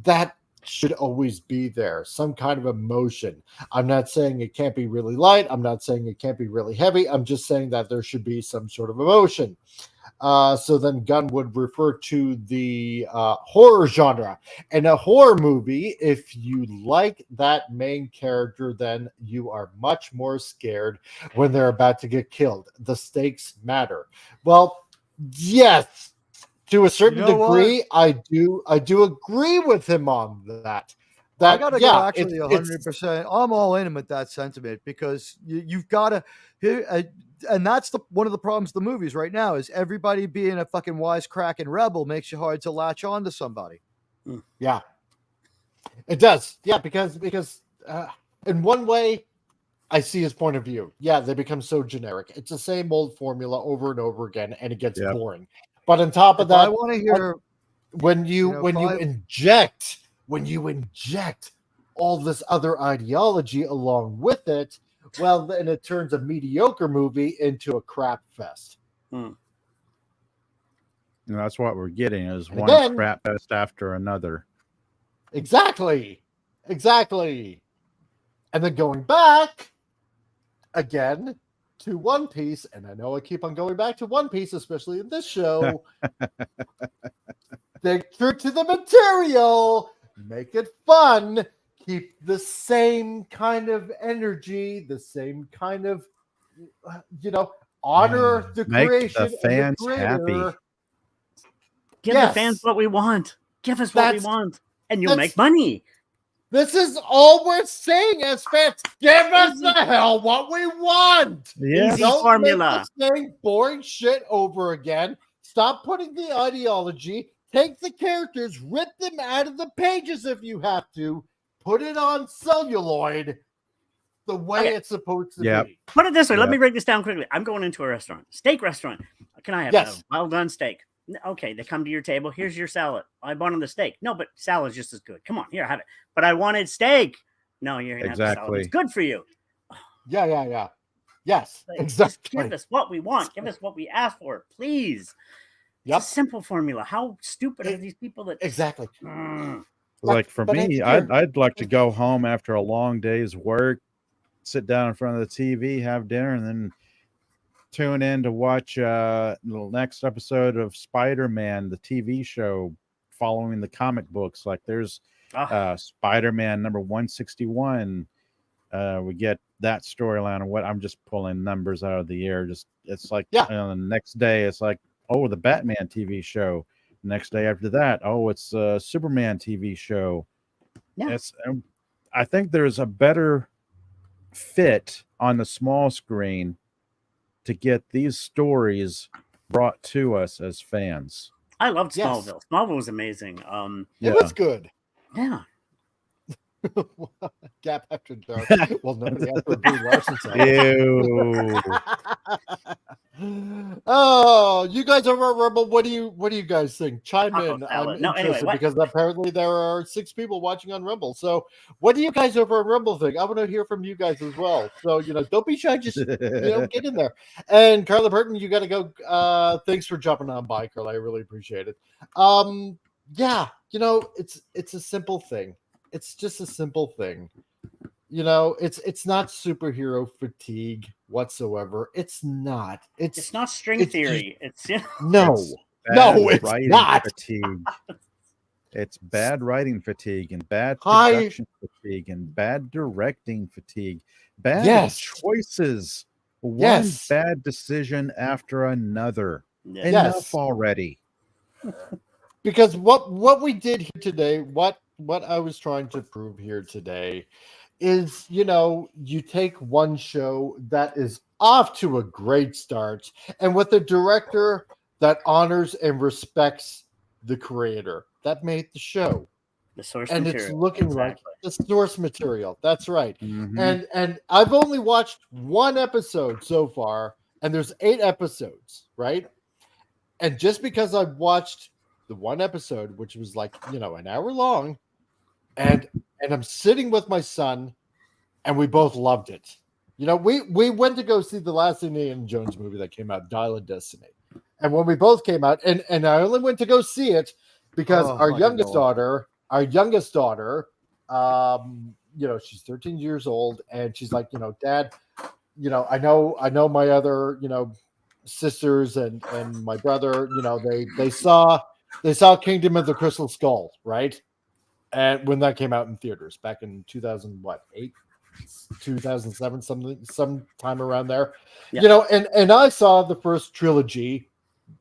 that should always be there, some kind of emotion. I'm not saying it can't be really light. I'm not saying it can't be really heavy. I'm just saying that there should be some sort of emotion. So then Gunn would refer to the horror genre. In a horror movie, if you like that main character, then you are much more scared when they're about to get killed. The stakes matter. Well, yes, to a certain degree, I do agree with him on that. I gotta go actually 100%. I'm all in with that sentiment because you've got to, and that's one of the problems of the movies right now is everybody being a fucking wisecracking rebel makes you hard to latch on to somebody. Yeah, it does. Yeah, because in one way, I see his point of view. Yeah, they become so generic. It's the same old formula over and over again, and it gets boring. But on top of that, I want to hear when you inject all this other ideology along with it, well, then it turns a mediocre movie into a crap fest. And that's what we're getting is one crap fest after another. Exactly. And then going back again to One Piece, and I know I keep on going back to One Piece, especially in this show. Stick true to the material, make it fun, keep the same kind of energy, the same kind of, honor the creation, the fans and the happy. Give the fans what we want. Give us what we want, and you'll make money. This is all we're saying as fans. Give us the hell what we want. Yeah. Easy formula. Make the same boring shit over again. Stop putting the ideology. Take the characters, rip them out of the pages if you have to. Put it on celluloid the way it's supposed to be. Put it this way. Let me break this down quickly. I'm going into a restaurant, steak restaurant. Can I have a well-done steak? Okay, they come to your table. Here's your salad. I wanted the steak. No, but salad's just as good. Come on, here, have it. But I wanted steak. No, you're going to have the salad. It's good for you. Yeah. Yes, exactly. Give us what we want. Give us what we asked for, please. It's a simple formula. How stupid are these people that... Exactly. Like for me, I'd like to go home after a long day's work, sit down in front of the TV, have dinner, and then tune in to watch the next episode of Spider-Man, the TV show, following the comic books. Like there's Spider-Man number 161. We get that storyline, and what I'm just pulling numbers out of the air. Just it's like the next day, it's like, oh, the Batman TV show. Next day after that, oh, it's a Superman TV show. Yeah, it's. I think there's a better fit on the small screen to get these stories brought to us as fans. I loved Smallville. Smallville was amazing. It was good. Yeah. Gap after dark. Well, nobody after Brie Larson. Ew. Oh, you guys over at Rumble, what do you guys think? Chime in. I'm interested because apparently there are 6 people watching on Rumble. So what do you guys over at Rumble think? I want to hear from you guys as well. So don't be shy, just get in there. And Carla Burton, you gotta go. Thanks for jumping on by, Carla. I really appreciate it. yeah, it's a simple thing. It's just a simple thing. It's not superhero fatigue whatsoever. It's not. It's not string it's theory. It's no, Bad it's writing not. fatigue. It's bad writing fatigue and bad High- production fatigue and bad directing fatigue. Bad Yes. choices. One Yes. bad decision after another. Yeah. Enough Yes. already. Because what we did here today, what I was trying to prove here today is, you take one show that is off to a great start and with a director that honors and respects the creator that made the show. The source And material. it's looking like the source material. That's right. Mhm. And I've only watched one episode so far, and there's 8 episodes, right? And just because I've watched the one episode, which was like, an hour long, and I'm sitting with my son, and we both loved it. We went to go see the last Indiana Jones movie that came out, Dial of Destiny. And when we both came out, and I only went to go see it because our youngest daughter, she's 13 years old, and she's like, Dad, I know my other, sisters and my brother, they saw Kingdom of the Crystal Skull, right? And when that came out in theaters back in 2008, 2007, sometime around there, Yeah. and I saw the first trilogy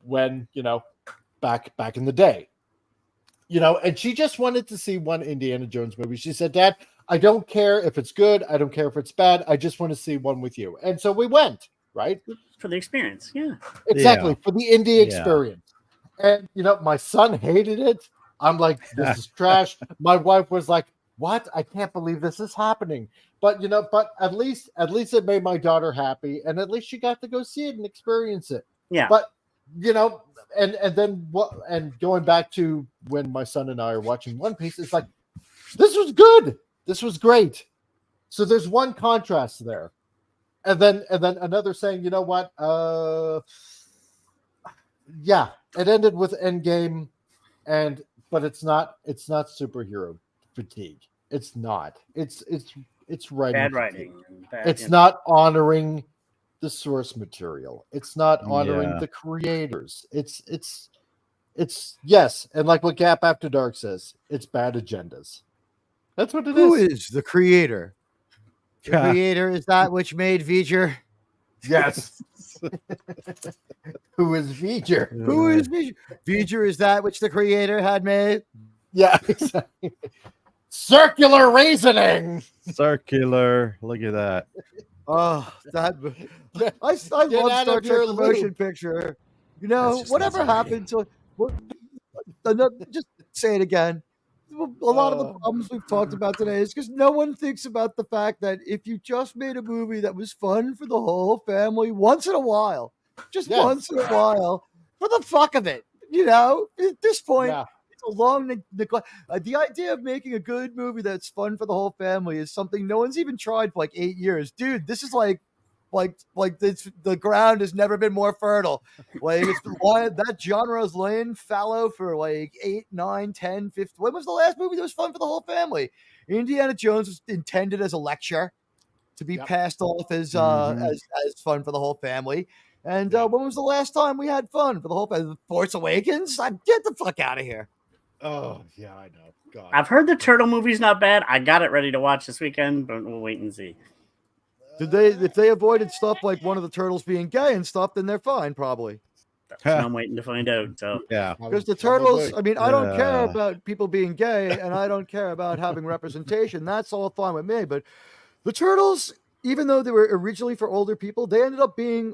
when, back in the day, and she just wanted to see one Indiana Jones movie. She said, Dad, I don't care if it's good. I don't care if it's bad. I just want to see one with you. And so we went, right? For the experience. Yeah. Exactly. Yeah. For the indie experience. And, my son hated it. I'm like, this is trash. My wife was like, what? I can't believe this is happening. But, but at least it made my daughter happy. And at least she got to go see it and experience it. Yeah. But, and then what, and going back to when my son and I are watching One Piece, it's like, this was good. This was great. So there's one contrast there. And then another saying, you know what? Yeah, it ended with Endgame, but it's not superhero fatigue. It's not. It's writing. Bad fatigue. writing. It's not honoring the source material. It's not honoring Yeah. the creators. It's yes, and like what Gap After Dark says, it's bad agendas. That's what it Who is. is the creator? The Yeah. creator is that which made V'ger. Yes. Who is V'ger? Who is V'ger? V'ger is that which the creator had made. Yeah, exactly. Circular reasoning. Circular. Look at that. Oh, that I Get love out Star of your Trek the motion loop. picture. That's just Whatever not happened to just say it again. A lot of the problems we've talked about today is because no one thinks about the fact that if you just made a movie that was fun for the whole family once in a while, just Yes. once in a while, for the fuck of it, at this point, Yeah. it's a long neglect. The idea of making a good movie that's fun for the whole family is something no one's even tried for like 8 years. Dude, this is like the ground has never been more fertile. Like it's why that genre is laying fallow for like 8, 9, 10, 15. When was the last movie that was fun for the whole family? Indiana Jones was intended as a lecture to be passed off as as fun for the whole family. And when was the last time we had fun for the whole family? Force Awakens? Get the fuck out of here. Oh yeah, I know. God. I've heard the Turtle movie's not bad. I got it ready to watch this weekend, but we'll wait and see. If they avoided stuff like one of the turtles being gay and stuff, then they're fine, probably. That's what I'm waiting to find out. So Yeah. Because the turtles, Probably. I don't care about people being gay and I don't care about having representation. That's all fine with me. But the turtles, even though they were originally for older people, they ended up being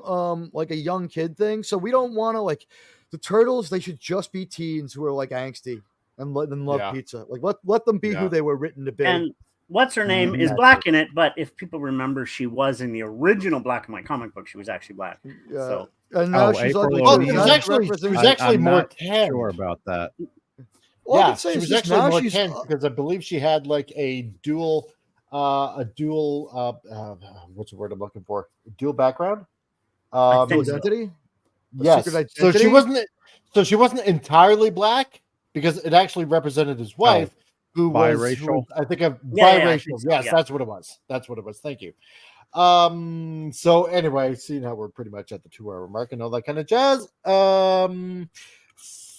like a young kid thing. So we don't want to the turtles, they should just be teens who are like angsty and let them love pizza. Like let them be who they were written to be. and what's her name is black in it, but if people remember, she was in the original black and white comic book. She was actually black. So and now Oh, she's April ugly. Well, too. she Now was she's actually representing- more not tan. sure about that. All I Yeah, can say she is was just actually now more she's tan because I believe she had like a dual what's the word I'm looking for? Dual background. I think so. identity. Yes. secret So identity? she wasn't entirely black because it actually represented his wife, who biracial. was, I think, a Yeah, biracial. I think so, Yes, yeah. that's what it was. That's what it was. Thank you. So anyway, seeing how we're pretty much at the 2 hour mark and all that kind of jazz.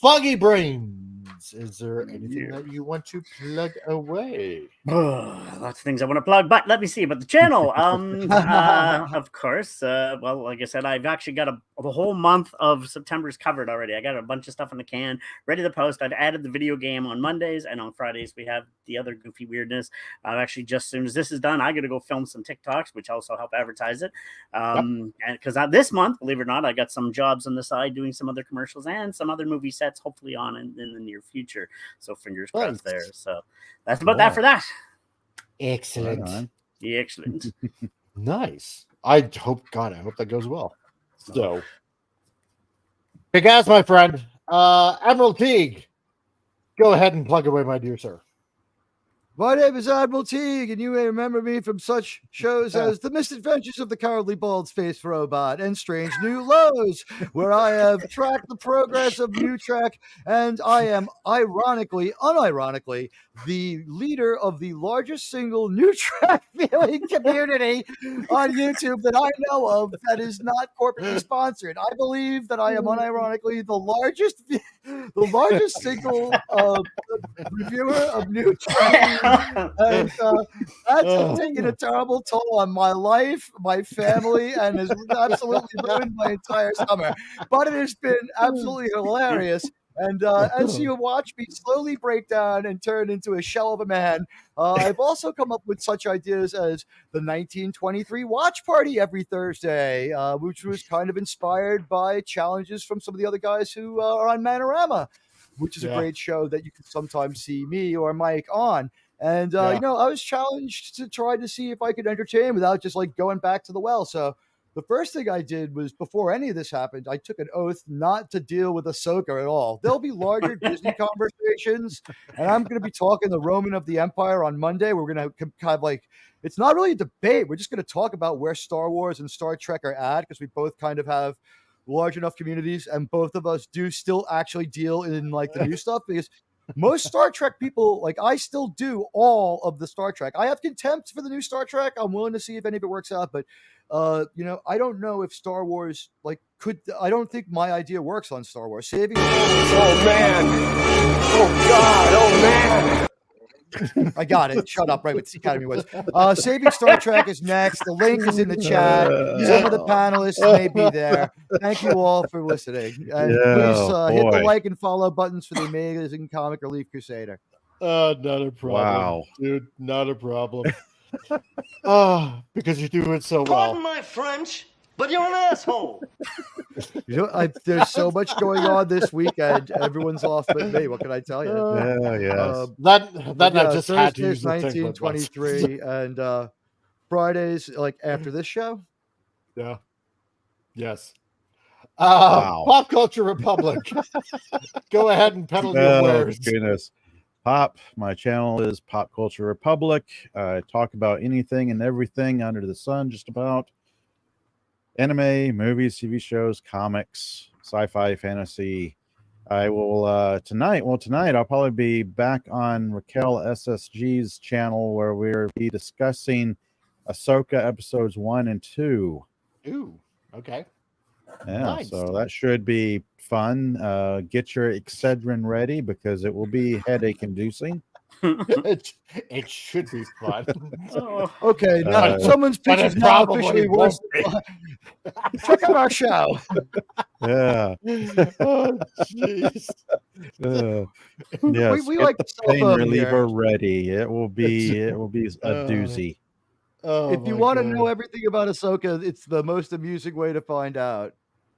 Foggy Brains, is there anything that you want to plug away? Lots of things I want to plug, but let me see about the channel. Of course. Well, like I said, I've actually got the whole month of September's covered already. I got a bunch of stuff in the can ready to post. I've added the video game on Mondays, and on Fridays we have the other goofy weirdness. Actually, just as soon as this is done, I got to go film some TikToks, which also help advertise it. And because this month, believe it or not, I got some jobs on the side doing some other commercials and some other movie sets, hopefully on in the near future. So fingers crossed there. So that's about that for that. Excellent. Excellent. Nice. I hope that goes well. So, big ass, my friend. Admiral Teague, go ahead and plug away, my dear sir. My name is Admiral Teague, and you may remember me from such shows as The Misadventures of the Cowardly Bald Space Robot and Strange New Lows, where I have tracked the progress of New Trek, and I am unironically, the leader of the largest single New Trek viewing community on YouTube that I know of that is not corporately sponsored. I believe that I am unironically the largest single reviewer of New Trek. And that's taken a terrible toll on my life, my family, and has absolutely ruined my entire summer. But it has been absolutely hilarious. And as you watch me slowly break down and turn into a shell of a man, I've also come up with such ideas as the 1923 watch party every Thursday, which was kind of inspired by challenges from some of the other guys who are on Manorama, which is a great show that you can sometimes see me or Mike on. And, I was challenged to try to see if I could entertain without just like going back to the well. So the first thing I did was, before any of this happened, I took an oath not to deal with Ahsoka at all. There'll be larger Disney conversations, and I'm going to be talking the Roman of the Empire on Monday. We're going to kind of like, it's not really a debate. We're just going to talk about where Star Wars and Star Trek are at, because we both kind of have large enough communities, and both of us do still actually deal in like the new stuff, because most Star Trek people, like, I still do all of the Star Trek. I have contempt for the new Star Trek. I'm willing to see if any of it works out, but I don't know if Star Wars I don't think my idea works on Star Wars. Saving Oh man! Oh God! Oh man! I got it. Shut up, right with the Academy was. Saving Star Trek is next. The link is in the chat. Some of the panelists may be there. Thank you all for listening. And please hit the like and follow buttons for the amazing Comic Relief Crusader. Not a problem. Wow. Dude, not a problem. Because you do it so well. Pardon my French, but you're an asshole. There's so much going on this weekend. Everyone's off but me. What can I tell you? That I just had to use Thursday's 1923, and Fridays, like after this show. Yeah. Yes. Pop Culture Republic. Go ahead and peddle your wares. Goodness. My channel is Pop Culture Republic. I talk about anything and everything under the sun, just about. Anime, movies, TV shows, comics, sci-fi, fantasy. I will tonight I'll probably be back on Raquel SSG's channel, where we'll be discussing Ahsoka episodes 1 and 2. Ooh, okay. Yeah, Nice. so that should be fun. Get your Excedrin ready, because it will be headache inducing. It should be fun. Okay, now someone's pitch is now officially worse. Check out our show. Yeah. Oh, jeez. Yes, we get like the cell pain phone reliever here. ready. It will be a doozy. If you want to know everything about Ahsoka, it's the most amusing way to find out.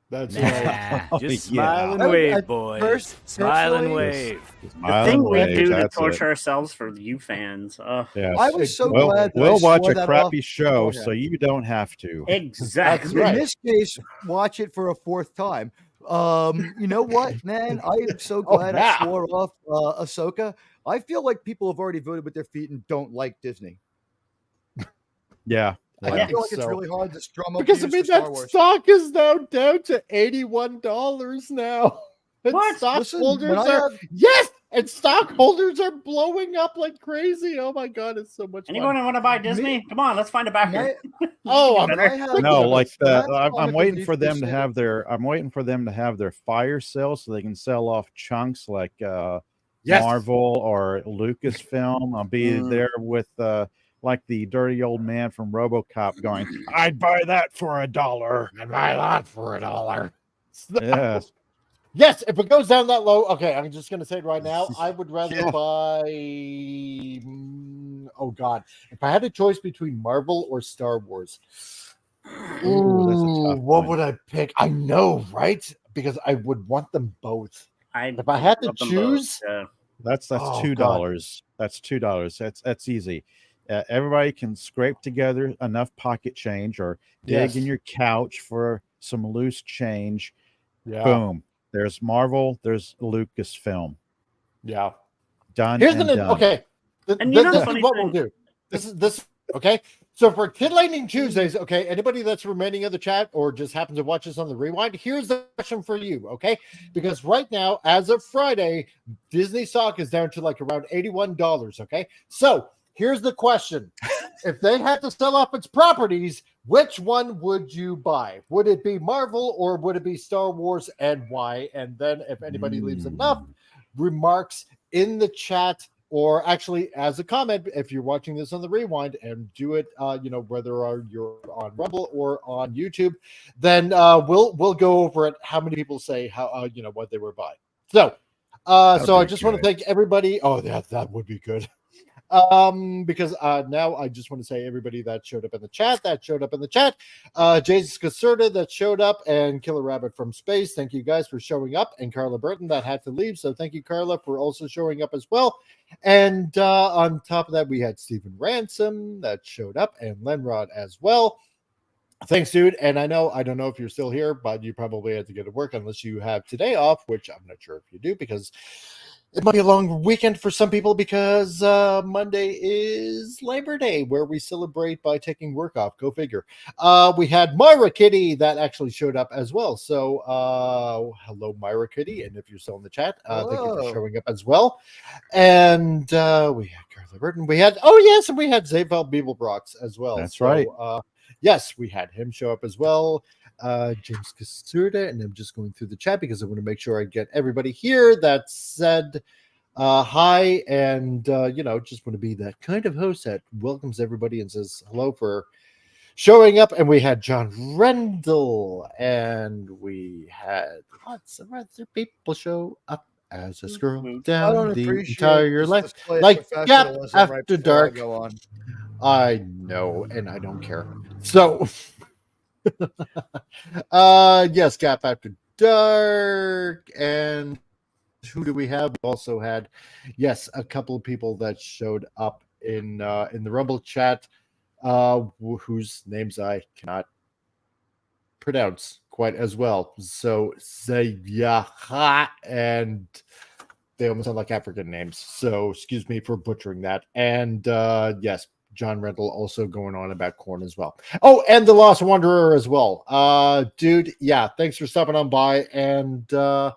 That's right. Just smile and wave, boys. Smile and wave. The thing we do to torture ourselves for you fans. Yes. I was so glad that we'll I watch swore a that crappy off show, beforehand. so you don't have to. Exactly. In this case, watch it for a fourth time. You know what, man? I am so glad I swore off Ahsoka. I feel like people have already voted with their feet and don't like Disney. Yeah. I feel like it's really hard to strum up because I views mean for Star that Wars. stock is now down to $81 now. And What? stockholders Listen, when I are have- yes, And stockholders are blowing up like crazy. Oh my god, it's so much Anyone fun. want to buy Disney? Come on, let's find a backer. I'm waiting for them to have their fire sale so they can sell off chunks like Marvel or Lucasfilm. I'll be there with like the dirty old man from RoboCop going, I'd buy that for $1. I'd buy that for $1. Yes. Yes, if it goes down that low, okay, I'm just going to say it right now. I would rather buy. Oh, God. If I had a choice between Marvel or Star Wars, what would I pick? I know, right? Because I would want them both. If I had to choose. That's $2. God. That's $2. That's easy. Everybody can scrape together enough pocket change or dig in your couch for some loose change. Yeah. Boom. There's Marvel. There's Lucasfilm. Yeah. Done. Here's and the done. okay. And you know this is what we'll do. This is okay. So for Titillating Tuesdays, okay, anybody that's remaining in the chat or just happens to watch us on the rewind, here's the question for you, okay? Because right now, as of Friday, Disney stock is down to like around $81, okay? So here's the question. If they had to sell off its properties, which one would you buy? Would it be Marvel or would it be Star Wars, and why? And then if anybody leaves enough remarks in the chat, or actually as a comment, if you're watching this on the rewind, and do it, whether you're on Rumble or on YouTube, then we'll go over it. How many people say how what they were buying? So, I just want to thank everybody. Oh, that would be good. Because now I just want to say everybody that showed up in the chat, Jason Caserta that showed up, and Killer Rabbit from Space. Thank you guys for showing up, and Carla Burton that had to leave. So thank you, Carla, for also showing up as well. And on top of that, we had Stephen Ransom that showed up, and Lenrod as well. Thanks, dude. And I don't know if you're still here, but you probably had to get to work unless you have today off, which I'm not sure if you do, because it might be a long weekend for some people, because Monday is Labor Day, where we celebrate by taking work off. Go figure. We had Myra Kitty that actually showed up as well. So hello, Myra Kitty. And if you're still in the chat, thank you for showing up as well. And we had Carla Burton. We had, and we had Zavel Beeblebrox as well. That's right. Yes, we had him show up as well. James Caserta, and I'm just going through the chat because I want to make sure I get everybody here that said hi, and just want to be that kind of host that welcomes everybody and says hello for showing up. And we had John Rendell, and we had lots of other people show up as I scroll down the entire list, like Gap After Dark. I know, and I don't care. So yes, Gap After Dark. And who do we have? We also had, yes, a couple of people that showed up in the Rumble chat, whose names I cannot pronounce quite as well. So Zayaha, and they almost sound like African names, so excuse me for butchering that. And yes, John Rendell also going on about corn as well. Oh, and the Lost Wanderer as well. Dude, yeah, thanks for stopping on by. And I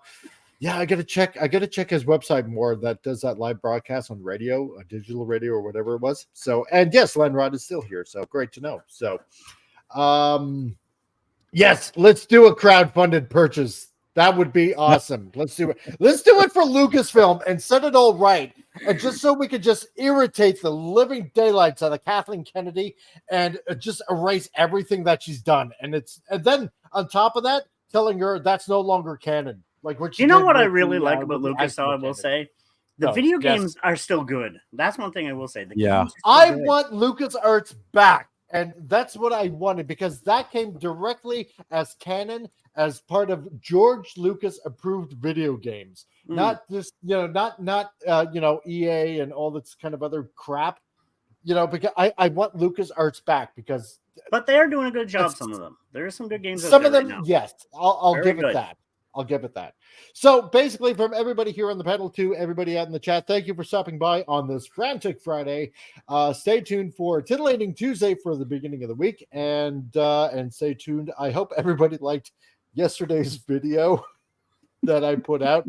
gotta check his website more, that does that live broadcast on radio, digital radio, or whatever it was. So, and yes, Lenrod is still here, so great to know. So yes, let's do a crowdfunded purchase. That would be awesome. Let's do it. Let's do it for Lucasfilm and set it all right. And just so we could just irritate the living daylights out of Kathleen Kennedy and just erase everything that she's done. And then on top of that, telling her that's no longer canon. Like what you know what I really like about Lucas, though, I will say? The video games are still good. That's one thing I will say. I want LucasArts back. And that's what I wanted, because that came directly as canon, as part of George Lucas approved video games, not just not EA and all this kind of other crap. Because I want LucasArts back, but they are doing a good job. Some of them, there are some good games. Some of them, right, yes, I'll give it that. I'll give it that. So basically, from everybody here on the panel to everybody out in the chat, thank you for stopping by on this Frantic Friday. Stay tuned for Titillating Tuesday for the beginning of the week, and stay tuned. I hope everybody liked yesterday's video. that I put out.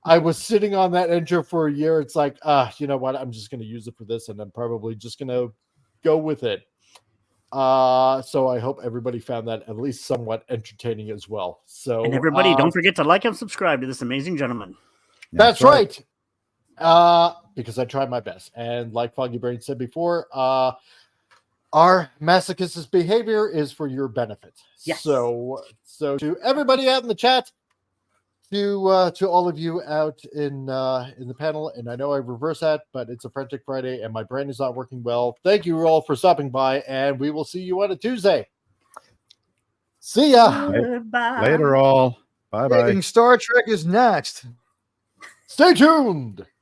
I was sitting on that intro for a year. It's like, you know what? I'm just going to use it for this, and I'm probably just going to go with it. So I hope everybody found that at least somewhat entertaining as well. So, and everybody, don't forget to like and subscribe to this amazing gentleman. That's right. Because I tried my best, and like Foggy Brain said before, our masochist's behavior is for your benefit. Yes. So to everybody out in the chat, to all of you out in the panel, and I know I reverse that, but it's a Frantic Friday, and my brain is not working well. Thank you all for stopping by, and we will see you on a Tuesday. See ya. Goodbye. Later, all. Bye bye. Star Trek is next. Stay tuned.